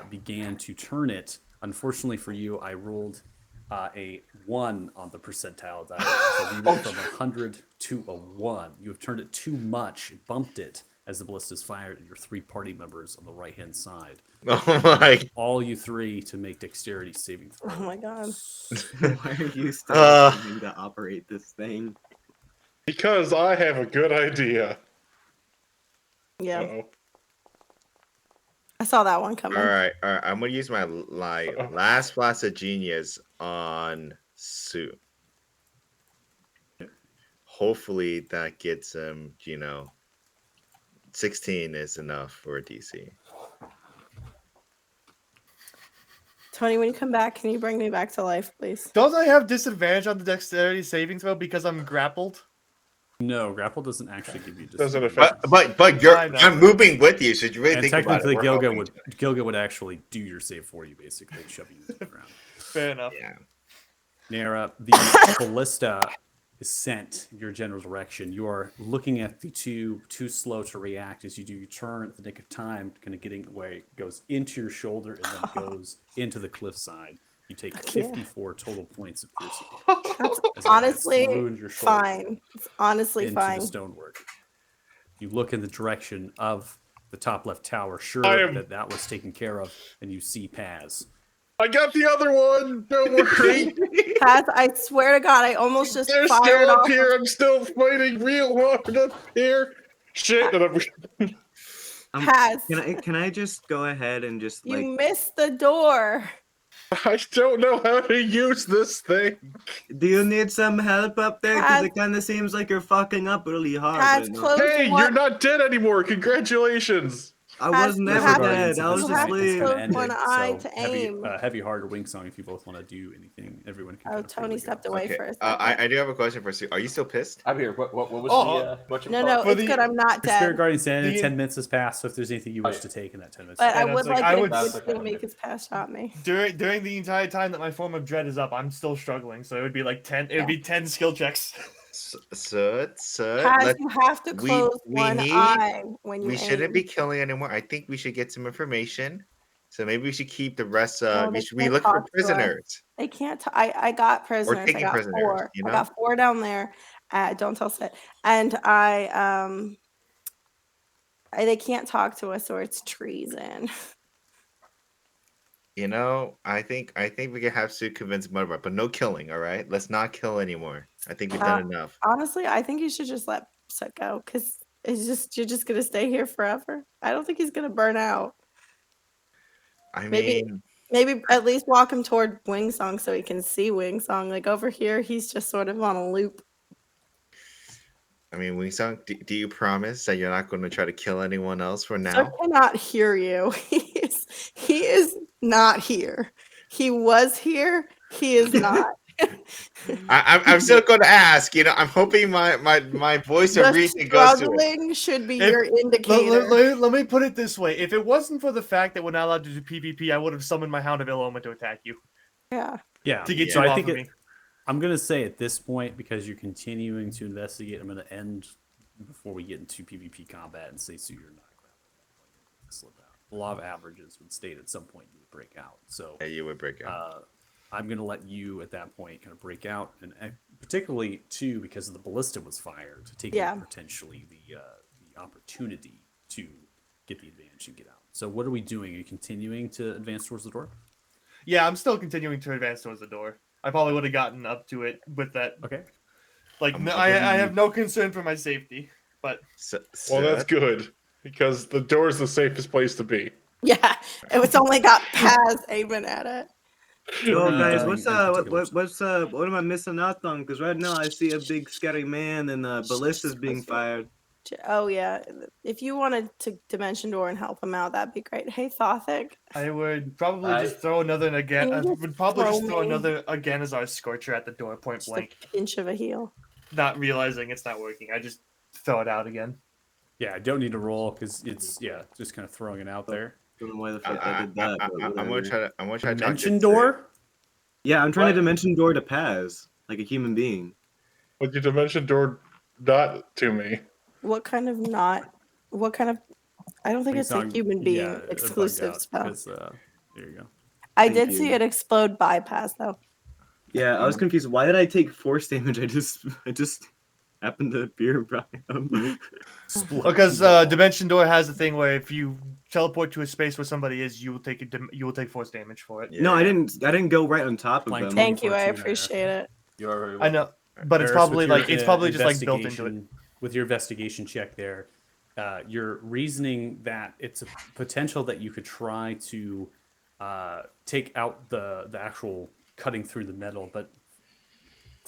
began to turn it Unfortunately for you, I rolled a 1 on the percentile die. So we went from 100 to a 1. You have turned it too much, bumped it as the ballista is fired at your 3 party members on the right hand side. Oh my. All you 3 to make dexterity saving throws. Oh my god. Why are you still Uh. trying to operate this thing? Because I have a good idea. Yeah, Uh-oh. I saw that one coming. All right. I'm gonna use my last blast of genius on Sue. Hopefully that gets him. 16 is enough for a DC. Tony, when you come back, can you bring me back to life, please? Don't I have disadvantage on the dexterity saving throw because I'm grappled? No, grapple doesn't actually give you Doesn't disadvantage. affect. But I'm moving with you, so you really And think about technically, it. We're helping Gilga would actually do your save for you, basically, shoving you to the ground. Fair enough. Yeah. Nara, the ballista is sent in your general direction. You are looking at the too slow to react as you do. You turn at the nick of time, kind of getting away. It goes into your shoulder and then goes into the cliffside. You take 54 total points of piercing. That's As it honestly ruined your shoulder fine. It's honestly into fine. the stonework. You look in the direction of the top left tower, sure that was taken care of, and you see Paz. I got the other one. Don't worry. Paz, I swear to God, I almost just They're fired still up off. here. I'm still fighting real hard up here. Shit. Paz, Can I just go ahead and just you like? missed the door. I don't know how to use this thing. Do you need some help up there? Because Paz- it kind of seems like you're fucking up really hard. Paz, right now. close Hey, the one. you're not dead anymore. Congratulations. I Paz, was you never have to- dead. I was you have to asleep. close one eye to heavy, aim. heavy heart or wing song if you both want to do anything. Everyone can. Oh, kind of Tony freely go. stepped away Okay. for a second. I do have a question for Sue. Are you still pissed? I'm here. What was Oh, the what you No, call no, it? For it's the- good. I'm not Your Spirit dead. Guardian Sanity, The- 10 minutes has passed, so if there's anything you wish yeah. to take in that 10 minutes. But I And I would was like, like I it would- if you That's would okay. make his pass shot me. During the entire time that my form of dread is up, I'm still struggling. So it would be like 10. It would be 10 skill checks. So Paz, you have to close one eye when you we aim. shouldn't be killing anymore. I think we should get some information. So maybe we should keep the rest. No, we they should we can't look for talk to us. prisoners. They can't. I got prisoners. I taking got prisoners, 4. you I know? got 4 down there. Don't tell Sid. And they can't talk to us, or it's treason. I think we can have Sue convince Mudbart, but no killing. All right, let's not kill anymore. I think we've done enough. Honestly, I think you should just let Sid go because you're just gonna stay here forever. I don't think he's gonna burn out. I Maybe- mean, Maybe at least walk him toward Wing Song so he can see Wing Song. Like over here, he's just sort of on a loop. Wingsong, do you promise that you're not going to try to kill anyone else for So now? cannot hear you. He is not here. He was here. He is not. I'm still going to ask. I'm hoping my voice of The reason goes to it. struggling should be If- your indicator. Let me put it this way: if it wasn't for the fact that we're not allowed to do PvP, I would have summoned my Hound of Ill Omen to attack you Yeah. Yeah. to get so you I off think of me. I'm going to say at this point, because you're continuing to investigate, I'm going to end before we get into PvP combat and say, Sue, you're not grappling. Slip out. The law of averages would state at some point you would break out. So Yeah, you would break out. I'm going to let you at that point kind of break out, and particularly too because the ballista was fired to take potentially the opportunity to get the advantage and get out. So what are we doing? Are you continuing to advance towards the door? Yeah, I'm still continuing to advance towards the door. I probably would have gotten up to it with that. Okay. Like, I'm I hoping- have no concern for my safety, but Well, that's good because the door is the safest place to be. Yeah. It's only got Paz aiming at it. Yo, guys, in what's particular. what am I missing out on? Because right now I see a big scary man and ballistas being fired. Oh yeah. If you wanted to dimension door and help him out, that'd be great. Hey Thothic. I would probably just throw another again. Can I you just would probably just throw throw me? another again as our Scorcher at the door, point Just a blank. pinch of a heel. Not realizing it's not working. I just throw it out again. Yeah, I don't need to roll because it's just kind of throwing it out there. Don't know why the fuck I did that. but I'm whatever. gonna try to. I'm gonna try to talk Dimension to door. Yeah, I'm trying What? to dimension door to Paz like a human being. But your dimension door dot to me. What kind of I don't think it's a human being exclusive spell. There you go. I Thank did see you. it explode bypass though. Yeah, I was confused. Why did I take force damage? I just happened to appear by him. Because Dimension Door has a thing where if you teleport to a space where somebody is, you will take force damage for it. No, I didn't go right on top of Blank them. Thank you, I 24-2 appreciate it. You are very I welcome. know, but it's Varys, probably with your, just like built into it. investigation- With your investigation check there, you're reasoning that it's a potential that you could try to take out the actual cutting through the metal, but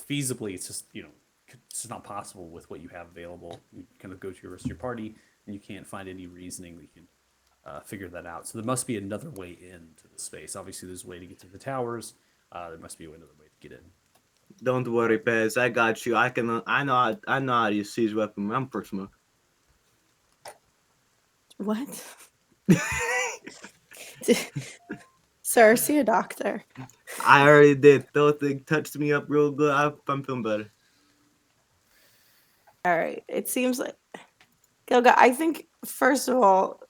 feasibly, it's just it's just not possible with what you have available. You kind of go to your rest of your party, and you can't find any reasoning that you can figure that out. So there must be another way into the space. Obviously, there's a way to get to the towers. There must be another way to get in. Don't worry, Pez. I got you. I can. I know how to use siege weapon. I'm first smoke. What? Sir, see a doctor. I already did. Those thing touched me up real good. I'm feeling better. All right. It seems like Gilga, I think first of all,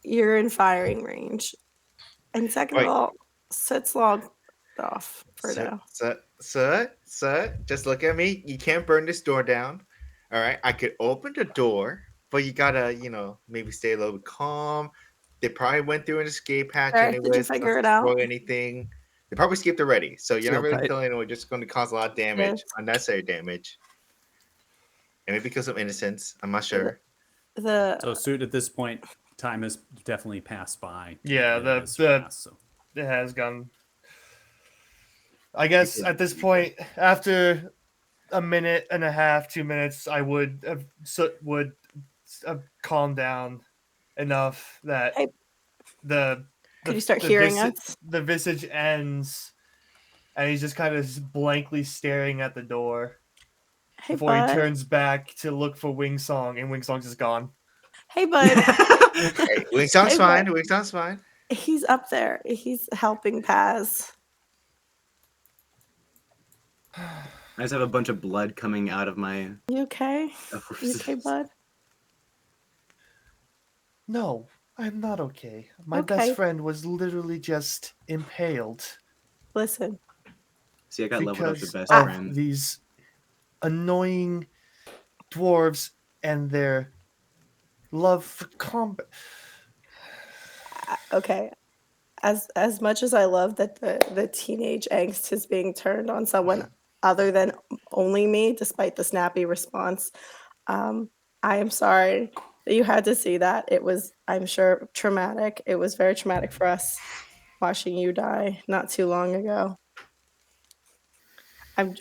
you're in firing range. And second Wait. of all, Sit's logged off for now. Sir, just look at me. You can't burn this door down. All right, I could open the door, but you gotta, maybe stay a little bit calm. They probably went through an escape hatch Sir, anyway. did you figure it out? Or anything. They probably skipped already, so you're not Still really tight. killing anyone. Just going to cause a lot of damage, unnecessary damage, and maybe because of innocence. I'm not sure. So, Suit, at this point, time has definitely passed by. Yeah, It has passed, so. it has gone. I guess at this point, after a minute and a half, 2 minutes, I would have calmed down enough that Hey, the could you start hearing us? The visage ends, and he's just kind of blankly staring at the door before bud. he turns back to look for Wing Song, and Wing Song's just gone. Hey, bud. Hey, Wing Song's Hey, fine. bud. Wing Song's fine. He's up there. He's helping Paz. I just have a bunch of blood coming out of my. You okay? You okay, bud? No, I'm not okay. My Okay. best friend was literally just impaled. Listen. See, I got leveled up to Because best of friend. these annoying dwarves and their love for combat. Okay. As much as I love that the teenage angst is being turned on someone other than only me, despite the snappy response, I am sorry that you had to see that. It was, I'm sure, traumatic. It was very traumatic for us watching you die not too long ago.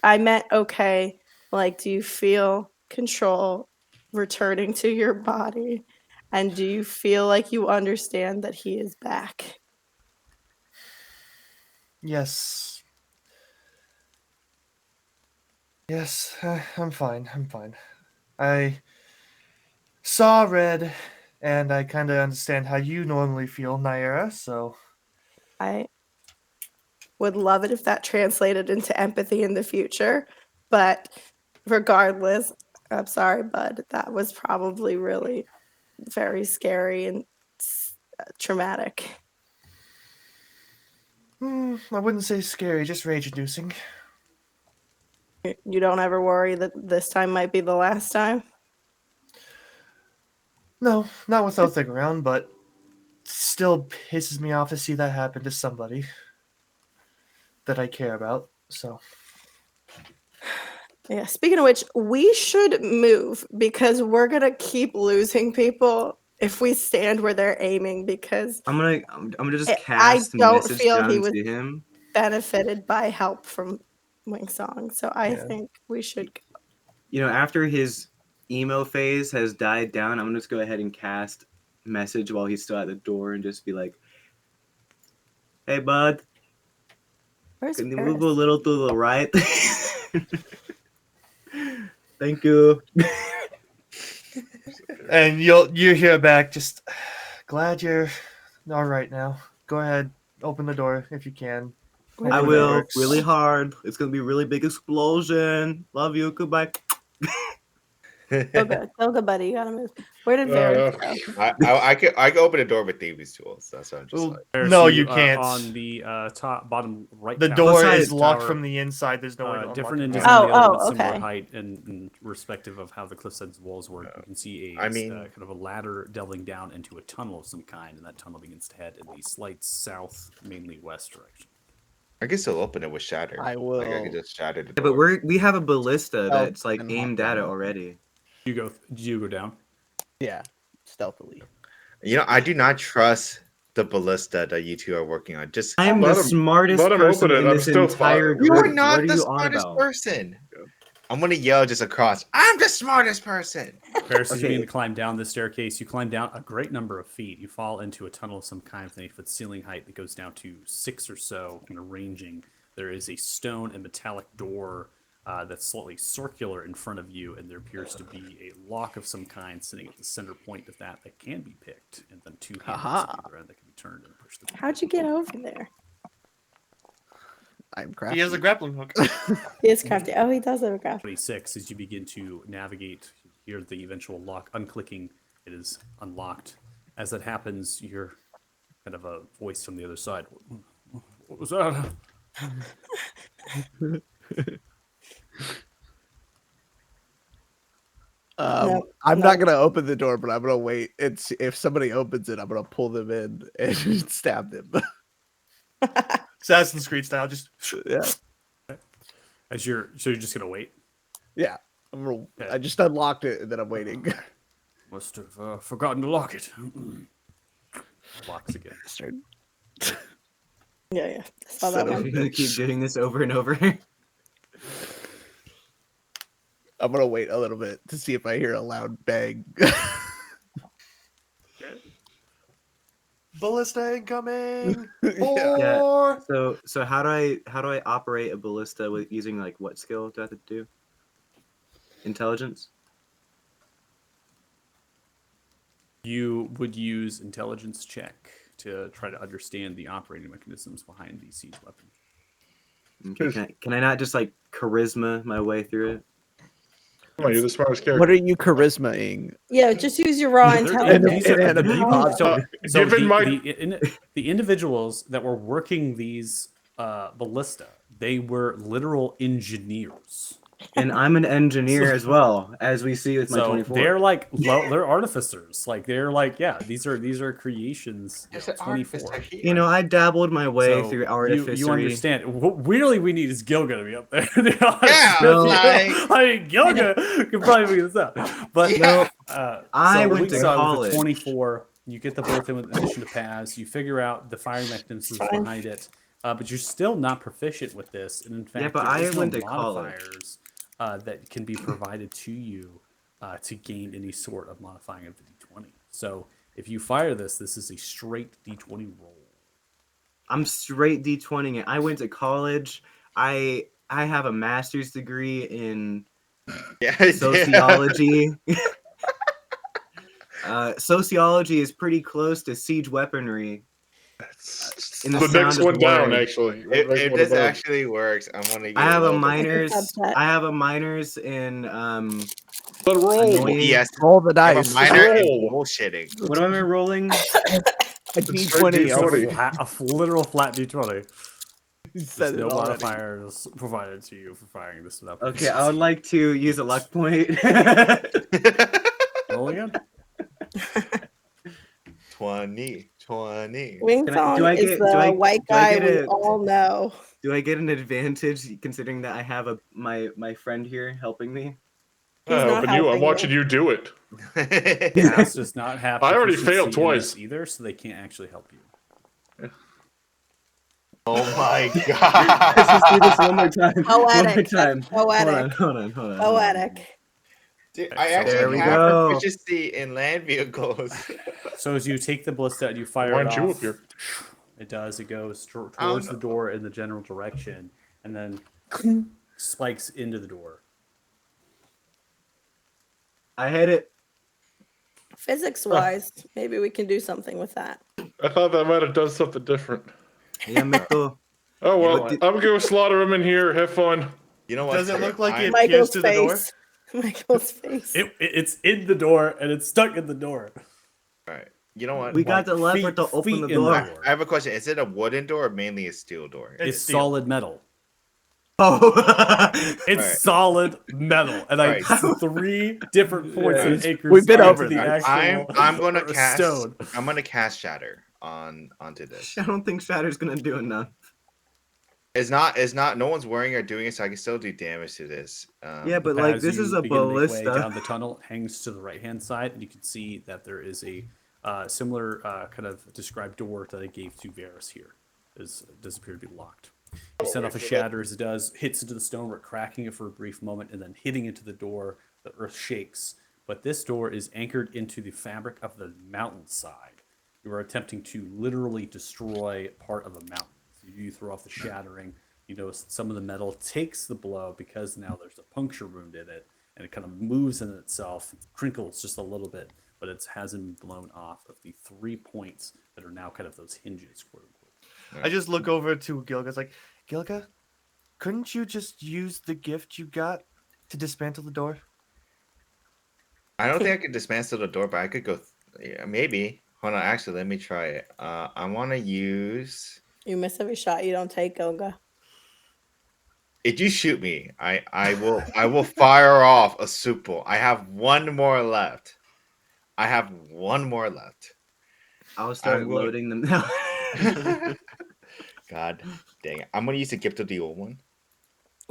I meant okay. Like, do you feel control returning to your body? And do you feel like you understand that he is back? Yes. Yes, I'm fine. I'm fine. I saw red, and I kind of understand how you normally feel, Naira, so. I would love it if that translated into empathy in the future. But regardless, I'm sorry, bud. That was probably really very scary and traumatic. I wouldn't say scary, just rage-inducing. You don't ever worry that this time might be the last time? No, not with Othig around, but still pisses me off to see that happen to somebody that I care about, so. Yeah, speaking of which, we should move because we're going to keep losing people if we stand where they're aiming because I'm gonna just I cast don't message feel down he was to him. benefited by help from Wing Song. So I think we should go. You know, after his emo phase has died down, I'm gonna just go ahead and cast message while he's still at the door and just be like, "Hey, bud, Where's can you Paris? move a little to the right?" Thank you. And you hear back, just glad you're all right now. Go ahead, open the door if you can. I Hopefully that will works. really hard. It's gonna be a really big explosion. Love you. Goodbye. Toga, buddy, you gotta move. Where did Varys go? I could open the door with thieves' tools. That's what I'm just Well, like. There, no, so you can't. On the top, bottom right. The tower, door side is locked tower, from the inside. There's no way to unlock different it. in from design outside. than the other, but Oh, similar okay. height and respective of how the cliffside's walls work. You can see I mean- kind of a ladder delving down into a tunnel of some kind, and that tunnel begins to head in the slight south, mainly west direction. I can still open it with shatter. I Like I will- can just shatter the Yeah, door. but we have a ballista Oh, that's like and aimed lock at it them. already. Do you go down? Yeah, stealthily. You know, I do not trust the ballista that you two are working on. Just I'm Let the him- smartest let him person open it. in I'm this still entire fine. group. you are not what are the you on smartest about? person. I'm gonna yell just across. I'm the smartest person. Paris, as you begin Okay. to climb down the staircase, you climb down a great number of feet. You fall into a tunnel of some kind with an 8-foot ceiling height that goes down to 6 or so, kind of ranging. There is a stone and metallic door that's slightly circular in front of you, and there appears to be a lock of some kind sitting at the center point of that can be picked, and then 2 handles Aha. at either end that can be turned and pushed. How'd you get over there? I'm crafty. He has a grappling hook. He is crafty. Oh, he does have a graphic. 26, as you begin to navigate, you hear the eventual lock unclicking. It is unlocked. As that happens, you hear kind of a voice from the other side. What was that? No, I'm no. not gonna open the door, but I'm gonna wait. It's if somebody opens it, I'm gonna pull them in and stab them. Assassin's Creed style. Just yeah, So you're just gonna wait. yeah. I just unlocked it and then I'm waiting. Must have forgotten to lock it. Locks again. Bastard. Yeah. I saw that Son of Are one. we gonna keep doing this over and over? I'm gonna wait a little bit to see if I hear a loud bang. ballista incoming. Yeah. Or So how do I operate a ballista with using like what skill do I have to do? Intelligence? You would use intelligence check to try to understand the operating mechanisms behind the siege weapon. Okay, can I not just like charisma my way through it? Come on, you're the smartest character. What are you charisma-ing? Yeah, just use your raw These intelligence. are And the a people. pod. So Given the individuals that were working these ballista, they were literal engineers. And I'm an engineer as well, as we see with my So 24. they're like they're artificers. Like they're like these are creations. You know, 24. You know, I dabbled my way So through artificery. You understand. What really we need is Gilga to be up there. Yeah, like- I mean, Gilga could probably figure this out. But Yeah. I so went we to saw with college. the 24. You get the both in with addition to Paz. You figure out the firing mechanisms Fine. behind it, but you're still not proficient with this. And in fact, but there I is no went to college. modifiers that can be provided to you to gain any sort of modifying of the D20. So if you fire this is a straight D20 roll. I'm straight D20ing it. I went to college. I have a master's degree in sociology. Sociology is pretty close to siege weaponry. In the sound next of one down, word. actually. If, Next if one this above. actually works, I'm gonna get I have a rolled minors. Subset. I have a minors in Let it roll. annoying- Yes, Roll the I have dice. a minor in Roll. bullshitting. What am I rolling? A straight D20. D20. A literal flat D20. You There's said it no already. modifiers provided to you for firing this without. Okay, I would like to use a luck point. Roll again. 20. Wing Can I- do Song I is get- the do I- white do I guy get we a- all know. Do I get an advantage considering that I have my friend here helping me? He's not I'm helping watching you do it. Gas does not have. I already proficiency failed in twice. this either, so they can't actually help you. Oh my Let's god. just do this one more time. Poetic. One more time. Poetic. Hold on. Poetic. Dude, There I actually we have go. proficiency in land vehicles. So as you take the ballista and you fire Why it aren't you off, up here? it does. It goes towards Oh, the no. door in the general direction, and then spikes into the door. I hit it. Physics wise, maybe we can do something with that. I thought that might have done something different. Yeah, Miko. Oh well, What did- I'm gonna go slaughter him in here. Have fun. You know what? does it look like it Michael's pierced through the door? face. Michael's face. It's in the door and it's stuck in the door. All right. You know what? We got the lever feet- to open feet the in the door. door. I have a question. Is it a wooden door or mainly a steel door? It's steel. solid metal. Oh, It's Alright. solid metal, and Alright. 3 different points Yeah, and acres. we've been into over the this. actual I'm gonna or cast. stone. I'm gonna cast Shatter onto this. I don't think Shatter's gonna do enough. It's not. No one's worrying or doing it, so I can still do damage to this. Yeah, but like As this you is a begin to make way ballista. down the tunnel, it hangs to the right hand side, and you can see that there is a similar kind of described door that I gave to Varys here. It does appear to be locked. You send off a shatter as it does, hits into the stonework, cracking it for a brief moment, and then hitting into the door. The earth shakes, but this door is anchored into the fabric of the mountainside. You are attempting to literally destroy part of a mountain. So you throw off the shattering. You notice that some of the metal takes the blow because now there's a puncture wound in it, and it kind of moves in itself, crinkles just a little bit, but it hasn't been blown off of the 3 points that are now kind of those hinges, quote unquote. I just look over to Gilga. It's like, Gilga, couldn't you just use the gift you got to dismantle the door? I don't think I could dismantle the door, but I could go. Yeah, maybe. Hold on. Actually, let me try it. I want to use. You miss every shot you don't take, Goga. If you shoot me, I will fire off a super. I have one more left. I'll start I'm going- loading them now. God dang it! I'm gonna use the gift of the old one,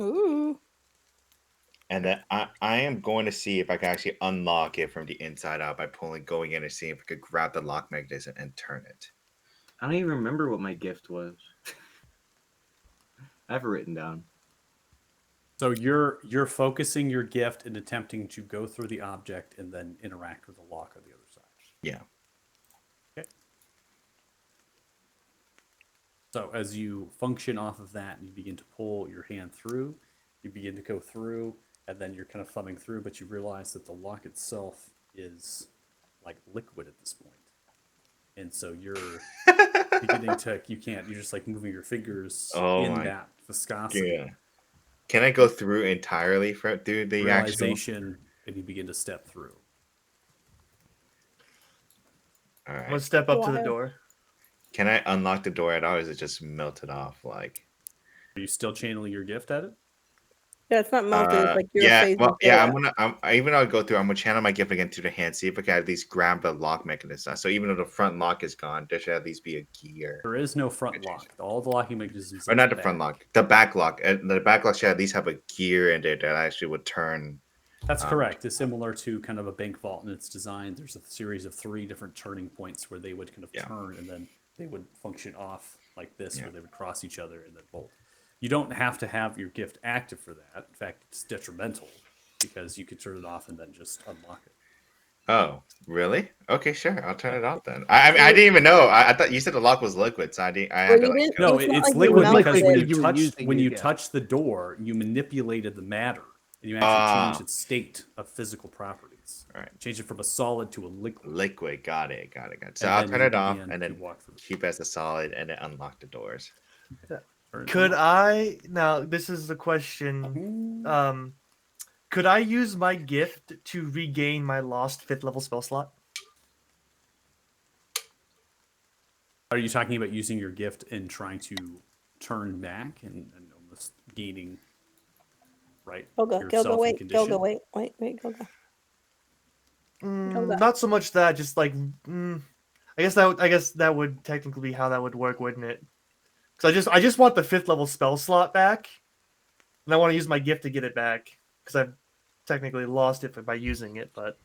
Ooh. and then I am going to see if I can actually unlock it from the inside out by going in and seeing if I could grab the lock mechanism and turn it. I don't even remember what my gift was. I have it written down. So you're focusing your gift and attempting to go through the object and then interact with the lock on the other side. Yeah. Okay. So as you function off of that and you begin to pull your hand through, you begin to go through, and then you're kind of thumbing through, but you realize that the lock itself is like liquid at this point. And so you're beginning to, you're just like moving your fingers in that viscosity. Yeah. Can I go through entirely through the realization, and you begin to step through. All right. I'm gonna step up to the door. Can I unlock the door at all, or is it just melted off? Like, are you still channeling your gift at it? Yeah, it's not melted. It's like your yeah, phase well, of yeah. Goga. Even though I go through, I'm gonna channel my gift again to the hand, see if I can at least grab the lock mechanism. So even though the front lock is gone, there should at least be a gear. There is no front lock. All the locking mechanisms. Or not the front lock, the back lock. And the back lock should at least have a gear in there that actually would turn. That's correct. It's similar to kind of a bank vault in its design. There's a series of 3 different turning points where they would kind of turn, and then they would function off like this, where they would cross each other and then bolt. You don't have to have your gift active for that. In fact, it's detrimental because you could turn it off and then just unlock it. Oh, really? Okay, sure. I'll turn it off then. I didn't even know. I thought you said the lock was liquid, so I didn't. I had to, like, no, it's not it's like you liquid melted because it. when you touch the door, you manipulated the matter, and you actually changed its state of physical properties. All right. Change it from a solid to a liquid. Liquid. Got it. So And I'll then turn you it off begin and to then walk through. keep as a solid and then unlock the doors. Could I now? This is the question. Could I use my gift to regain my lost 5th level spell slot? Are you talking about using your gift and trying to turn back and almost gaining Goga, yourself wait, in condition? Goga, wait, Goga. Goga. Not so much that, just like I guess that would technically be how that would work, wouldn't it? Because I just want the 5th level spell slot back, and I want to use my gift to get it back because I've technically lost it by using it, but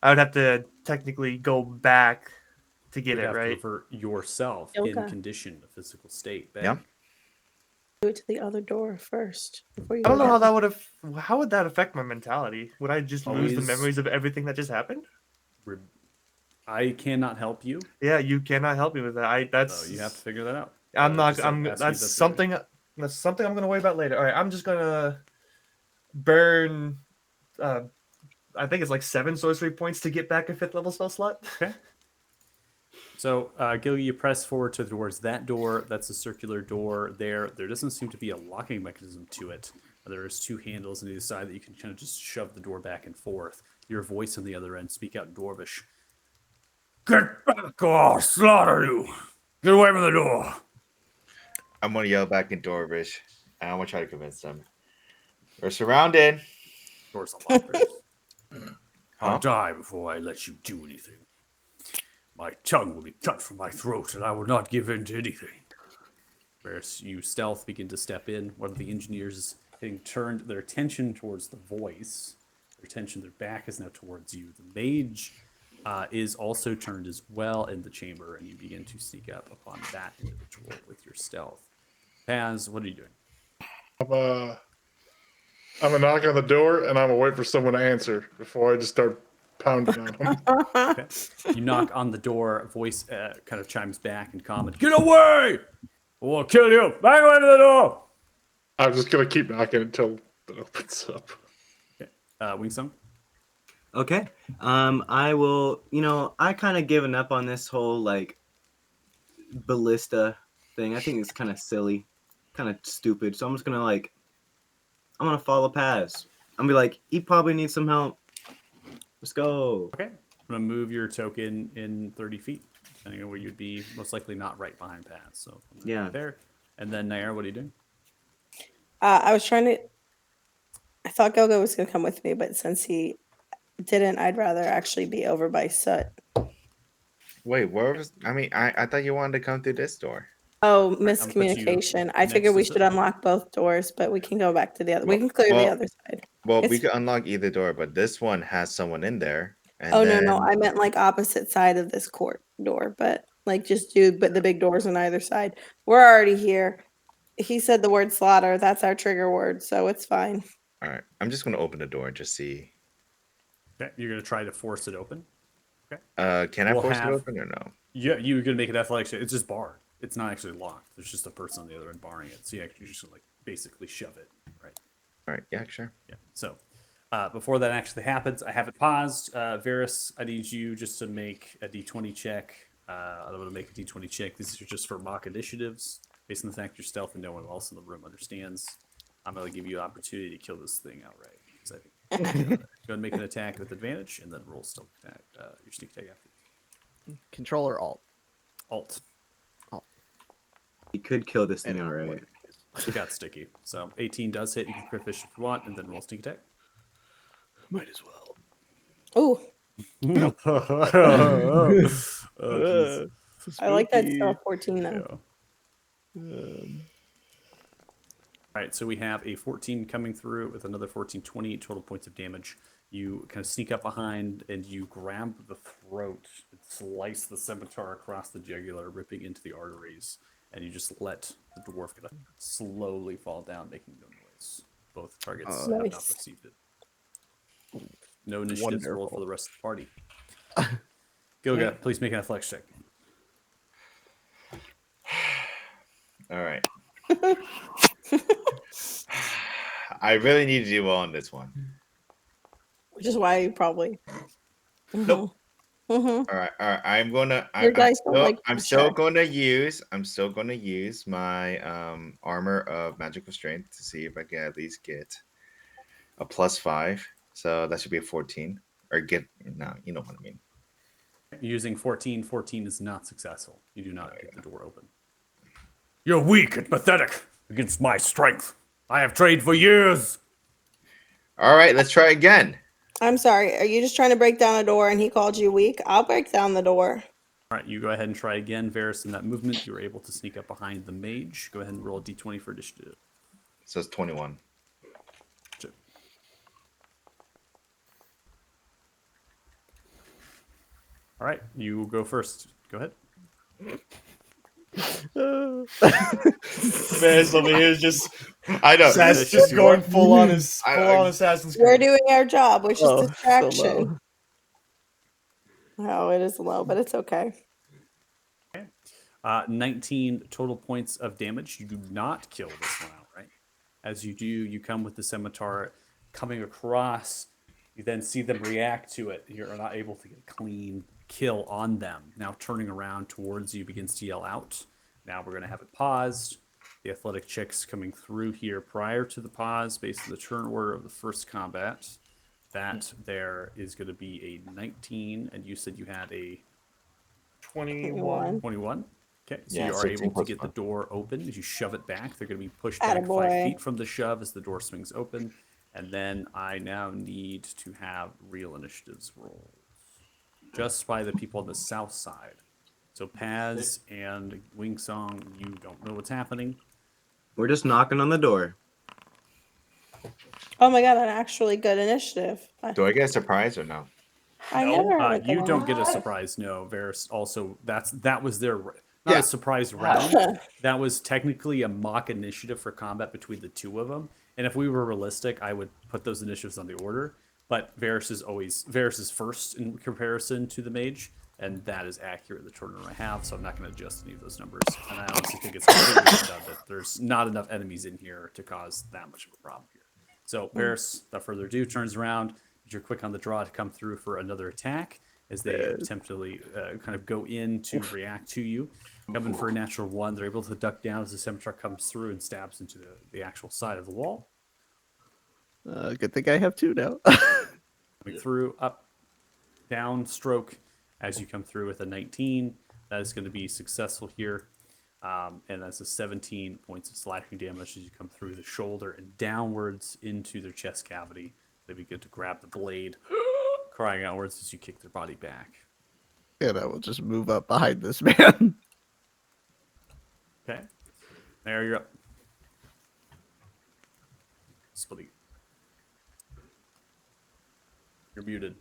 I would have to technically go back to get You it, have to right? revert yourself Okay. in condition, a physical state. Back. Yeah. Do it to the other door first. Before you I don't go know how down. that would have. How would that affect my mentality? Would I just lose the Always- memories of everything that just happened? I cannot help you. Yeah, you cannot help me with that. That's So you have to figure that out. I'm not. Just I'm. ask you That's to figure it something. That's something I'm gonna worry about later. All right, I'm just gonna burn. I think it's like 7 sorcery points to get back a 5th level spell slot. Okay. So, Gil, you press forward towards that door. That's a circular door there. There doesn't seem to be a locking mechanism to it. There's two handles on either side that you can kind of just shove the door back and forth. Your voice on the other end, speak out in Dwarvish. Get back or I'll slaughter you! Get away from the door! I'm gonna yell back in Dorvish, and I'm gonna try to convince them. We're surrounded. Door's unlocked. I'll Huh? die before I let you do anything. My tongue will be cut from my throat, and I will not give in to anything. Whereas you stealth begin to step in. One of the engineers is getting turned their attention towards the voice. Their back is now towards you. The mage is also turned as well in the chamber, and you begin to sneak up upon that individual with your stealth. Paz, what are you doing? I'm gonna knock on the door and I'm gonna wait for someone to answer before I just start pounding on them. Okay. You knock on the door, a voice kind of chimes back and comments, "Get away! Or I'll kill you! Back away from the door!" I'm just gonna keep knocking until it opens up. Okay. Wingsung? Okay. I will. I kind of given up on this whole like ballista thing. I think it's kind of silly, kind of stupid. So I'm just gonna I'm gonna follow Paz. I'm gonna be like, he probably needs some help. Let's go. Okay. I'm going to move your token in 30 feet, depending on where you'd be most likely not right behind Paz. So Yeah. there. And then Nair, what are you doing? I was trying to. I thought Gogo was going to come with me, but since he didn't, I'd rather actually be over by Soot. Wait, where was? I mean, I thought you wanted to come through this door. Oh, put you miscommunication. I next figured to we Soot. should unlock both doors, but we can go back to the other. We can clear the Well, other side. Well, we It's- could unlock either door, but this one has someone in there. And Oh then, no, I meant like opposite side of this court door, but like just do but the big doors on either side. We're already here. He said the word slaughter. That's our trigger word, so it's fine. All right, I'm just gonna open the door and just see. Okay. You're going to try to force it open. Can I We'll force have- it open or no? Yeah, you're going to make it athletics. It's just barred. It's not actually locked. There's just a person on the other end barring it. So you actually just like basically shove it. Right. All right, yeah, sure. Yeah. So before that actually happens, I have it paused. Varys, I need you just to make a d20 check. I'm going to make a d20 check. These are just for mock initiatives. Based on the fact you're stealth and no one else in the room understands, I'm going to give you an opportunity to kill this thing outright. Because I think go ahead and make an attack with advantage, and then roll still attack. Your sneak attack after. Controller Alt. Alt. You could kill this thing alright. It got sticky. So 18 does hit. You can crit fish if you want, and then roll sneak attack. Might as well. Ooh, Oh, I like that spell 14 though. All right, so we have a 14 coming through with another 14, 28 total points of damage. You kind of sneak up behind and you grab the throat and slice the scimitar across the jugular, ripping into the arteries, and you just let the dwarf kind of slowly fall down, making no noise. Both targets have not Nice. received it. No initiatives rolled for Wonderful. the rest of the party. Gilga, please make an athletics check. All right. I really need to do well on this one. Which is why you probably. Nope. Mm-hmm. All right. I'm gonna. Your dice don't like I'm to still check. gonna use. I'm still gonna use my armor of magical strength to see if I can at least get a +5. So that should be a 14. Or get no, you know what I mean. Using 14, 14 is not successful. You do not get the door open. You're weak and pathetic against my strength. I have trained for years. All right, let's try again. I'm sorry. Are you just trying to break down a door and he called you weak? I'll break down the door. All right, you go ahead and try again. Varys, in that movement, you were able to sneak up behind the mage. Go ahead and roll a d20 for initiative. So it's 21. Sure. All right, you go first. Go ahead. Man's over here is just I know. just going full on Assassin's Creed. We're doing our job, which is Oh, so distraction. Oh, it is low, but it's okay. 19 total points of damage. You do not kill this one outright. As you do, you come with the scimitar coming across. You then see them react to it. You're not able to get a clean kill on them. Now turning around towards you, begins to yell out. Now we're going to have it paused. The athletic checks coming through here prior to the pause, based on the turn order of the first combat. That there is going to be a 19, and you said you had a 21. 21. Okay, so Yeah, you are 16 able to plus get the 1. door open. As you shove it back, they're going to be pushed back 5 Attaboy. feet from the shove as the door swings open. And then I now need to have real initiatives rolls. Just by the people on the south side. So Paz and Wingsong, you don't know what's happening. We're just knocking on the door. Oh my god, an actually good initiative. Do I get a surprise or no? I never had a good You don't get a initiative. surprise. No, Varys also that was their not Yeah. a surprise round. That was technically a mock initiative for combat between the two of them. And if we were realistic, I would put those initiatives on the order. But Varys is first in comparison to the mage, and that is accurate. The turn order I have, so I'm not going to adjust any of those numbers. And I honestly think it's completely redundant. There's not enough enemies in here to cause that much of a problem here. So Varys, without further ado, turns around. You're quick on the draw to come through for another attack as they attemptually kind of go in to react to you. Coming for a natural 1, they're able to duck down as the scimitar comes through and stabs into the actual side of the wall. Good thing I have 2 now. Coming through, up, down, stroke as you come through with a 19. That is going to be successful here. And that's a 17 points of slashing damage as you come through the shoulder and downwards into their chest cavity. They begin to grab the blade, crying outwards as you kick their body back. And I will just move up behind this man. Okay. There, you're up. Splitting. You're muted.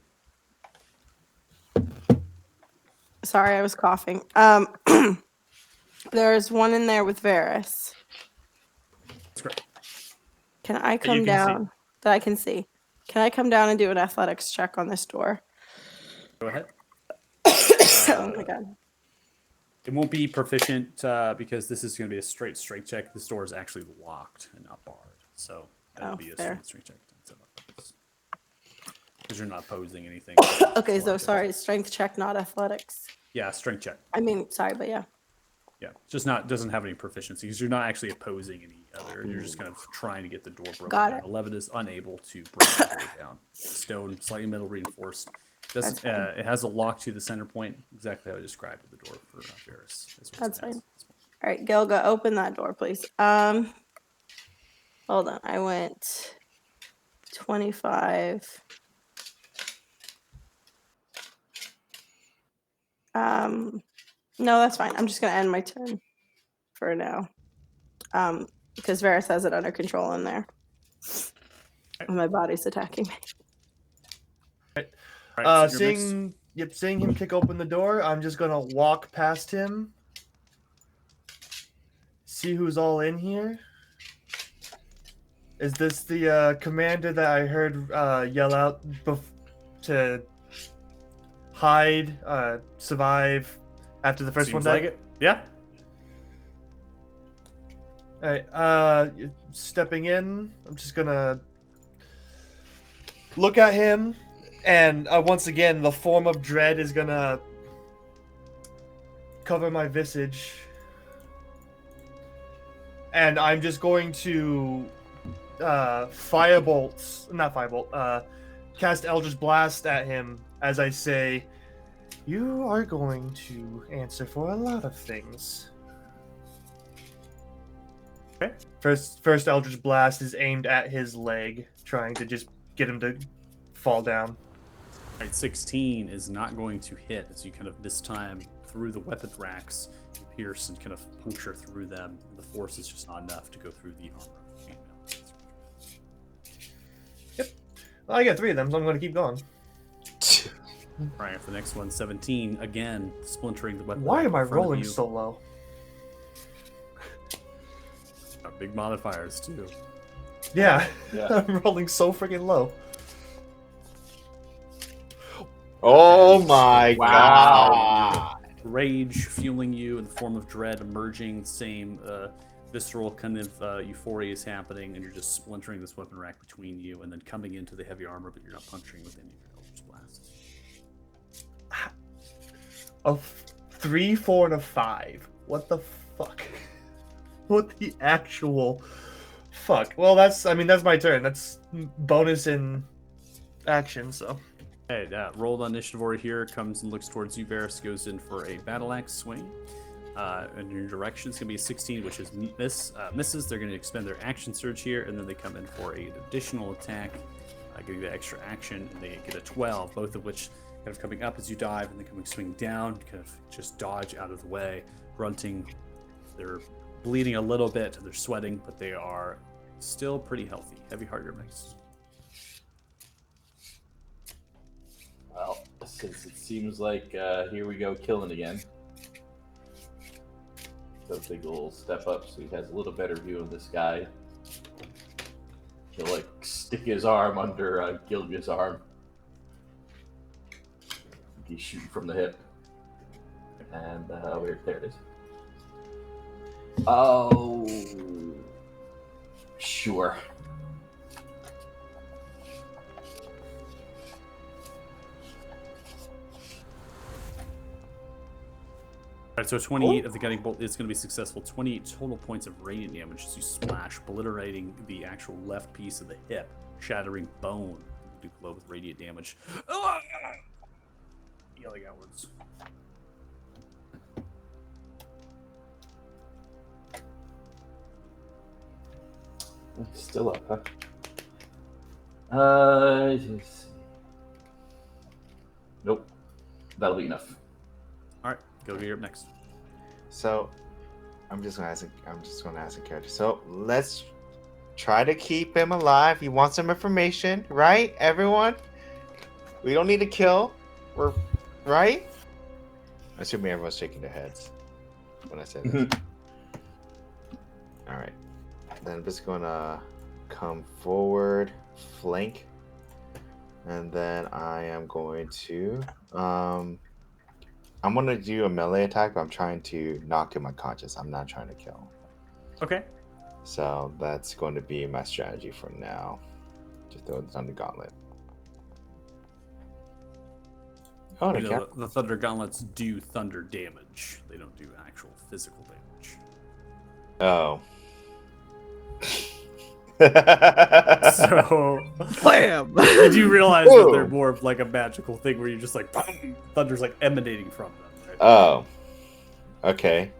Sorry, I was coughing. There's one in there with Varys. That's great. Can I you come can down? That I can see. Can I come down and do an athletics check on this door? Go ahead. Oh my god. It won't be proficient because this is going to be a straight strength check. This door is actually locked and not barred. So that'll be a fair. strength check. Because you're not posing anything. Okay, so sorry, strength check, not athletics. Yeah, strength check. I mean, sorry, but yeah. Yeah, just doesn't have any proficiency because you're not actually opposing any other. You're just kind of trying to get the door broken Got down. it. 11 is unable to break the door down. Stone, slightly metal reinforced. That's fine. It has a lock to the center point, exactly how I described the door for Varys. That's fine. All right, Gilga, open that door, please. Hold on. I went 25. No, that's fine. I'm just gonna end my turn for now. Because Varys has it under control in there. And my body's attacking me. Right, so you're next. Seeing him kick open the door, I'm just gonna walk past him. See who's all in here. Is this the commander that I heard yell out to hide, survive after the first Seems one like died? it. Yeah. Alright, stepping in, I'm just gonna look at him, and once again, the form of dread is gonna cover my visage. And I'm just going to cast Eldritch Blast at him as I say, "You are going to answer for a lot of things." Okay. First Eldritch Blast is aimed at his leg, trying to just get him to fall down. All right, 16 is not going to hit as you kind of this time through the weapon racks, you pierce and kind of puncture through them. The force is just not enough to go through the armor of the female. Yep. Well, I got 3 of them, so I'm going to keep going. Right, for the next one, 17, again, splintering the weapon. Why rack am I in front of rolling you. so low? Big modifiers, too. Yeah, Yeah. I'm rolling so freaking low. Oh my Wow. god! Rage fueling you in the form of dread emerging, same visceral kind of euphoria is happening, and you're just splintering this weapon rack between you and then coming into the heavy armor, but you're not puncturing with any of your Eldritch Blasts. a 3, 4, and a 5. What the fuck? What the actual fuck? Well, that's my turn. That's bonus in action. So Okay, rolled on initiative order here, comes and looks towards you, Varys, goes in for a battle axe swing. In your direction, it's going to be a 16, which is misses. They're going to expend their action surge here, and then they come in for an additional attack, getting the extra action, and they get a 12, both of which kind of coming up as you dive, and then coming swing down, kind of just dodge out of the way, grunting. They're bleeding a little bit, they're sweating, but they are still pretty healthy. Heavy heart, you're next. Well, since it seems like here we go killing again. So big little step up so he has a little better view of this guy. He'll like stick his arm under Gilga's arm. He's shooting from the hip. And there it is. Oh, sure. Alright, so 28 of the guiding bolt is going to be successful. 28 total points of radiant damage as you splash, obliterating the actual left piece of the hip, shattering bone. Do glow with radiant damage. Yelling outwards. Still up, huh? Nope. That'll be enough. All right, go to Europe next. So, I'm just gonna ask a character. So let's try to keep him alive. He wants some information, right? Everyone, we don't need to kill. We're right. Assuming everyone's shaking their heads when I say this. All right. Then I'm just gonna come forward, flank, and then I am going to I'm gonna do a melee attack, but I'm trying to knock him unconscious. I'm not trying to kill. Okay. So that's going to be my strategy for now. Just throw it on the gauntlet. Oh, You know, the Thunder Gauntlets do thunder damage. They don't do actual physical damage. Oh. So, Blam! you do realize that they're more of like a magical thing where you're just like, thunder's like emanating from them. Right? Oh. Okay.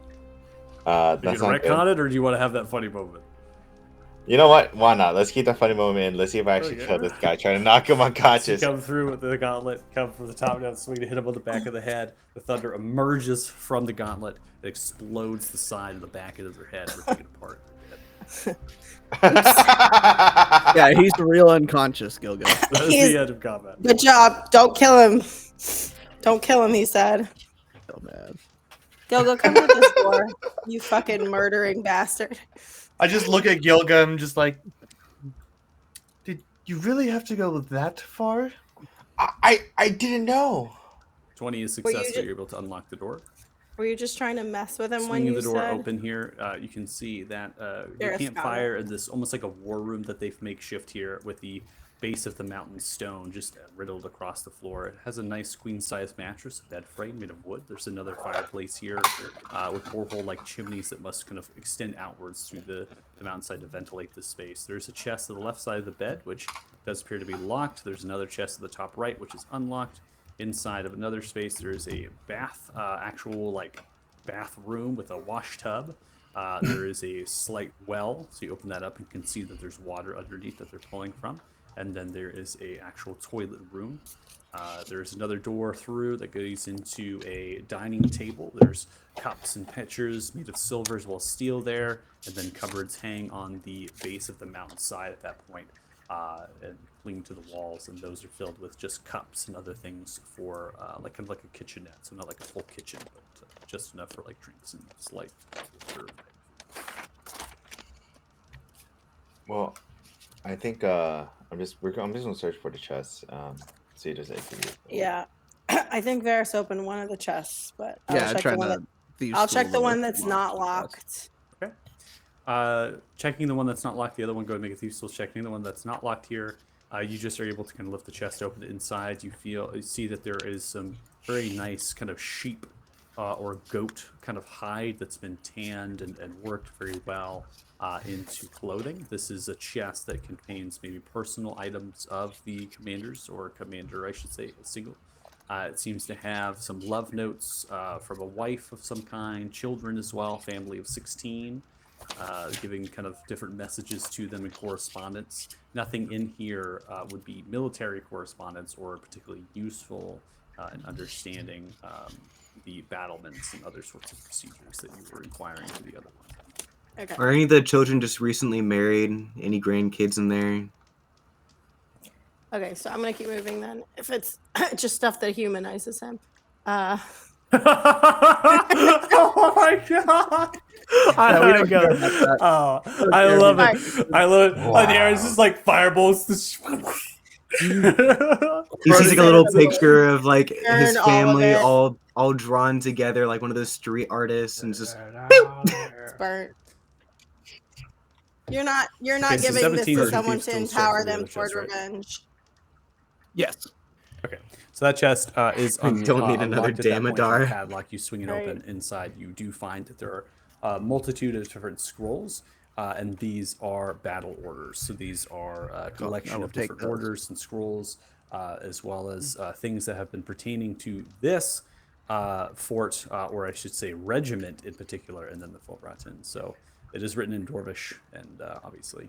Are you That's gonna not good. retcon it, or do you want to have that funny moment? You know what? Why not? Let's keep the funny moment in. Let's see if I actually Okay. kill this guy trying to knock him So you unconscious. come through with the gauntlet, come from the top down swing to hit him on the back of the head. The thunder emerges from the gauntlet. It explodes the side of the back of their head, ripping it apart. Yeah, he's real unconscious, Gilga. That is He's- the end of combat. Good job. Don't kill him. Don't kill him, he said. So bad. Gilgo, come to this door, you fucking murdering bastard. I just look at Gilgum, just like, did you really have to go that far? I didn't know. 20 is Were you success, so just- you're able to unlock the door. Were you just trying to mess with him when Swinging you the door said? open here, you can see that you There's can't Scott. fire in this almost like a war room that they've makeshift here with the base of the mountain stone just riddled across the floor. It has a nice queen-size mattress, a bed frame made of wood. There's another fireplace here with borehole-like chimneys that must kind of extend outwards through the mountainside to ventilate this space. There's a chest to the left side of the bed, which does appear to be locked. There's another chest to the top right, which is unlocked. Inside of another space, there is a bath, actual like bathroom with a wash tub. There is a slight well, so you open that up and can see that there's water underneath that they're pulling from. And then there is a actual toilet room. There's another door through that goes into a dining table. There's cups and pitchers made of silver as well as steel there, and then cupboards hang on the base of the mountainside at that point, and cling to the walls, and those are filled with just cups and other things for like kind of like a kitchenette, so not like a full kitchen, but just enough for like drinks and slight serve. Well, I think I'm just gonna search for the chest. See if there's anything. Yeah. I think Varys opened one of the chests, but I'll Yeah, check trying the one to. that, thieves I'll check the tool one that's not locked. locked. Checking the one that's not locked, the other one, go ahead and make a thieves' tools check. The one that's not locked here, You just are able to kind of lift the chest open. Inside, you see that there is some very nice kind of sheep or goat kind of hide that's been tanned and worked very well into clothing. This is a chest that contains maybe personal items of the commanders, or commander, I should say, single. It seems to have some love notes from a wife of some kind, children as well, family of 16, giving kind of different messages to them in correspondence. Nothing in here would be military correspondence or particularly useful in understanding the battlements and other sorts of procedures that you were inquiring to the other one. Okay. Are any of the children just recently married? Any grandkids in there? Okay, so I'm gonna keep moving then. If it's just stuff that humanizes him. Oh my god! we don't care about that. Oh, Don't I care love about it. I love it. Wow. And Aaron's just like fireballs. He sees like a little picture of like his Burn all of family it. all drawn together like one of those street artists and just It's burnt. You're not Okay, so giving this 17 to is someone reduced to to assault empower for the them other toward chest, right? revenge. Yes. Okay, so that chest is I don't need another unlocked at that point from a Damodar. padlock. You swing it Right. open. Inside, you do find that there are a multitude of different scrolls, and these are battle orders. So these are a collection will of take different those. orders and scrolls, as well as things that have been pertaining to this fort, or I should say regiment in particular, and then the Fulbratin. So it is written in Dwarvish, and obviously,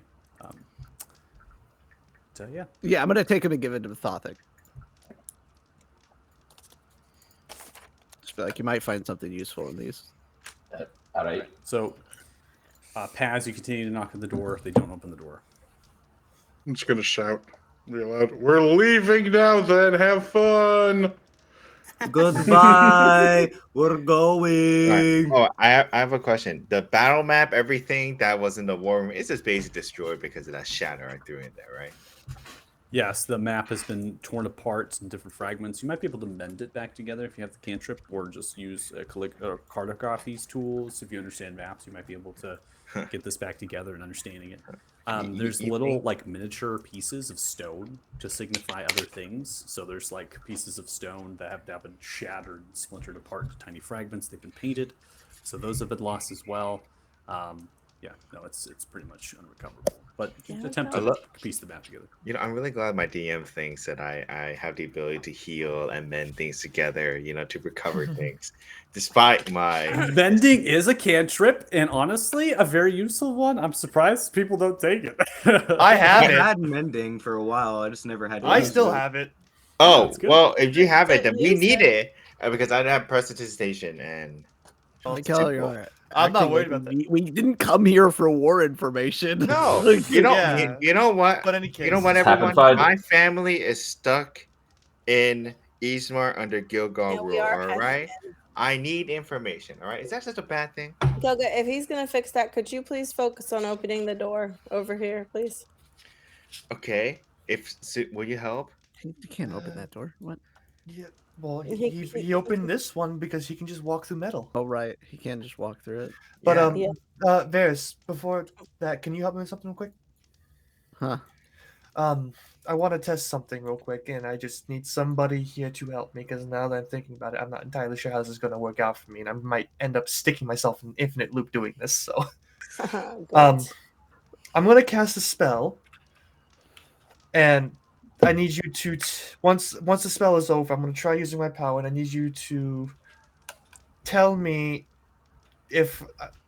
so yeah. Yeah, I'm gonna take him and give it to Thothic. Just feel like you might find something useful in these. All right. So, Paz, you continue to knock on the door. They don't open the door. I'm just gonna shout real loud. We're leaving now. Then have fun. goodbye. We're Alright. going. Oh, I have a question. The battle map, everything that was in the war room, is just basically destroyed because of that shatter I threw in there, right? Yes, the map has been torn apart in different fragments. You might be able to mend it back together if you have the cantrip, or just use cartography's tools. If you understand maps, you might be able to get this back together and understanding it. There's you little think- like miniature pieces of stone to signify other things. So there's like pieces of stone that have now been shattered and splintered apart into tiny fragments. They've been painted, so those have been lost as well. Yeah, no, it's pretty much unrecoverable. But Yeah, attempt I to lo- piece the map together. You know, I'm really glad my DM thinks that I have the ability to heal and mend things together, you know, to recover things, despite my. Bending is a cantrip, and honestly, a very useful one. I'm surprised people don't take it. I I have it. had mending for a while. I just never had. to I use still it. have it. Oh that's good. well, if you have it, then we Use need it. it because I don't have prestidigitation and. Michael, you're simple. I'm not acting worried like about that. we didn't come here for war information. No, Like, you know, Yeah. you know what? But any case, You know what, Just happen everyone? to find My family is stuck in Eastmar under Gilgal Yeah, we rule. are All heading right, I need information. All right, is that such a bad thing? Goga, if he's gonna fix that, could you please focus on opening the door over here, please? Okay, will you help? you can't open that door. What? Yeah. Well, He- he opened this one because he can just walk through metal. Oh right, he can't just walk through it. But Yeah. Yeah. Varys, before that, can you help me with something real quick? Huh? I want to test something real quick, and I just need somebody here to help me because now that I'm thinking about it, I'm not entirely sure how this is going to work out for me, and I might end up sticking myself in an infinite loop doing this. So, Great. I'm going to cast a spell, and I need you to once the spell is over, I'm going to try using my power, and I need you to tell me if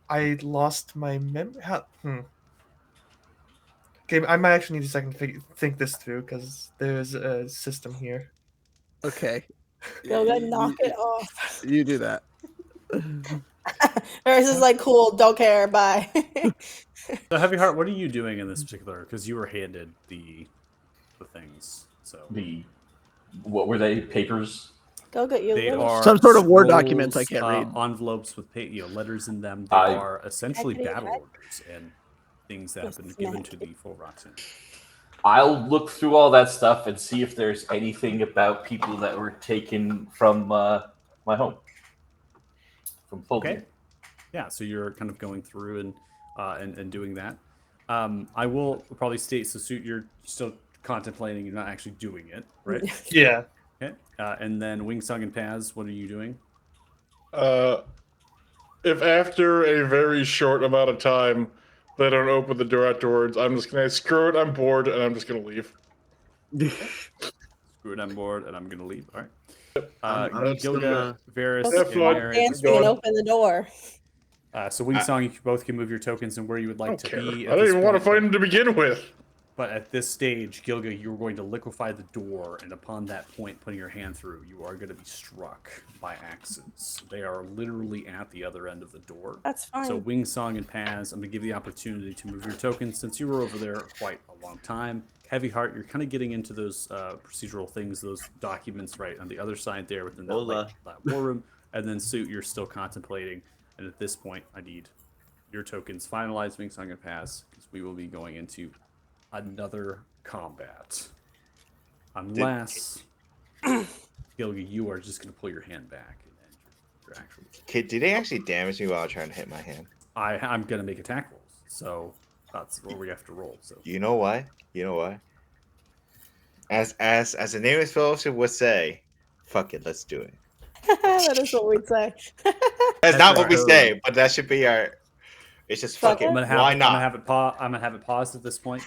I lost my memory. Okay, I might actually need a second to think this through because there's a system here. Okay. Goga, knock it off. You do that. Varys is like, cool, don't care, bye. So, Heavy Heart, what are you doing in this particular? Because you were handed the things. So What were they? Papers? Goga, you they little are Some sort of war scrolls, documents I can't read. Envelopes with letters in them. They I- are essentially I can read battle that. orders and things that have been given to the full Roxanne. I'll look through all that stuff and see if there's anything about people that were taken from my home. From Fulton. Okay. Yeah, so you're kind of going through and doing that. I will probably state, so Suit, you're still contemplating. You're not actually doing it, right? Yeah. Okay. And then Wingsung and Paz, what are you doing? If after a very short amount of time they don't open the door afterwards, I'm just gonna screw it. I'm bored, and I'm just gonna leave. Screw it, I'm bored, and I'm gonna leave. All right. I'm still Gilga, Varys, Have and fun. Aaron. Dance Go and on. open the door. So Wingsong, you both can move your tokens and where you would I like don't to care. be. I at don't this even want to point, fight him to begin with. But at this stage, Gilga, you're going to liquefy the door, and upon that point, putting your hand through, you are going to be struck by axes. They are literally at the other end of the door. That's fine. So Wingsong and Paz, I'm going to give you the opportunity to move your tokens since you were over there quite a long time. Heavy Heart, you're kind of getting into those procedural things, those documents right on the other side there within that, Hola. that war room. And then Suit, you're still contemplating. And at this point, I need your tokens finalized, Wingsong and Paz, because we will be going into another combat. Unless, Gilga, you are just going to pull your hand back and end your actual. Did they actually damage me while trying to hit my hand? I'm going to make attack rolls. So that's where we have to roll. So You know why? You know why? As a Nameless Fellowship would say, fuck it, let's do it. That is what we'd say. That's not what we right. say, but that should be our. It's just fuck it. I'm gonna have, Why I'm not? gonna have it paused at this point.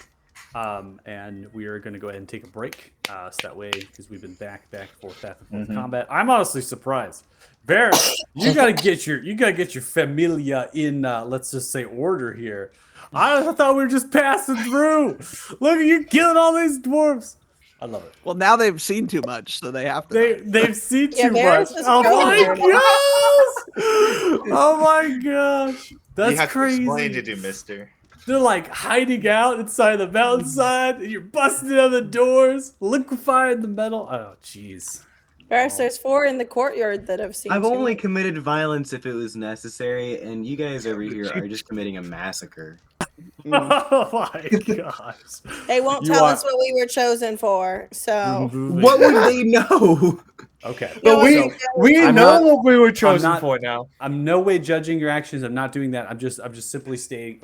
And we are gonna go ahead and take a break. So that way, because we've been back and forth combat. I'm honestly surprised. Varys, you gotta get your familia in let's just say order here. I thought we were just passing through. Look at you killing all these dwarves. I love it. Well, now they've seen too much, so they have to. They've seen Yeah, too Varys much. is Oh my going gosh! Oh my gosh! That's you have crazy. to explain to do, mister. They're like hiding out inside the mountainside, and you're busting down the doors, liquefying the metal. Oh, jeez. Varys, there's 4 in the courtyard that have seen I've too only much. committed violence if it was necessary, and you guys over here are just committing a massacre. Oh my gosh. They won't You tell are- us what we were chosen for. So What would they know? Okay. But So, we I'm know not- what we were chosen not- for now. I'm no way judging your actions. I'm not doing that. I'm just simply saying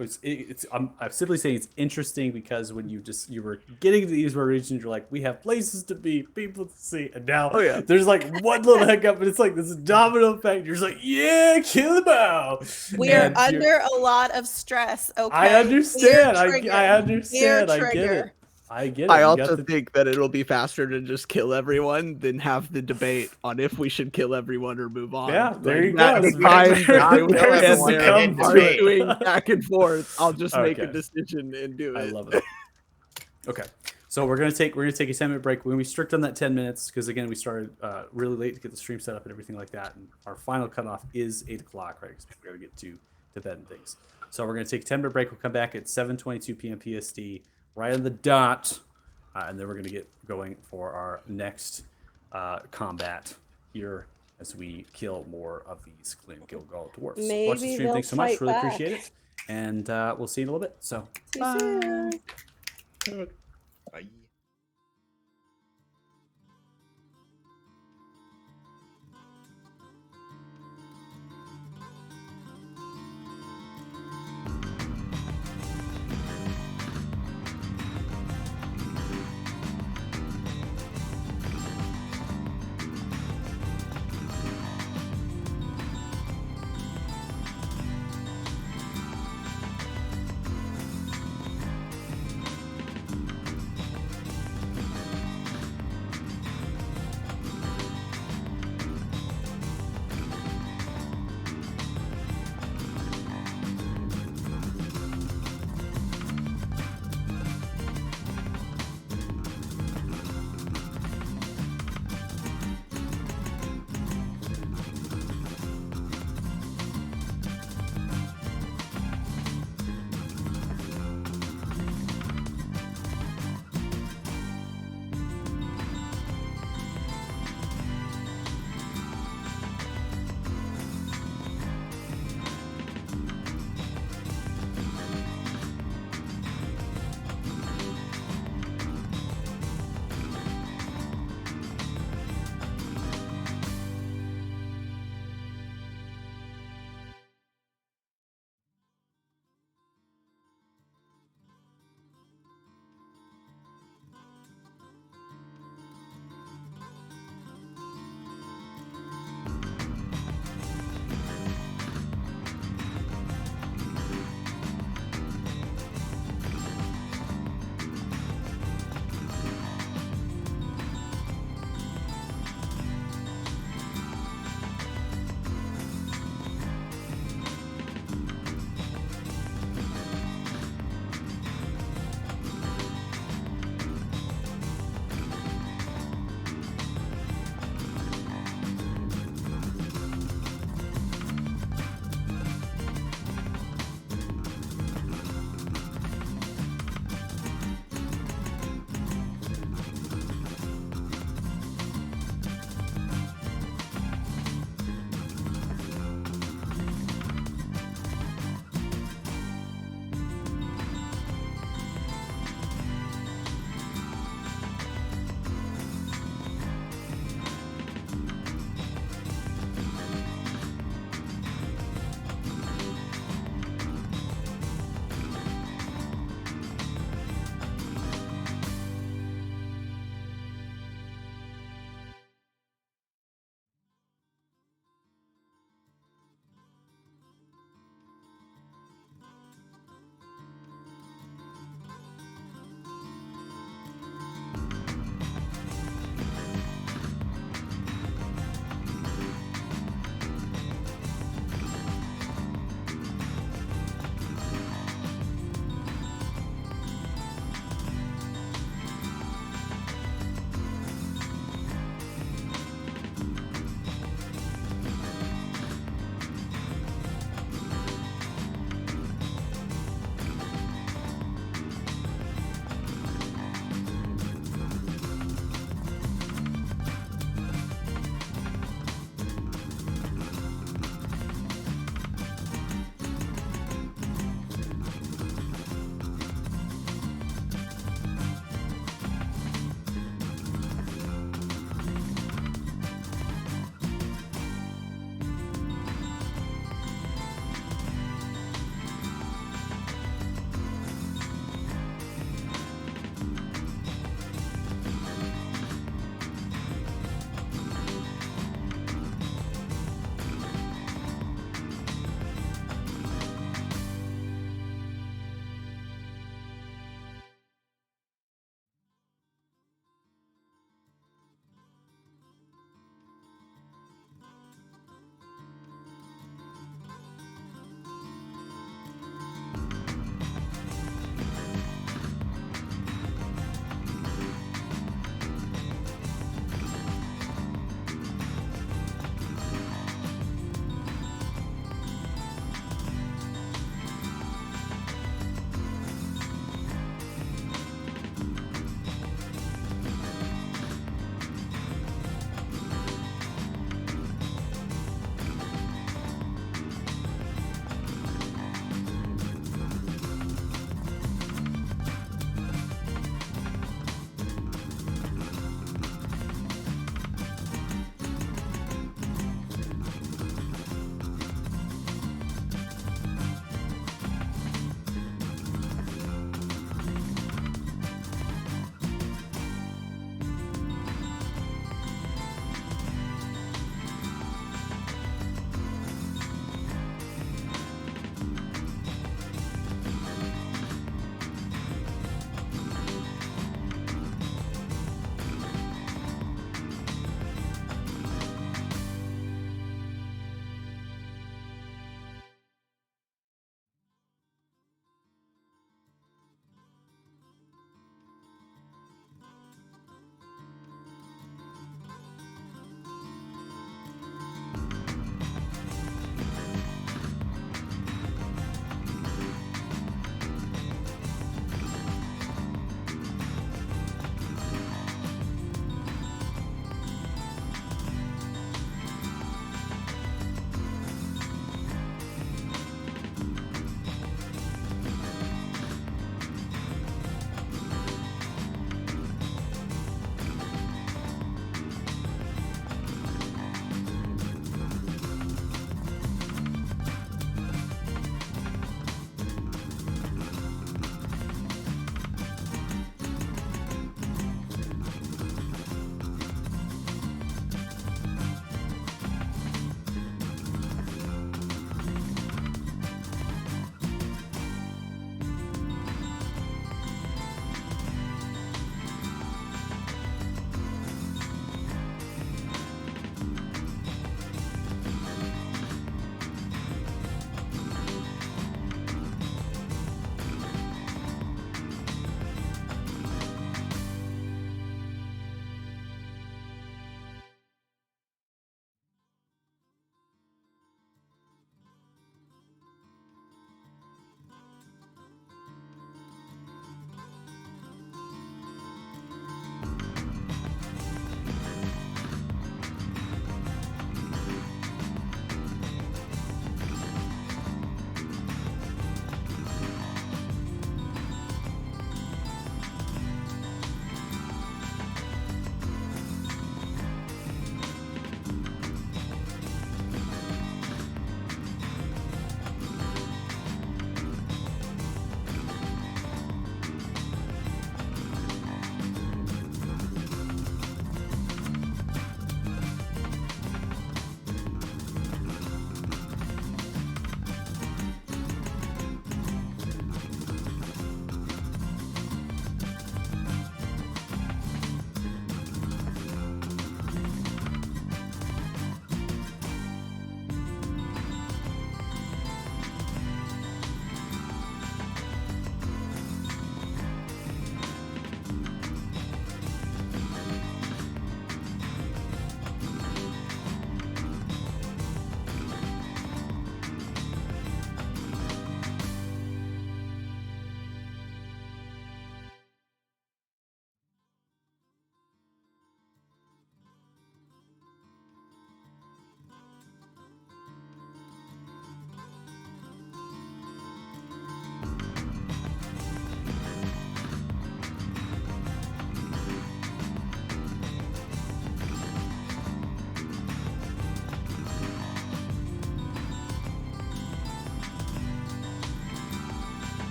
I'm simply saying it's interesting because when you were getting to these regions, you're like, we have places to be, people to see, and now there's like one little hiccup, and it's like this domino effect. You're just like, yeah, kill them out. we are And you're- under a lot of stress. Okay, I understand. We're triggered. I understand. We're I get it. triggered. I get it. I You also got the- think that it'll be faster to just kill everyone than have the debate on if we should kill everyone or move on. Yeah, there you that go. time that I was There's spend the there come arguing back and forth, I'll just make a Okay. decision and do it. I love it. Okay, so we're gonna take a 10-minute break. We're gonna be strict on that 10 minutes because again we started really late to get the stream set up and everything like that. And our final cutoff is 8 o'clock, right? Because we gotta get to bed and things. So we're gonna take a 10-minute break. We'll come back at 7:22 p.m. PST, right on the dot, and then we're gonna get going for our next combat here as we kill more of these Gilgal dwarfs. Watch the Maybe stream. they'll Thanks so much. fight Really back. appreciate it. And we'll see you in a little bit. So. See you soon. Bye.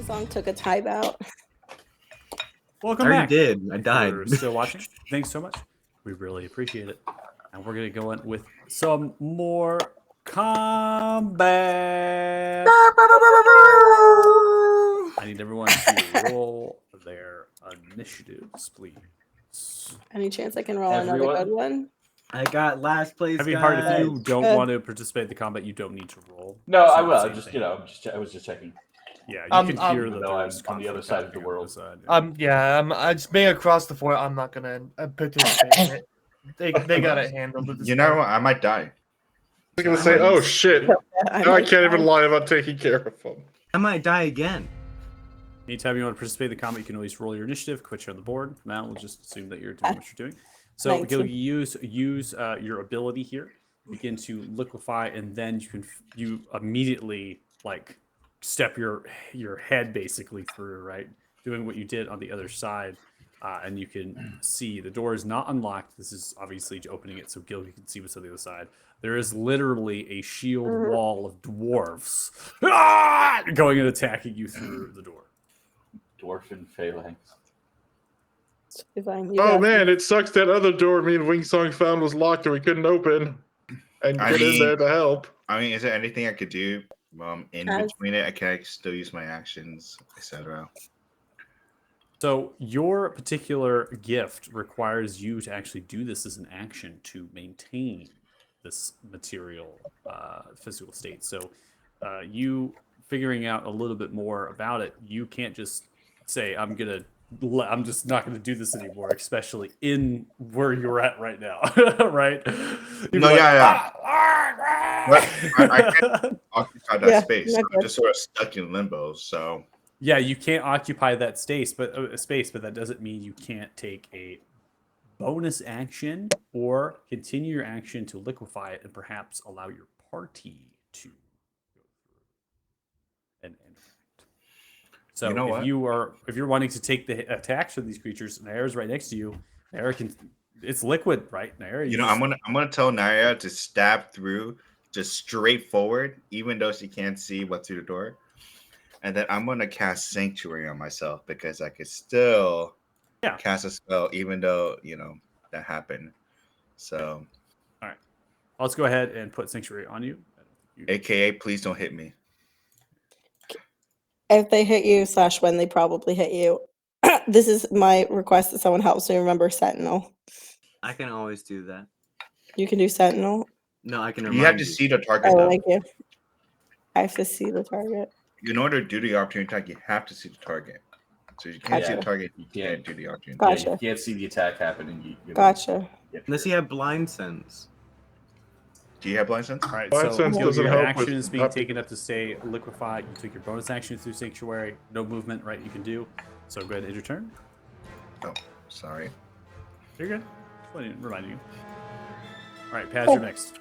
Song took a timeout. Welcome I already back. did. I died. If you're still watching, thanks so much. We really appreciate it. And we're gonna go in with some more combat. I need everyone to roll their initiatives, please. Any chance I can roll Everyone? another good one? I got last place, Heavy Heart, if guys. you don't Good. want to participate in the combat, you don't need to roll. No, I Same- will. same Just thing. I was just checking. Yeah, you I'm- can hear I'm- the No, I'm doors on the other conflict side of the happening on world. side. I'm just being across the fort. I'm not gonna participate in it. They got it handled. At this You know point. what? I might die. I was gonna say, oh shit! I Now I might can't even die. lie about taking care of them. I might die again. Anytime you want to participate in the combat, you can always roll your initiative, quit on the board. For now, we'll just assume that you're doing what you're doing. So 19. Gil, you use your ability here, begin to liquefy, and then you immediately like step your head basically through, right, doing what you did on the other side, and you can see the door is not unlocked. This is obviously opening it so Gil, you can see what's on the other side. There is literally a shield wall of dwarves going and attacking you through the door. Dwarfen phalanx. It's fine. You Oh got man, it sucks that other door me and Wingsong found was locked and we couldn't open and I get in mean- there to help. I mean, is there anything I could do in As- between it? Can I still use my actions, etc.? So your particular gift requires you to actually do this as an action to maintain this material physical state. So you figuring out a little bit more about it, you can't just say, I'm just not gonna do this anymore, especially in where you're at right now. Right? You'd be No, like, yeah. But I can't occupy that Yeah, space. not I'm good. just sort of stuck in limbo. So Yeah, you can't occupy that space, but that doesn't mean you can't take a bonus action or continue your action to liquefy it and perhaps allow your party to go through and interact. So You know what? if you're wanting to take the attacks from these creatures, Naira's right next to you. Naira it's liquid, right? Naira, you know, I'm gonna tell Naya to stab through, just straight forward, even though she can't see what's through the door. And then I'm gonna cast Sanctuary on myself because I could still cast a spell, even though that happened. So, all right, let's go ahead and put Sanctuary on you. AKA, please don't hit me. If they hit you / when they probably hit you, this is my request that someone helps me remember Sentinel. I can always do that. You can do Sentinel. No, I can You remind have to see the target. Oh, though. thank you. I have to see the target. In order to do the opportunity attack, you have to see the target. So you can't see the Gotcha. target, You you can't can't do the opportunity. Gotcha. Yeah, you can't see the attack happening. Gotcha. Unless you have blind sense. Do you have blind sense? All right, Blind so sense Gil, doesn't your help action with is being not- taken up to say liquefy. You took your bonus action through Sanctuary. No movement, right? You can do. So go ahead and end your turn. Oh, sorry. You're good. Just wanted to remind you. All right, Paz, you're next.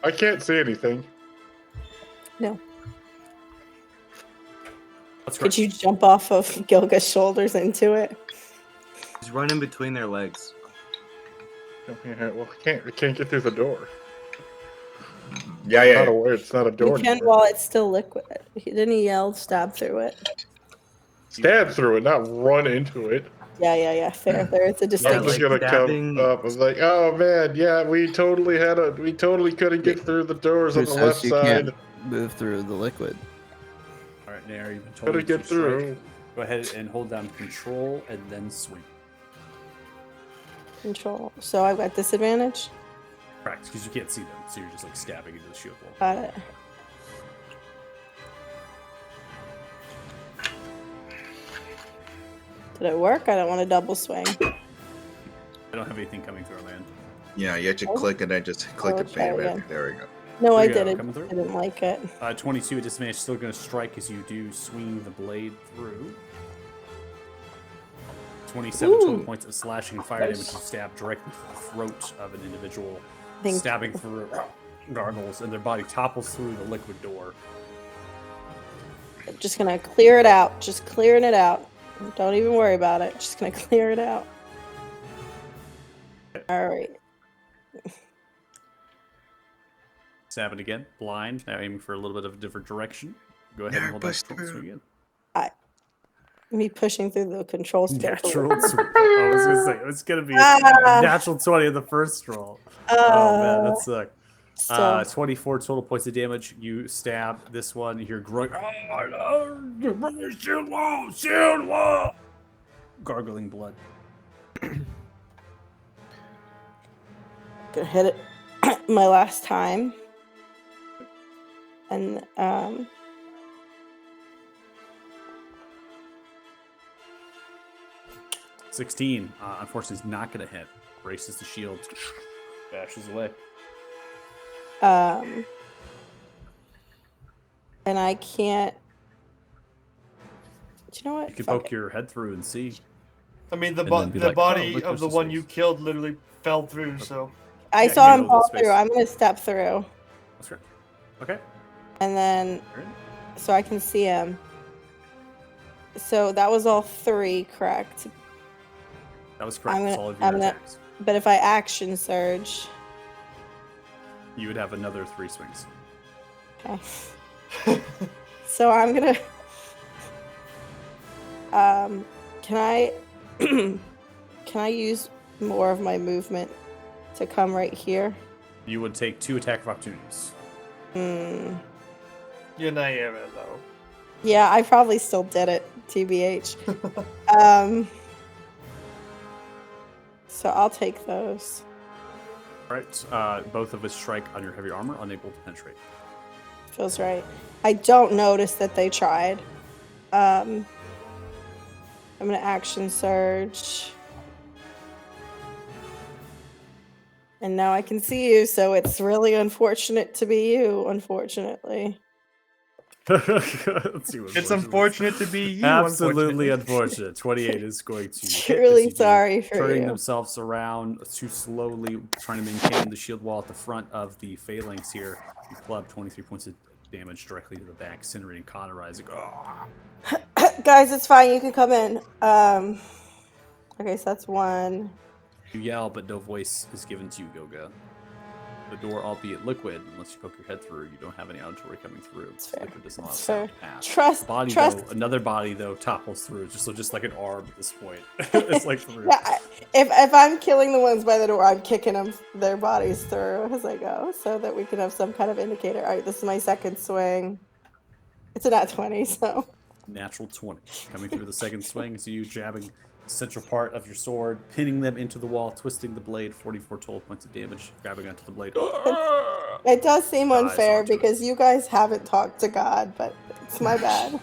I can't see anything. No. That's Could you jump off of Gilga's shoulders into it? Just run in between their legs. Yeah, well, I can't get through the door. Yeah, Not aware it's not a You door. can anymore. while it's still liquid. Didn't he yell stab through it? Stab through it, not run into it. Yeah. Fair. There is a I'm distinction. just gonna stabbing- come up. I was like, oh man, yeah, we totally couldn't get through the doors on the Who says left you side. can't move through the liquid? All right, Nair, you've been told Couldn't to get strike. through. Go ahead and hold down Control and then swing. Control. So I've got disadvantage. Correct, because you can't see them, so you're just like stabbing into the shield wall. Got it. Did it work? I don't want to double swing. I don't have anything coming through our land. Yeah, you have to click and then just click the try fan. again. There we go. No, I There you go, didn't. coming through. Didn't like it. 22 at disadvantage, still going to strike as you do swing the blade through. 27 total Ooh. points of slashing and fire Nice. damage. You stab directly through the throat of an individual, Thank stabbing through gargles, and their body topples through the liquid door. I'm just gonna clear it out. Just clearing it out. Don't even worry about it. Just gonna clear it out. All right. Stab it again, blind. Now aiming for a little bit of a different direction. Go ahead and hold that bust control through. swing again. Me pushing through the control skill. Natural 20. I was gonna say it's gonna be a Ah. natural 20 in the first roll. Oh man, that sucked. Still. 24 total points of damage. You stab this one. You're growing. Oh, shield wall, shield wall. Gargling blood. Gonna hit it my last time. And 16. Unfortunately, is not gonna hit. Braces the shield. Bashes away. and I can't. Do you know what? You can Fuck poke it. your head through and see. I mean, the And then be like, "Oh, body look, of where's the this one face?" you killed literally fell through. So I Yeah, saw you him know fall the space. through. I'm gonna step through, That's right. Okay. and then Alright. so I can see him. So that was all 3, correct? That was correct. That's all of your I'm gonna, attacks. but if I action surge, You would have another 3 swings. okay. So I'm gonna. Can I? Can I use more of my movement to come right here? You would take 2 attack of opportunities. you're Naira though. Yeah, I probably still did it, TBH. So I'll take those. All right. Both of us strike on your heavy armor, unable to penetrate. Feels right. I don't notice that they tried. I'm gonna action surge. And now I can see you, so it's really unfortunate to be you, unfortunately. Let's see what It's unfortunate unfortunate to be you. Absolutely unfortunately. unfortunate. 28 is going to hit Truly as you do, sorry for turning you. themselves around too slowly, trying to maintain the shield wall at the front of the phalanx here. You club 23 points of damage directly to the back, incinerating, cauterizing. Guys, it's fine. You can come in. Okay, so that's 1. You yell, but no voice is given to you, Goga. The door, albeit liquid, unless you poke your head through, you don't have any auditory coming through. fair. Liquid doesn't allow It's sound fair. to pass. Trust- Body trust- though, another body though topples through, just like an arm at this point. It's like through. Yeah, if I'm killing the ones by the door, I'm kicking their bodies through as I go, so that we can have some kind of indicator. All right, this is my second swing. It's a nat 20, so. Natural 20 coming through the second swing. So you jabbing the central part of your sword, pinning them into the wall, twisting the blade. 44 total points of damage. Grabbing onto the blade. It does seem Dies unfair onto it. because you guys haven't talked to God, but it's my bad.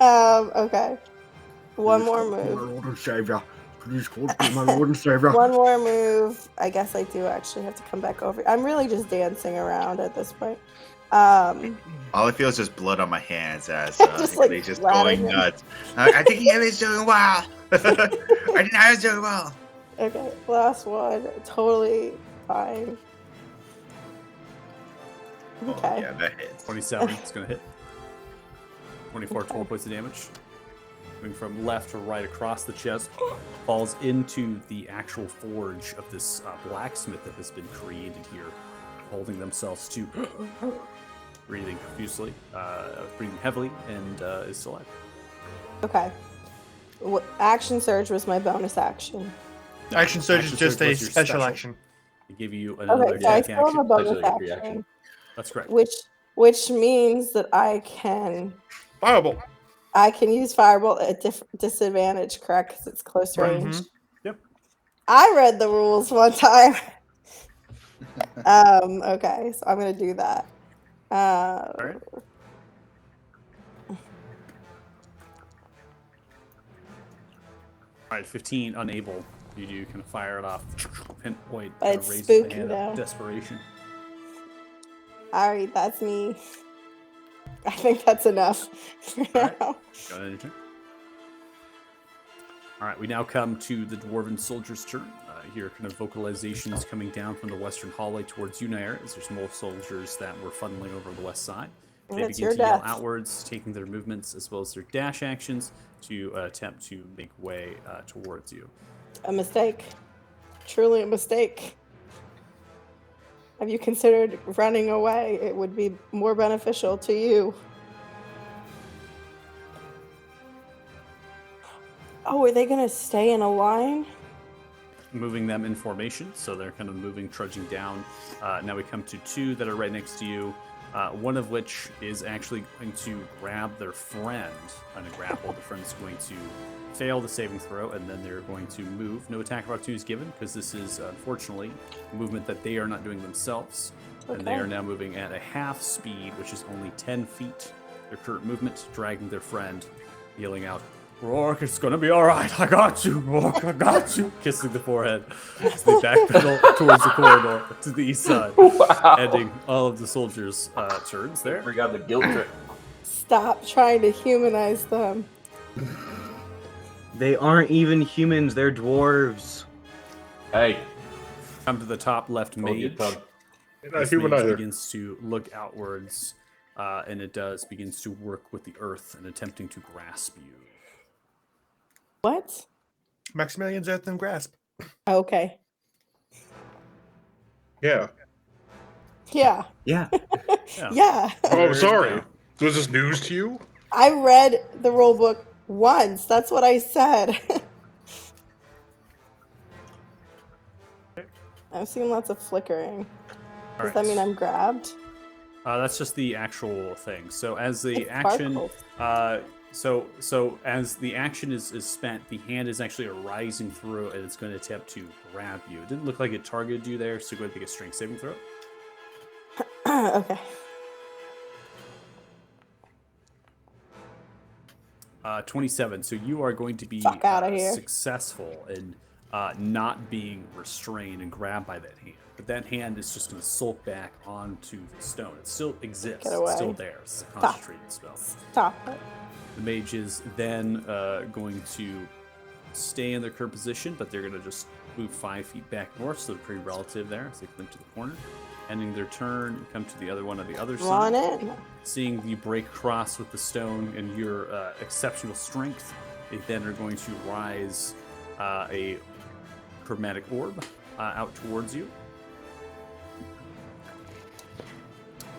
Okay. One more move. Lord and Savior. Please call me my Lord and Savior. One more move. I guess I do actually have to come back over. I'm really just dancing around at this point. All I feel is just blood on my hands as Just, like, he's just rattling going him. nuts. I think he is doing well. I think I was doing well. Okay, last one. Totally fine. Okay. Oh, yeah, that hits. 27. It's going to hit. 24 total points of damage. Moving from left to right across the chest. Falls into the actual forge of this blacksmith that has been created here. Holding themselves to breathing profusely, breathing heavily, and is still alive. Okay. Action surge was my bonus action. Action surge is just a was your special action. They give you another Okay, so I attack still have a action. bonus Actually, like a action, reaction. That's correct. which means that I can Fireball. use fireball at disadvantage, correct? Because it's close range. Mhm. Yep. I read the rules one time. Okay, so I'm gonna do that. All right. All right, 15 unable. You do kind of fire it off. Pinpoint. But Kind it's of raises spooky, the hand though. of desperation. All right, that's me. I think that's enough for All right. now. Go ahead and your turn. All right, we now come to the dwarven soldier's turn. Here, kind of vocalizations coming down from the western hallway towards you, Nair, as there's more soldiers that were funneling over the west side. They That's begin your to yell death. outwards, taking their movements as well as their dash actions to attempt to make way towards you. A mistake. Truly a mistake. Have you considered running away? It would be more beneficial to you. Oh, are they gonna stay in a line? Moving them in formation, so they're kind of moving, trudging down. Now we come to 2 that are right next to you. One of which is actually going to grab their friend on a grapple. The friend's going to fail the saving throw, and then they're going to move. No attack of opportunity is given because this is unfortunately movement that they are not doing themselves, and they Okay. are now moving at a half speed, which is only 10 feet. Their current movement, dragging their friend, yelling out, "Rourke, it's gonna be all right. I got you, Rourke. I got you." Kissing the forehead as they backpedal towards the corridor to the east side, ending all of the soldiers' turns there. We got the guilt trip. Stop trying to humanize them. They aren't even humans, they're dwarves. Hey, Come to the top left hold your mage. tongue. Not This human mage either. begins to look outwards, and it begins to work with the earth and attempting to grasp you. What? Maximilian's Earth and Grasp. Okay. Yeah. Yeah. Yeah. Yeah. Oh, I'm sorry. Was this news to you? I read the rule book once. That's what I said. I'm seeing lots of flickering. Does that mean I'm grabbed? That's just the actual thing. So as the It action, sparkles. so as the action is spent, the hand is actually arising through, and it's going to attempt to grab you. It didn't look like it targeted you there, so go ahead and make a strength saving throw. Okay. 27. So you are going to be Fuck outta here. successful in not being restrained and grabbed by that hand. But that hand is just going to sulk back onto the stone. It still exists. Get It's away. still there. It's a Stop. concentrated spell. Stop it. The mage is then going to stay in their current position, but they're going to just move 5 feet back north, so they're pretty relative there as they come to the corner. Ending their turn, come to the other one on the other Come on side. in. Seeing you break across with the stone and your exceptional strength, they then are going to rise a chromatic orb out towards you.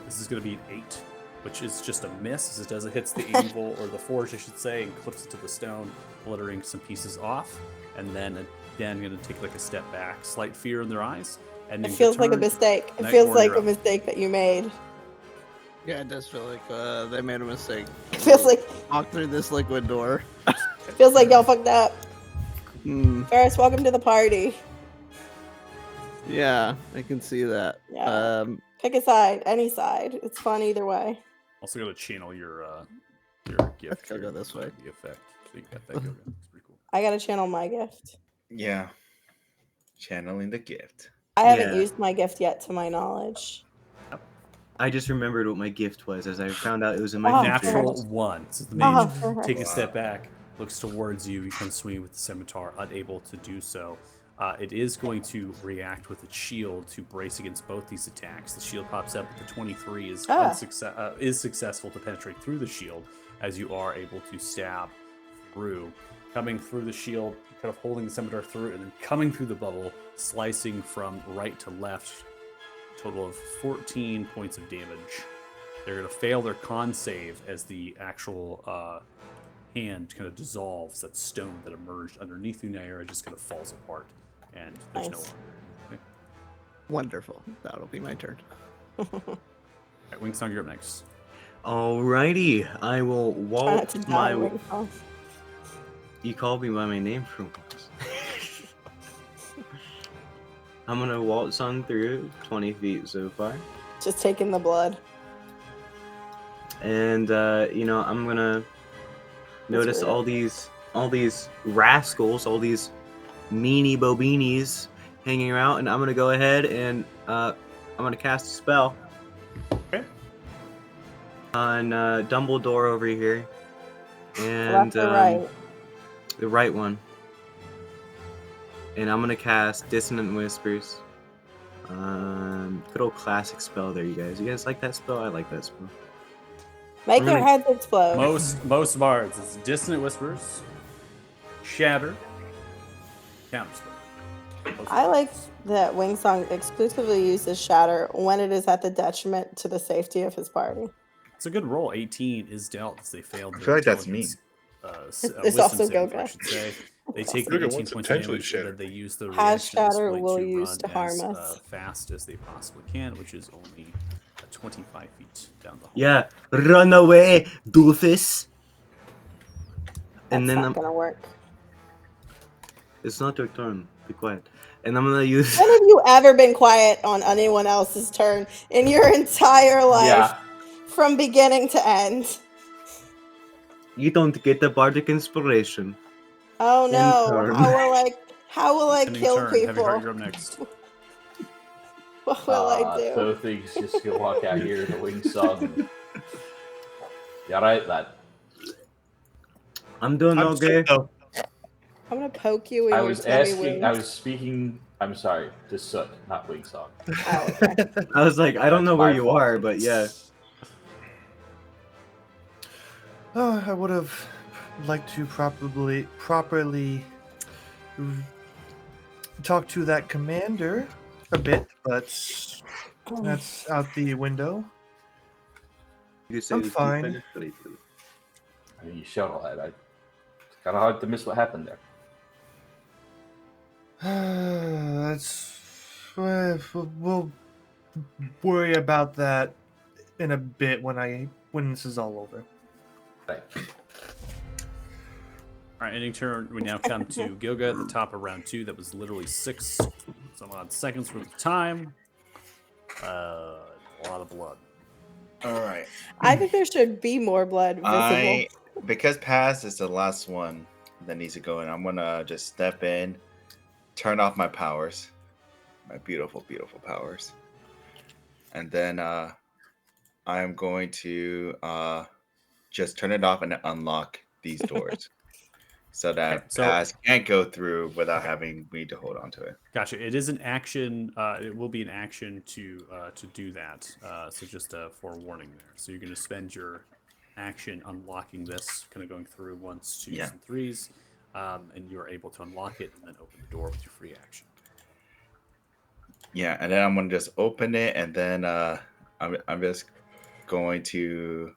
This is going to be an 8, which is just a miss as it hits the anvil, or the forge, I should say, and clips it to the stone, glittering some pieces off. And then again, going to take like a step back, slight fear in their eyes. And It feels like a mistake. It feels like a mistake that you made. Yeah, it does feel like they made a mistake. It feels like Walk through this liquid door. it feels like y'all fucked up. Hmm. Ferris, welcome to the party. Yeah, I can see that. Yeah. Pick a side, any side. It's fun either way. Also got to channel your gift. I'll go this way. The effect. So you got that going. It's pretty cool. I gotta channel my gift. Yeah. Channeling the gift. I haven't Yeah. used my gift yet, to my knowledge. I just remembered what my gift was as I found out it was in my Oh, inventory. Natural 1. So the Oh, mage perfect. take a step back, looks towards you, you come swinging with the scimitar, unable to do so. It is going to react with its shield to brace against both these attacks. The shield pops up, but the 23 is is successful to penetrate through the shield, as you are able to stab through. Coming through the shield, kind of holding the scimitar through, and then coming through the bubble, slicing from right to left. Total of 14 points of damage. They're going to fail their con save as the actual hand kind of dissolves. That stone that emerged underneath Unaira just kind of falls apart, and there's no Nice. longer. Okay. Wonderful. That'll be my turn. All right, Wingsong, you're up next. Alrighty, I will Try not waltz to die. my. Wing Song. You called me by my name for once. I'm gonna waltz on through 20 feet so far, Just taking the blood. and I'm gonna notice weird. all these rascals, all these meanie bobinis hanging around, and I'm gonna go ahead and I'm gonna cast a spell. Okay. On Dumbledore over here, and Left or right? the right one. And I'm gonna cast Dissonant Whispers. Good old classic spell there, you guys. You guys like that spell? I like that spell. Make I'm their gonna- heads explode. Most bards, it's Dissonant Whispers, Shatter, Counterspell. I like that Wing Song exclusively uses Shatter when it is at the detriment to the safety of his party. It's a good roll. 18 is dealt as they failed. I their feel like that's me. intelligence. There's wisdom also saving throw, I Goga. should say. They take Goga the 18 wants points of intentionally damage, and then shattered. they use the Has reaction at this shatter point will to use run to harm as us. fast as they possibly can, which is only 25 feet down the hall. Yeah, run away, doofus. That's And then not gonna work. it's not your turn. Be quiet. And I'm gonna use. When have you ever been quiet on anyone else's turn in your entire life, Yeah. from beginning to end? You don't get the bardic inspiration. Oh no! turn. How will I Ending kill turn. Heavy people? Heart, you're up next. What will I do? So things just gonna walk out here in the wing song. You alright, lad? I'm doing I'm okay. so- I'm gonna poke you in I your was tummy asking, wound. I was speaking, I'm sorry, to Soot, not Wing Song. Oh, okay. I was like, I don't That's know where my you fault. are, but yeah. Oh, I would have liked to properly talk to that commander a bit, but that's out the window. You say I'm to keep fine. it straight. I mean, you showed all that. It's kind of hard to miss what happened there. We'll worry about that in a bit when this is all over. Right. All right, ending turn. We now come to Gilga at the top of round 2. That was literally 6 some odd seconds worth of time. A lot of blood. All right. I think there should be more blood visible. Because Paz is the last one that needs to go in, I'm gonna just step in, turn off my powers, my beautiful, beautiful powers, and then I'm going to just turn it off and unlock these doors, so that Okay, so- Paz can't go through without having me to hold on to it. Gotcha. It is an action. It will be an action to do that. So just a forewarning there. So you're going to spend your action unlocking this, kind of going through 1s, 2s, and 3s, and you're able to unlock it and then open the door with your free action. Yeah, and then I'm gonna just open it, and then I'm just going to.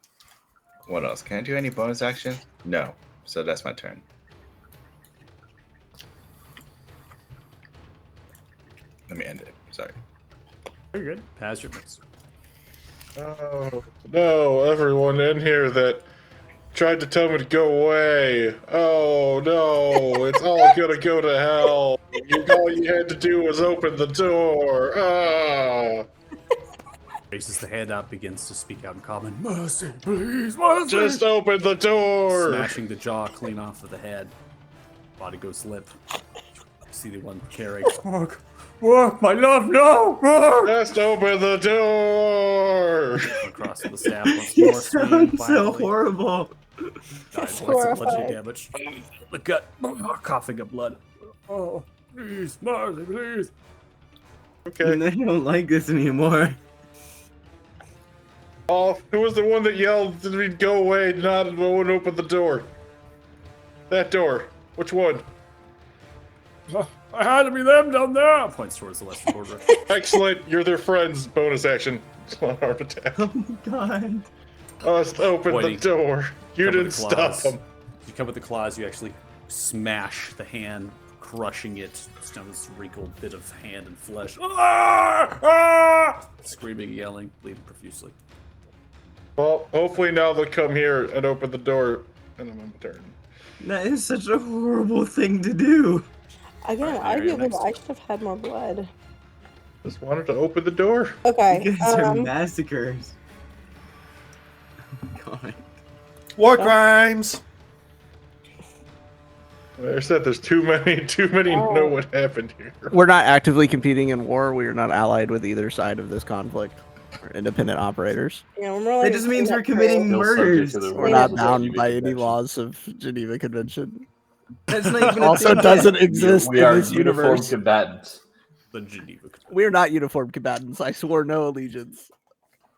What else? Can I do any bonus action? No. So that's my turn. Let me end it. Sorry. Very good. Pass your next. Oh, no, everyone in here that tried to tell me to go away. Oh, no, it's all gonna go to hell. All you had to do was open the door. Ah. Raises the hand up, begins to speak out in common. Mercy, please, mercy! Just open the door. Smashing the jaw clean off of the head. Body goes limp. See the one carrying. Work, my love, no! Work! Just open the door. Across the staff once more. It sounds so violently. horrible. Dies It's lots of bludgeoning horrifying. damage. The gut, coughing up blood. Oh, please, mercy, please. Okay. And I don't like this anymore. Oh, who was the one that yelled that we'd go away, not won't open the door? That door. Which one? I had to be them down there. Points towards the western border. Excellent. You're their friends. Bonus action. It's not hard attack. Oh my god. Must open Pointing. the door. You Come with didn't the stop claws. them. You come with the claws, you actually smash the hand, crushing it. It's now this wrinkled bit of hand and flesh. Ah! Ah! Screaming, yelling, bleeding profusely. Well, hopefully now they'll come here and open the door, and I'm in turn. That is such a horrible thing to do. Again, Alright, Mary, you're arguably, next. I should have had more blood. Just wanted to open the door. Okay. You guys are massacres. Oh my god. War crimes. Like I said, there's too many know what happened here. We're not actively competing in war. We are not allied with either side of this conflict. We're independent operators. Yeah, we're more That like just a means we're cleanup committing crew. Still subject murders. to the We're rules not of the bound Geneva by any Convention. laws of Geneva Convention. That's not even a Also thing yet. doesn't exist We in are this uniform universe. combatants. The Geneva. We are not uniform combatants. I swore no allegiance.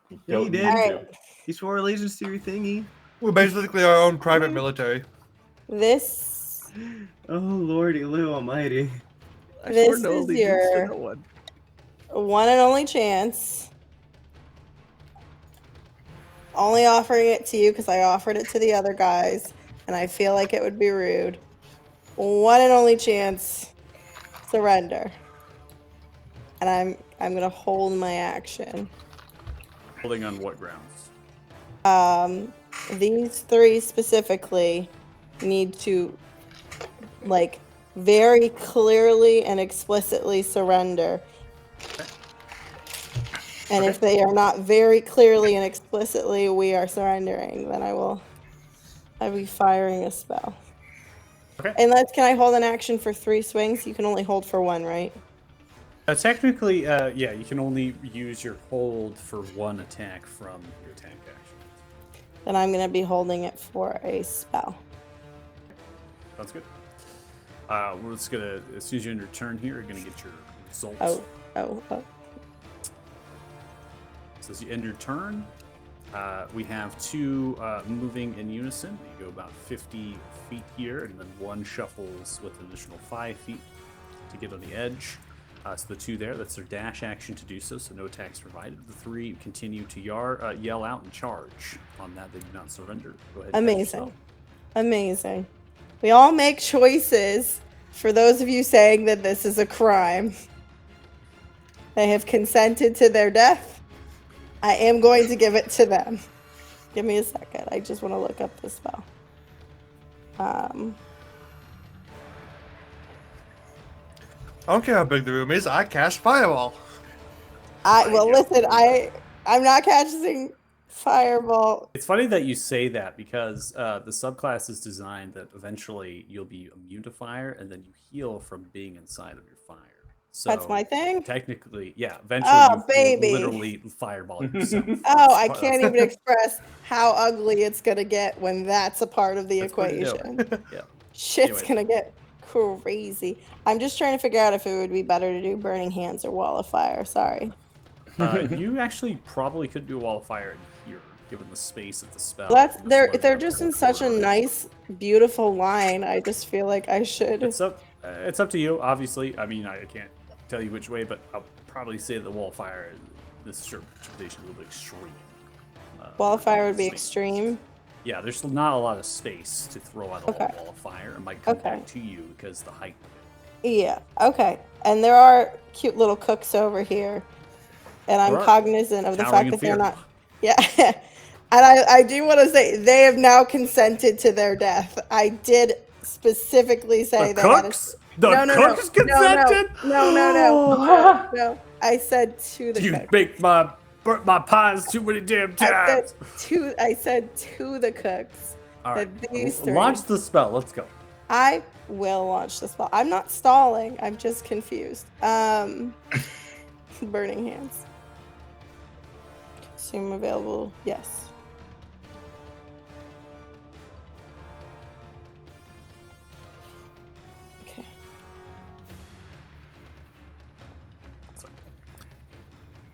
Yeah, Don't you need did. Alright. You swore allegiance to your thingy. We're basically our own private military. This Oh lordy, Lou Almighty. I This swore no is allegiance to your- no one. one and only chance. Only offering it to you because I offered it to the other guys. and I feel like it would be rude. One and only chance, surrender. And I'm gonna hold my action. Holding on what grounds? These three specifically need to, like, very clearly and explicitly surrender. And if they are not very clearly and explicitly, we are surrendering, then I'll be firing a spell. Okay. Can I hold an action for 3 swings? You can only hold for 1, right? Technically, yeah, you can only use your hold for 1 attack from your attack action. Then I'm going to be holding it for a spell. Sounds good. We're just gonna, as soon as you end your turn here, you're gonna get your results. Oh. So as you end your turn, we have 2 moving in unison. You go about 50 feet here, and then 1 shuffles with an additional 5 feet to get on the edge. So the 2 there, that's their dash action to do so no attacks provided. The 3 continue to yell out and charge. On that, they do not surrender. Go ahead. Amazing. We all make choices. For those of you saying that this is a crime, they have consented to their death. I am going to give it to them. Give me a second. I just want to look up the spell. I don't care how big the room is. I cast Fireball. Listen, I'm not casting Fireball. It's funny that you say that because the subclass is designed that eventually you'll be immune to fire and then you heal from being inside of your fire. So That's my thing? Technically, yeah. Eventually, baby. literally fireball yourself. I can't even express how ugly it's gonna get when that's a part of the equation. Yeah. Shit's gonna get crazy. I'm just trying to figure out if it would be better to do Burning Hands or Wall of Fire. Sorry. You actually probably could do a wall of fire in here, given the space of the spell. They're just in such a nice, beautiful line. I just feel like I should. It's up to you. Obviously, I mean, I can't tell you which way, but I'll probably say the wall of fire. This interpretation is a little bit extreme. Wall of Fire would be extreme. Yeah, there's not a lot of space to throw out a wall of fire. It might come back to you because the height. Yeah. Okay. And there are cute little cooks over here, and I'm cognizant of the fact that they're not. Yeah. And I do want to say they have now consented to their death. I did specifically say the that. Cooks? The cooks consented? No. I said to the You cooks. baked my pies too many damn times. I said to the cooks. All right. That these 3. Launch the spell. Let's go. I will launch the spell. I'm not stalling. I'm just confused. Burning Hands. Assume available. Yes. Okay.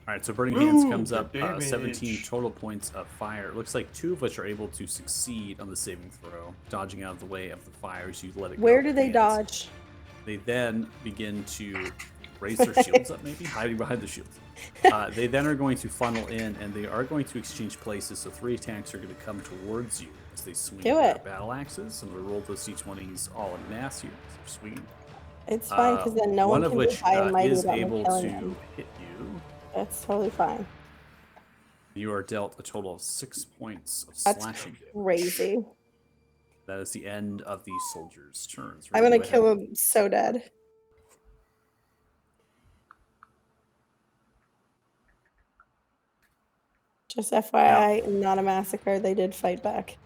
All right, so Burning Hands comes up 17 total points of fire. It looks like 2 of which are able to succeed on the saving throw, dodging out of the way of the fires. You let it go. Where do they dodge? They then begin to raise their shields up, maybe hiding behind the shields. They then are going to funnel in, and they are going to exchange places. So 3 attacks are going to come towards you as they swing their battle axes. And we roll those d20s all in mass here. So they're swinging. It's fine because then no one of can which be high and mighty is without me able killing to them. hit you. That's totally fine. You are dealt a total of 6 points of That's slashing damage. crazy. That is the end of the soldier's turns. I'm gonna kill him so dead. Just FYI, not a massacre. They did fight back.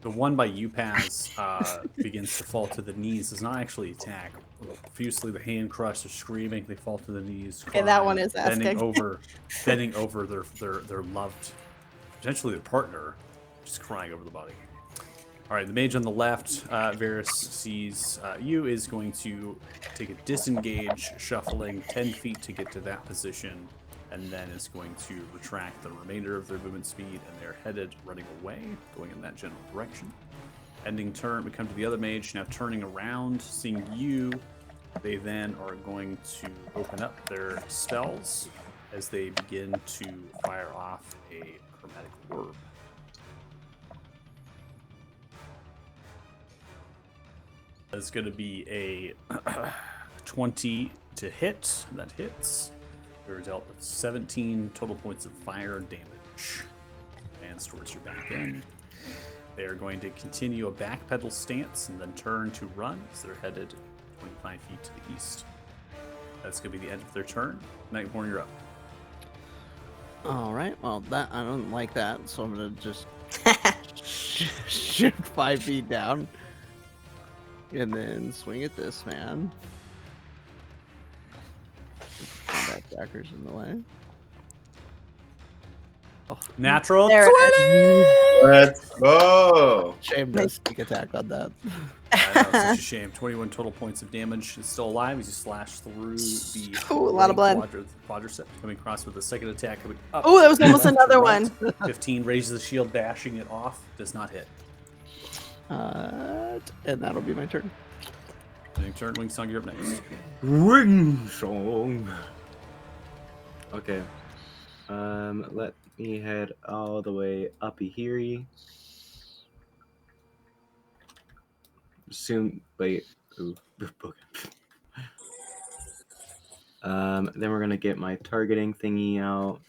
The one by Upaz begins to fall to the knees. Does not actually attack. Profusely, the hand crushed, they're screaming. They fall to the knees. Okay, that one is bending asking. bending over their loved, potentially their partner, just crying over the body. All right, the mage on the left, Varys sees you, is going to take a disengage, shuffling 10 feet to get to that position, and then is going to retract the remainder of their movement speed, and they're headed running away, going in that general direction. Ending turn, we come to the other mage, now turning around, seeing you. They then are going to open up their spells as they begin to fire off a chromatic orb. That's going to be a 20 to hit. That hits. You're dealt with 17 total points of fire damage. Advance towards your back end. They are going to continue a backpedal stance and then turn to run as they're headed 25 feet to the east. That's going to be the end of their turn. Nightborn, you're up. All right. Well, that I don't like that, so I'm gonna just shoot 5 feet down, and then swing at this man. Combat jackers in the way. Natural. There Let's go. Shame no sneak attack on that. I know, it's such a shame. 21 total points of damage. Is still alive as you slash through the Ooh, a lot of blood. quadricep, coming across with a second attack coming up. Oh, that was almost another one. 15 raises the shield, dashing it off. Does not hit. And that'll be my turn. Ending turn. Wingsong, you're up next. Ring song. Okay. Let me head all the way up here. Soon, wait. Ooh. Then we're gonna get my targeting thingy out,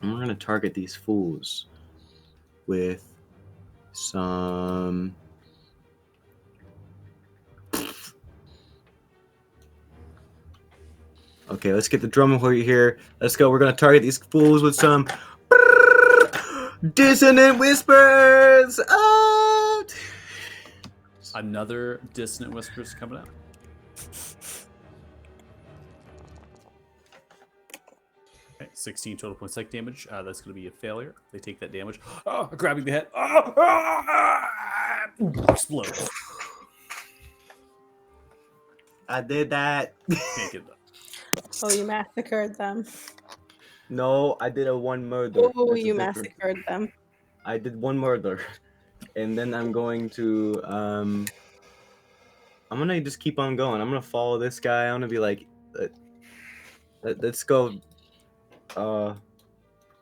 and we're gonna target these fools with some. Okay, let's get the drum here. Let's go. We're gonna target these fools with some dissonant whispers. Another dissonant whispers coming out. Okay, 16 total points of damage. That's going to be a failure. They take that damage. Oh, grabbing the head. Explode. I did that. Can't get that. Oh, you massacred them. No, I did a one murder. Oh, That's you different. massacred them. I did one murder. And then I'm going to I'm gonna just keep on going. I'm gonna follow this guy. I'm gonna be like, let's go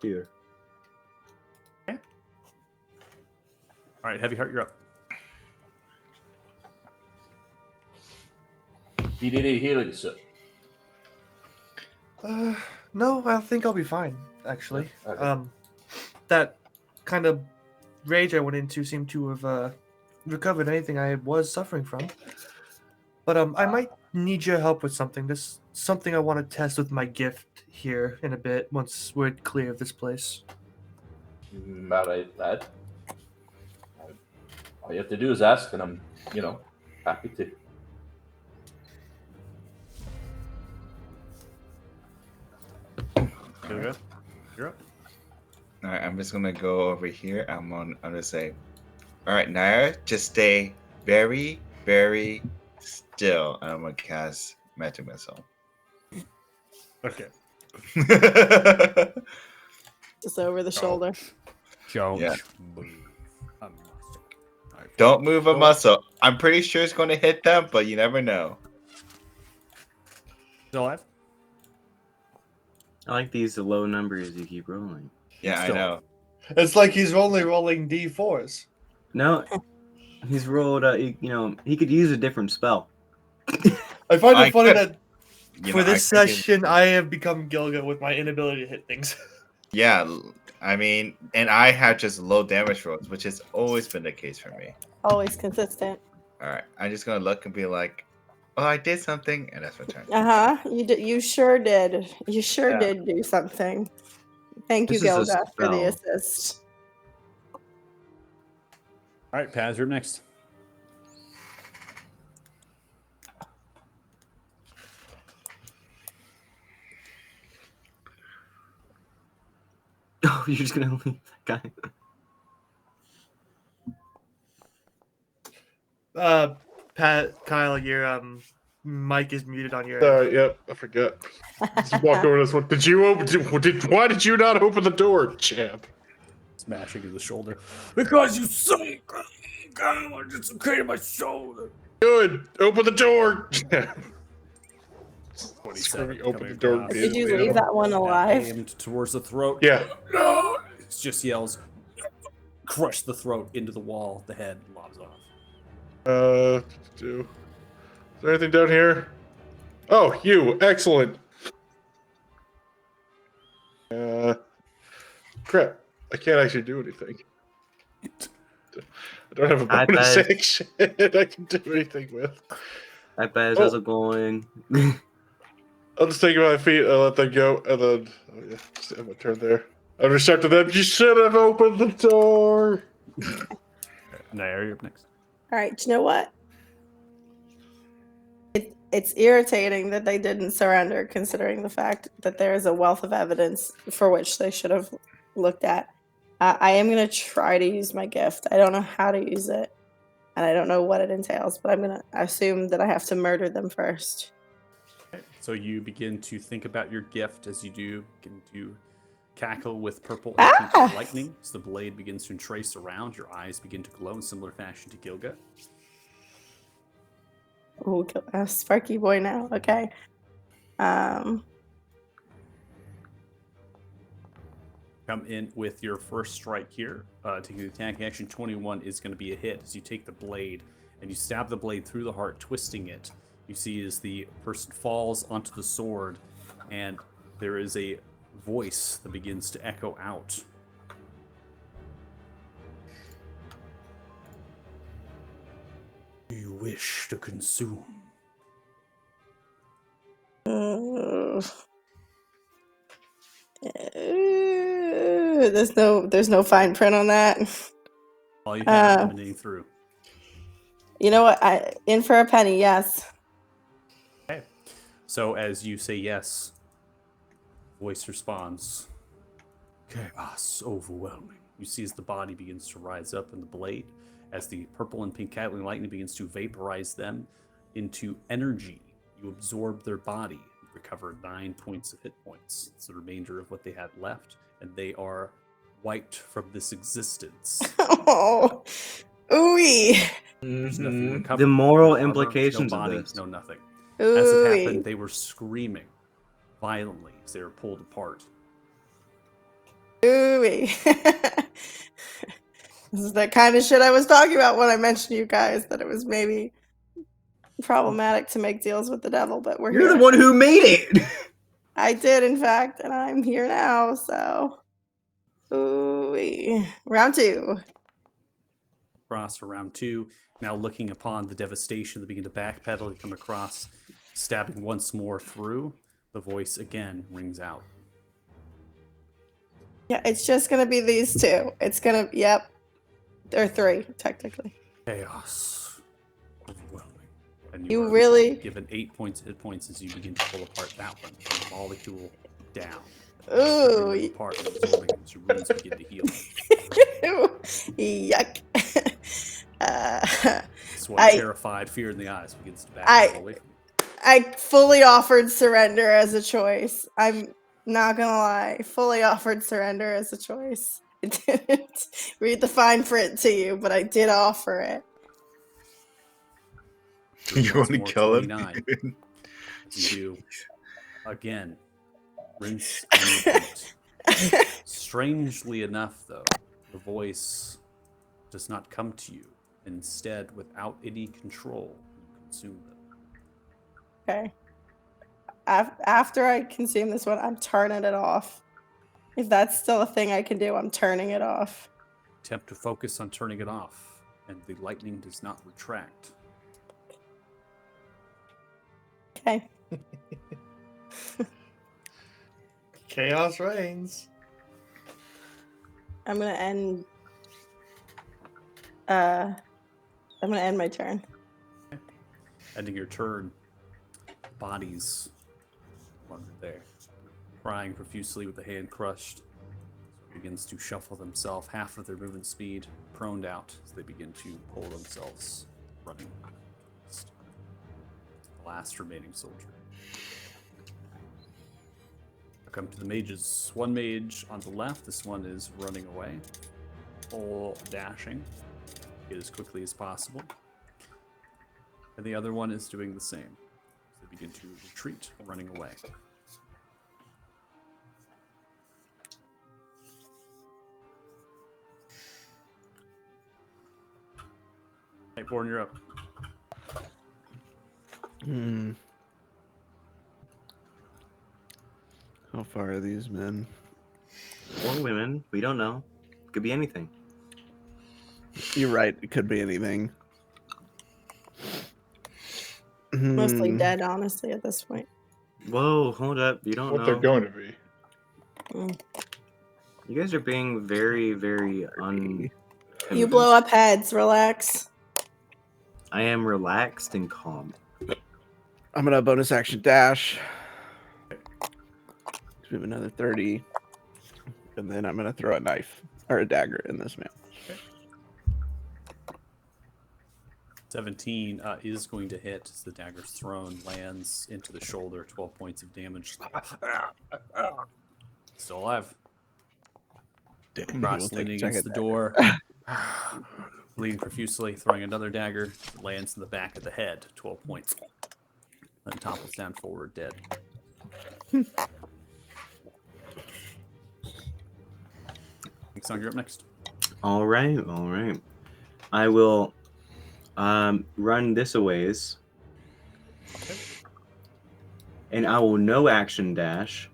here. Okay. All right, Heavy Heart, you're up. You need any healing, sir? No, I think I'll be fine, actually. Okay. That kind of rage I went into seemed to have recovered anything I was suffering from. But I might need your help with something. This something I want to test with my gift here in a bit once we're clear of this place. All right, lad. All you have to do is ask, and I'm, happy to. You're up. You're up. All right, I'm just gonna go over here. I'm gonna say, all right, Nair, just stay very, very still. And I'm gonna cast Magic Missile. Okay. Just over the shoulder. Don't Yeah. move a muscle. All right. Don't move a muscle. I'm pretty sure it's gonna hit them, but you never know. Still alive? I like these low numbers you keep rolling. Yeah, Still. I know. It's like he's only rolling D4s. No, he's rolled. He could use a different spell. I find I it funny could- that You for know, this I could- session, I have become Gilga with my inability to hit things. Yeah, I mean, and I have just low damage rolls, which has always been the case for me. Always consistent. All right, I'm just gonna look and be like, "Oh, I did something," and that's my turn. You did. You sure did. You sure Yeah. did do something. Thank you, This is a Gilda, for the spell. assist. All right, Paz, you're up next. Oh, you're just gonna leave that guy. Kyle, your mic is muted on your. Yep, I forgot. Just walk over to this one. Did you open? Why did you not open the door, champ? Smashing to the shoulder. Because you suck! God, I just created my shoulder. Good. Open the door. 27 Screaming, open coming the door. across. Did you Yeah. leave that one alive? Aimed towards the throat. Yeah. No! It just yells, crush the throat into the wall. The head lobs off. Is there anything down here? Oh, you! Excellent. Crap! I can't actually do anything. I don't have a Hi, bonus Bez. action I can do anything with. Hi, Bez. Oh. How's it going? I'll just take my feet and let them go, and then just have my turn there. I'll restart to them. You should have opened the door. Nair, you're up next. All right, you know what? It's irritating that they didn't surrender, considering the fact that there is a wealth of evidence for which they should have looked at. I am going to try to use my gift. I don't know how to use it, and I don't know what it entails, but I'm going to assume that I have to murder them first. So you begin to think about your gift as you do. Begin to cackle with purple and pink lightning. As the blade begins to trace around, your eyes begin to glow in similar fashion to Gilga. Oh, a sparky boy now. Okay. Come in with your first strike here. Taking the attack action, 21 is going to be a hit as you take the blade and you stab the blade through the heart, twisting it. You see as the person falls onto the sword, and there is a voice that begins to echo out. Do you wish to consume? There's no fine print on that. All you have emanating through. You know what? In for a penny, yes. Okay. So as you say yes, voice responds, chaos overwhelming. You see as the body begins to rise up in the blade, as the purple and pink cackling lightning begins to vaporize them into energy. You absorb their body. You recover 9 points of hit points. It's the remainder of what they had left, and they are wiped from this existence. Oh, ooey. There's nothing recovered. The moral No armor, implications no body, of this. no nothing. Ooey. As it happened, they were screaming violently as they were pulled apart. Ooey. This is the kind of shit I was talking about when I mentioned to you guys that it was maybe problematic to make deals with the devil, but we're You're here. the one who made it. I did, in fact, and I'm here now, so. Ooh-wee. Round 2. Across for round 2. Now looking upon the devastation, they begin to backpedal and come across, stabbing once more through. The voice again rings out. Yeah, it's just gonna be these 2. It's gonna, yep. There are 3, technically. Chaos. Overwhelming. And You are really- given 8 points hit points as you begin to pull apart that one. From the molecule down. Ooh. Ripping them apart and absorbing them as your wounds begin to heal. Yuck. This one terrified, fear in the eyes begins to backpedal away from you. I fully offered surrender as a choice. I'm not gonna lie. Fully offered surrender as a choice. I didn't read the fine print to you, but I did offer it. You want to More kill him? 29. You do. Again. Rinse and repeat. Strangely enough, though, the voice does not come to you. Instead, without any control, you consume them. Okay. After I consume this one, I'm turning it off. If that's still a thing I can do, I'm turning it off. Attempt to focus on turning it off, and the lightning does not retract. Okay. Chaos reigns. I'm gonna end my turn. Ending your turn, bodies are there, crying profusely with the hand crushed. Begins to shuffle themselves, half of their movement speed proned out as they begin to pull themselves running. The last remaining soldier. Come to the mages. One mage on the left. This one is running away. Full dashing. Get as quickly as possible. And the other one is doing the same. They begin to retreat, running away. Nightborn, you're up. Hmm. How far are these men? Or women. We don't know. Could be anything. You're right. It could be anything. Mostly Hmm. dead, honestly, at this point. Whoa, hold up. You don't What know. they're going to be. Mm. You guys are being very, very You blow up heads. Relax. I am relaxed and calm. I'm gonna bonus action dash. Move another 30, and then I'm gonna throw a knife or a dagger in this man. 17 is going to hit as the dagger's thrown, lands into the shoulder, 12 points of damage. Still alive. Ross We'll take leaning a second against the door, bleeding profusely, throwing another dagger, lands in the back of the head, 12 points. Then topples down forward, dead. Song, you're up next. All right. I will run this a ways. And I will no action dash.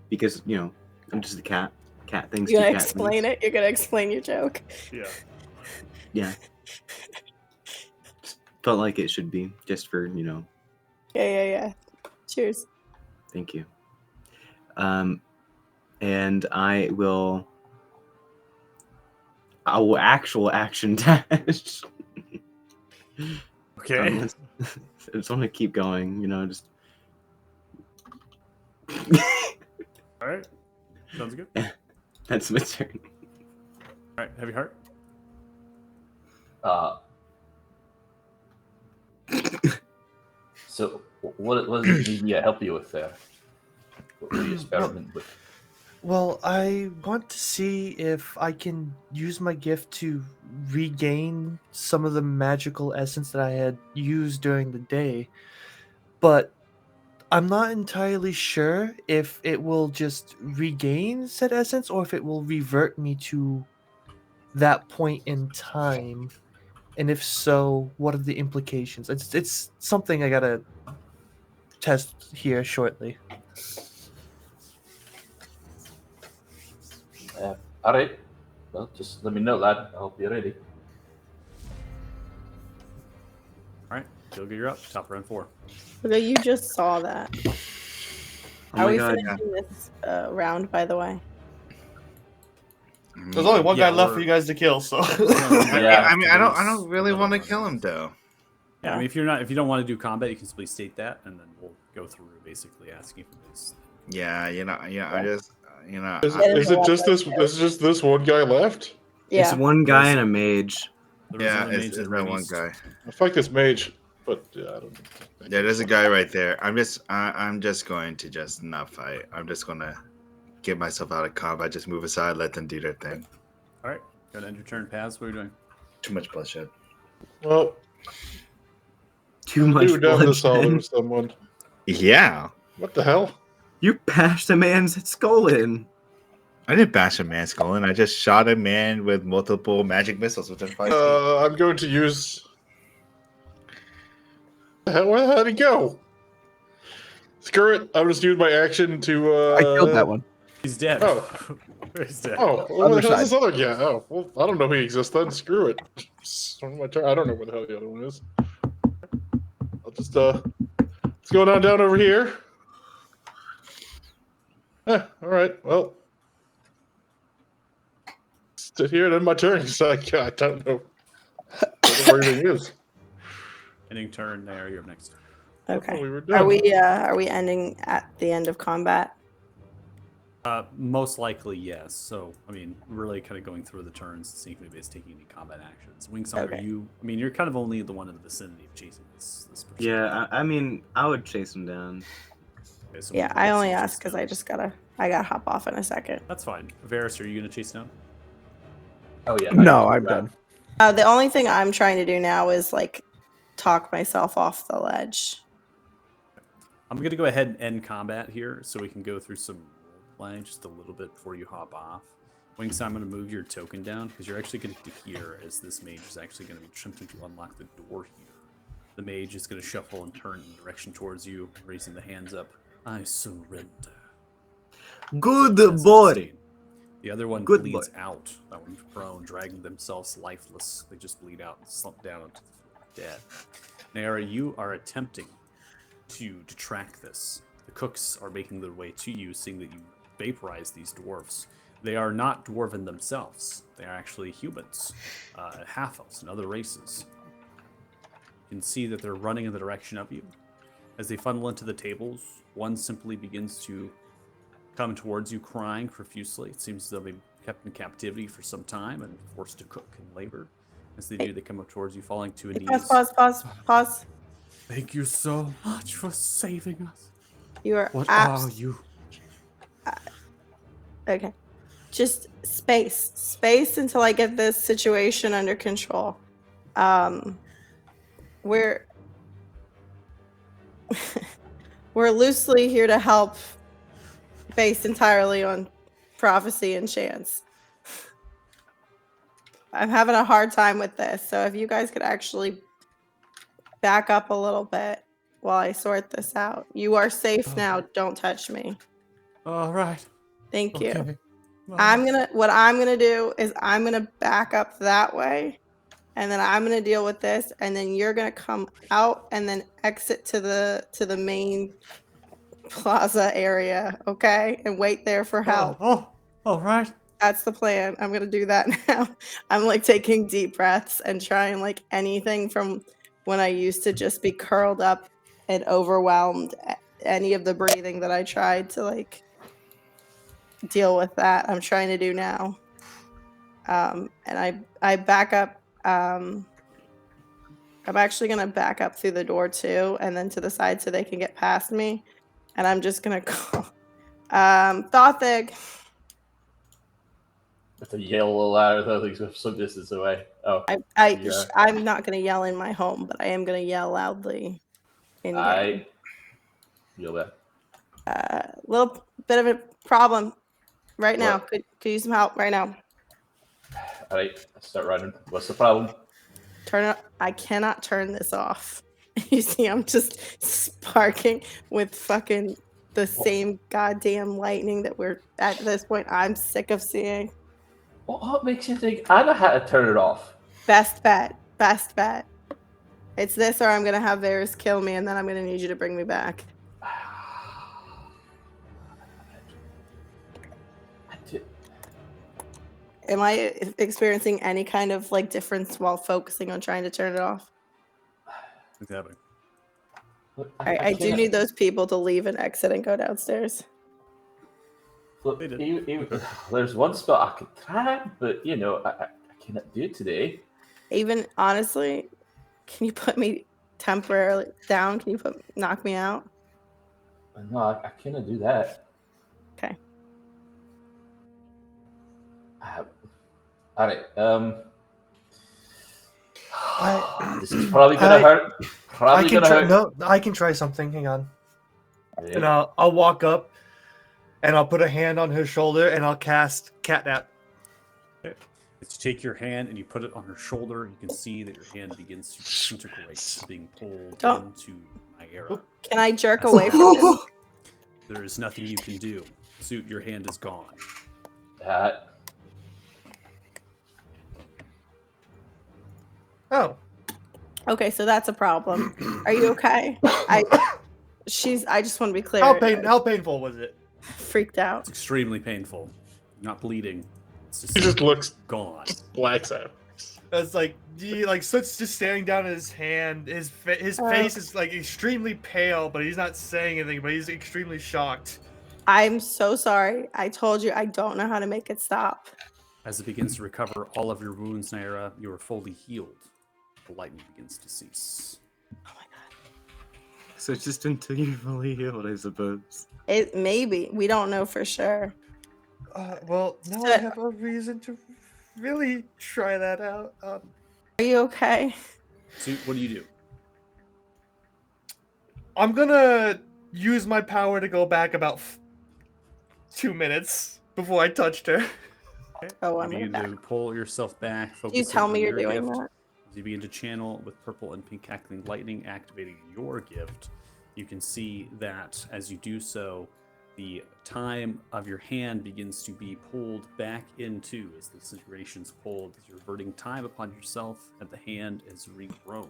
Because, you know, I'm just a cat. Cat things. You're do gonna cat explain things. it? You're gonna explain your joke? Yeah. Yeah. Just felt like it should be, just for, you know. Yeah. Cheers. Thank you. And I will actual action dash. Okay. I just want to keep going, you know, just. All right. Sounds good. That's my turn. All right. Heavy heart. So, what does it need me to help you with there? What do you experiment with? Well, I want to see if I can use my gift to regain some of the magical essence that I had used during the day. But I'm not entirely sure if it will just regain said essence or if it will revert me to that point in time. And if so, what are the implications? It's something I gotta test here shortly. All right. Well, just let me know, lad. I hope you're ready. All right. Gilga, you're up. Top round 4. Okay, you just saw that. Oh Are my we god. finishing this round, by the way? There's only one Yeah, guy left we're- for you guys to kill, so Yeah. I mean, I don't really want to kill him though. Yeah, I mean, if you don't want to do combat, you can simply state that, and then we'll go through basically asking for this. Yeah, I just, Is it just this? Is just this one guy left? Yeah. It's one guy There's- and a mage. There was yeah, another mage it's that that one raised- guy. I fight this mage, but yeah, I don't. Yeah, there's a guy right there. I'm just going to just not fight. I'm just gonna get myself out of combat. Just move aside, let them do their thing. All right. Go to end your turn, Paz. What are you doing? Too much bloodshed. Well, Too much do down this all bloodshed. with someone. Yeah, What the hell? You bashed a man's skull in. I didn't bash a man's skull in. I just shot a man with multiple magic missiles within 5 feet. I'm going to use. Where the hell did he go? Screw it. I'm just using my action to. I killed that one. He's dead. Oh. He's dead. Oh, well, Other where the hell's this side. other guy? Oh, well, I don't know if he exists then. Screw it. It's on my turn. I don't know where the hell the other one is. I'll just, let's go down over here. Alright, well. Sit here and end my turn, because I don't know where everything is. Ending turn there. You're up next. Okay. We were done. Are we ending at the end of combat? Most likely, yes. So, I mean, really kind of going through the turns, seeing if anybody's taking any combat actions. Wingsong, Okay. are you? I mean, you're kind of only the one in the vicinity of chasing this person. Yeah, I mean, I would chase him down. Okay, so Yeah, we'll I see only if asked she's because done. I gotta hop off in a second. That's fine. Varys, are you going to chase down? Oh yeah. No, I'm done. The only thing I'm trying to do now is like talk myself off the ledge. I'm going to go ahead and end combat here so we can go through some role playing just a little bit before you hop off. Winks, I'm going to move your token down because you're actually going to hear as this mage is actually going to be attempting to unlock the door here. The mage is going to shuffle and turn in direction towards you, raising the hands up. I surrender. Good As boy. 16. The other one Good bleeds boy. out. That one's prone, dragging themselves lifeless. They just bleed out and slump down onto the floor, dead. Naira, you are attempting to detract this. The cooks are making their way to you, seeing that you vaporize these dwarves. They are not dwarven themselves. They are actually humans, half-elves, and other races. You can see that they're running in the direction of you. As they funnel into the tables, one simply begins to come towards you crying profusely. It seems as though they've been kept in captivity for some time and forced to cook and labor. As they do, they come up towards you, falling to a knees. Pause. Thank you so much for saving us. You are What are you? Okay. Just space until I get this situation under control. We're we're loosely here to help, based entirely on prophecy and chance. I'm having a hard time with this, so if you guys could actually back up a little bit while I sort this out. You are safe now. Don't touch me. All right. Thank you. Okay. What I'm gonna do is I'm gonna back up that way, and then I'm gonna deal with this, and then you're gonna come out and then exit to the main plaza area, okay? And wait there for help. All right. That's the plan. I'm gonna do that now. I'm like taking deep breaths and trying like anything from when I used to just be curled up and overwhelmed. Any of the breathing that I tried to like deal with that, I'm trying to do now. And I back up. I'm actually gonna back up through the door too, and then to the side so they can get past me. And I'm just gonna call Thothig. Have to yell a little louder though, things some distance away. Oh, I'm not gonna yell in my home, but I am gonna yell loudly in game. I feel that. Little bit of a problem right now. What? Could use some help right now. All right, let's start running. What's the problem? Turn it. I cannot turn this off. You see, I'm just sparking with fucking the same goddamn lightning that we're at this point. I'm sick of seeing. What makes you think I know how to turn it off? Best bet. It's this, or I'm gonna have Varys kill me, and then I'm gonna need you to bring me back. Am I experiencing any kind of like difference while focusing on trying to turn it off? Exactly. I do need those people to leave and exit and go downstairs. Look, there's one spot I could try, but you know, I cannot do it today. Even honestly, can you put me temporarily down? Can you knock me out? No, I cannot do that. Okay. All right. This is probably gonna hurt. I can try something. Hang on. Yeah. And I'll walk up, and I'll put a hand on her shoulder, and I'll cast Catnap. As you take your hand and you put it on her shoulder, you can see that your hand begins to disintegrate, being pulled into Naira. Can I jerk away from him? There is nothing you can do. Suit, your hand is gone. Oh. Okay, so that's a problem. Are you okay? I just want to be clear. How painful was it? Freaked out. It's extremely painful. Not bleeding. It's just He just looks gone. blacks out. It's like Soot's just staring down at his hand. His face is like extremely pale, but he's not saying anything. But he's extremely shocked. I'm so sorry. I told you I don't know how to make it stop. As it begins to recover all of your wounds, Naira, you are fully healed. The lightning begins to cease. Oh my god. So it's just until you're fully healed, I suppose. It maybe. We don't know for sure. Well, now I have a reason to really try that out. Are you okay? So what do? I'm gonna use my power to go back about 2 minutes before I touched her. Okay. Oh, You I'm gonna begin to back. pull yourself back. Do you Focusing tell on me you're your doing gift. that? As you begin to channel with purple and pink cackling lightning activating your gift, you can see that as you do so, the time of your hand begins to be pulled back into as the disintegration's pulled, as you're reverting time upon yourself, and the hand is regrown.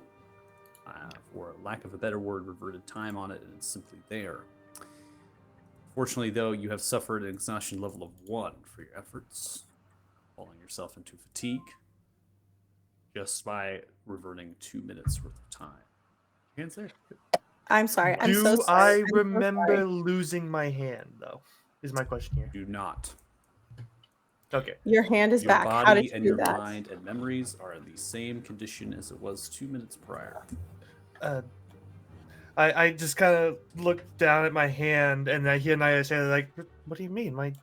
For lack of a better word, reverted time on it, and it's simply there. Fortunately, though, you have suffered an exhaustion level of 1 for your efforts, falling yourself into fatigue just by reverting 2 minutes worth of time. Hands there. I'm sorry. I'm so Do sorry. I I'm so remember sorry. losing my hand, though? Is my question here. Do not. Okay. Your hand is Your back. How did body you and do your that? mind and memories are in the same condition as it was 2 minutes prior. I just kind of look down at my hand, and I hear Naya say, like, what do you mean? My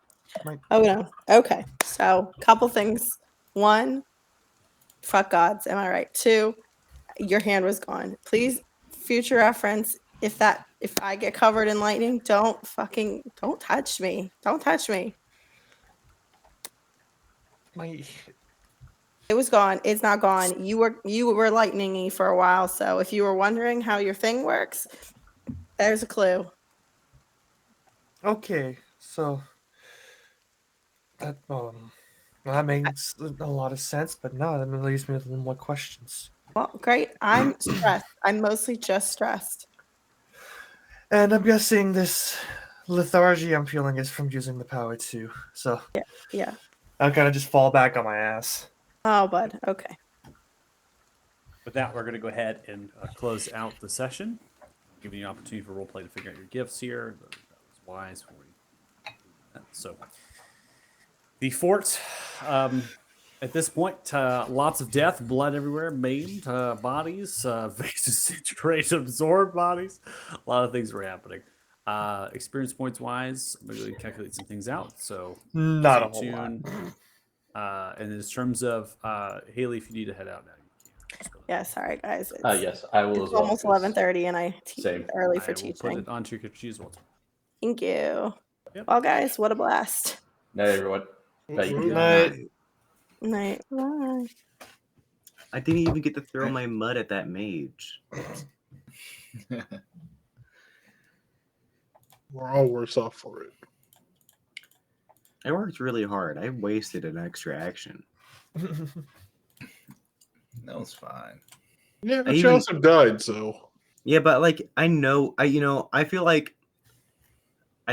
Oh no. Okay. So, couple things. One, fuck gods. Am I right? Two, your hand was gone. Please, future reference. If I get covered in lightning, don't touch me. Don't touch me. my It was gone. It's not gone. You were lightningy for a while. So if you were wondering how your thing works, there's a clue. Okay, so that makes a lot of sense, but no, that leaves me with a little more questions. Well, great. I'm stressed. I'm mostly just stressed. And I'm guessing this lethargy I'm feeling is from using the power too. So Yeah. I'll kind of just fall back on my ass. Oh, bud. Okay. With that, we're going to go ahead and close out the session. Giving you an opportunity for roleplay to figure out your gifts here. That was wise for you. So, the fort, at this point, lots of death, blood everywhere, maimed bodies, disintegrated, absorbed bodies. A lot of things were happening. Experience points wise, I'm going to calculate some things out. So, Not a stay whole lot. tuned. And in terms of Haley, if you need to head out now, Yeah. Sorry, guys. Yes, I will It's as well. almost 'cause 11:30, and I Same. early for I will put teaching. it onto your computer as well. Thank you. Yep. Well, guys, what a blast. Night, everyone. Night. Good Night. Night. Bye. I didn't even get to throw my mud at that mage. We're all worse off for it. I worked really hard. I wasted an extra action. No, it's fine. Yeah, I but even- you also died, so. Yeah, but like I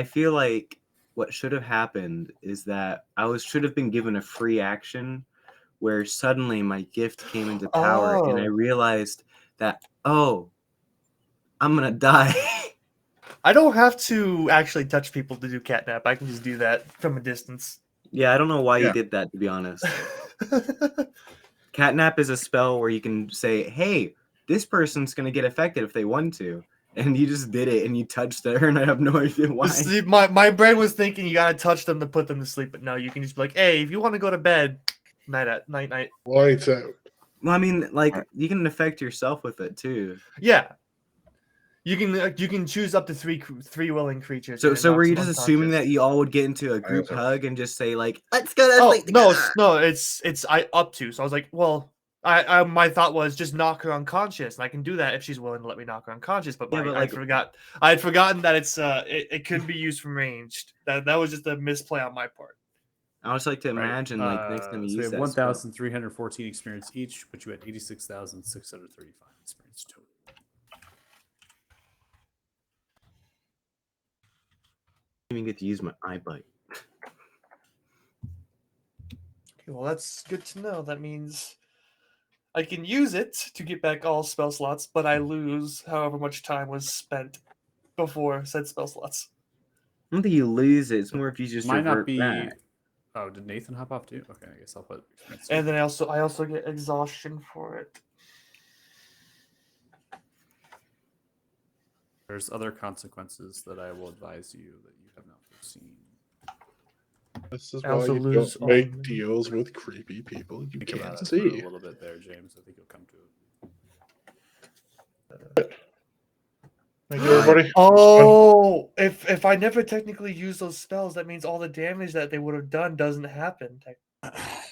feel like what should have happened is that should have been given a free action where suddenly my gift came into power and I Oh. realized that I'm gonna die. I don't have to actually touch people to do catnap. I can just do that from a distance. Yeah, I don't know why Yeah. you did that, to be honest. Catnap is a spell where you can say, hey, this person's going to get affected if they want to. And you just did it and you touched her, and I have no idea why. See, my brain was thinking you gotta touch them to put them to sleep, but no, you can just be like, hey, if you want to go to bed, night. Lights out. Well, I mean, like, you can affect yourself with it, too. Yeah. You can choose up to three willing creatures. So, and it so were knocks you them just assuming unconscious. that you all would get into a group sorry. hug and just say, like, let's go to Oh sleep no, together? no, it's I up to. So I was like, well, I my thought was just knock her unconscious, and I can do that if she's willing to let me knock her unconscious. But, Yeah, but, I like- had forgotten that it couldn't be used from ranged. That was just a misplay on my part. I would just like to imagine, like, next time you so we use have that spell. 1,314 experience each, but you had 86,635 experience total. I didn't even get to use my eye bite. Okay, well, that's good to know. That means I can use it to get back all spell slots, but I lose however much time was spent before said spell slots. I don't think you lose it. It's more if you just Might not revert be. back. Oh, did Nathan hop off too? Okay, I guess I'll put experience. And then I also get exhaustion for it. There's other consequences that I will advise you that you have not foreseen. This is I why also you lose don't make on- deals with creepy people you Think about can't it for a see. little bit there, James. I think you'll come to it. Thank you, everybody. Oh, if I never technically use those spells, that means all the damage that they would have done doesn't happen.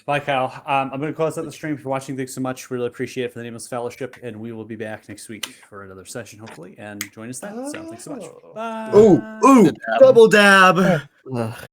Bye, Kyle. I'm going to close out the stream. If you're watching, thanks so much. Really appreciate it for the Nameless Fellowship, and we will be back next week for another session, hopefully. And join us then. So thanks so much. Bye. Ooh, double dab. Ugh.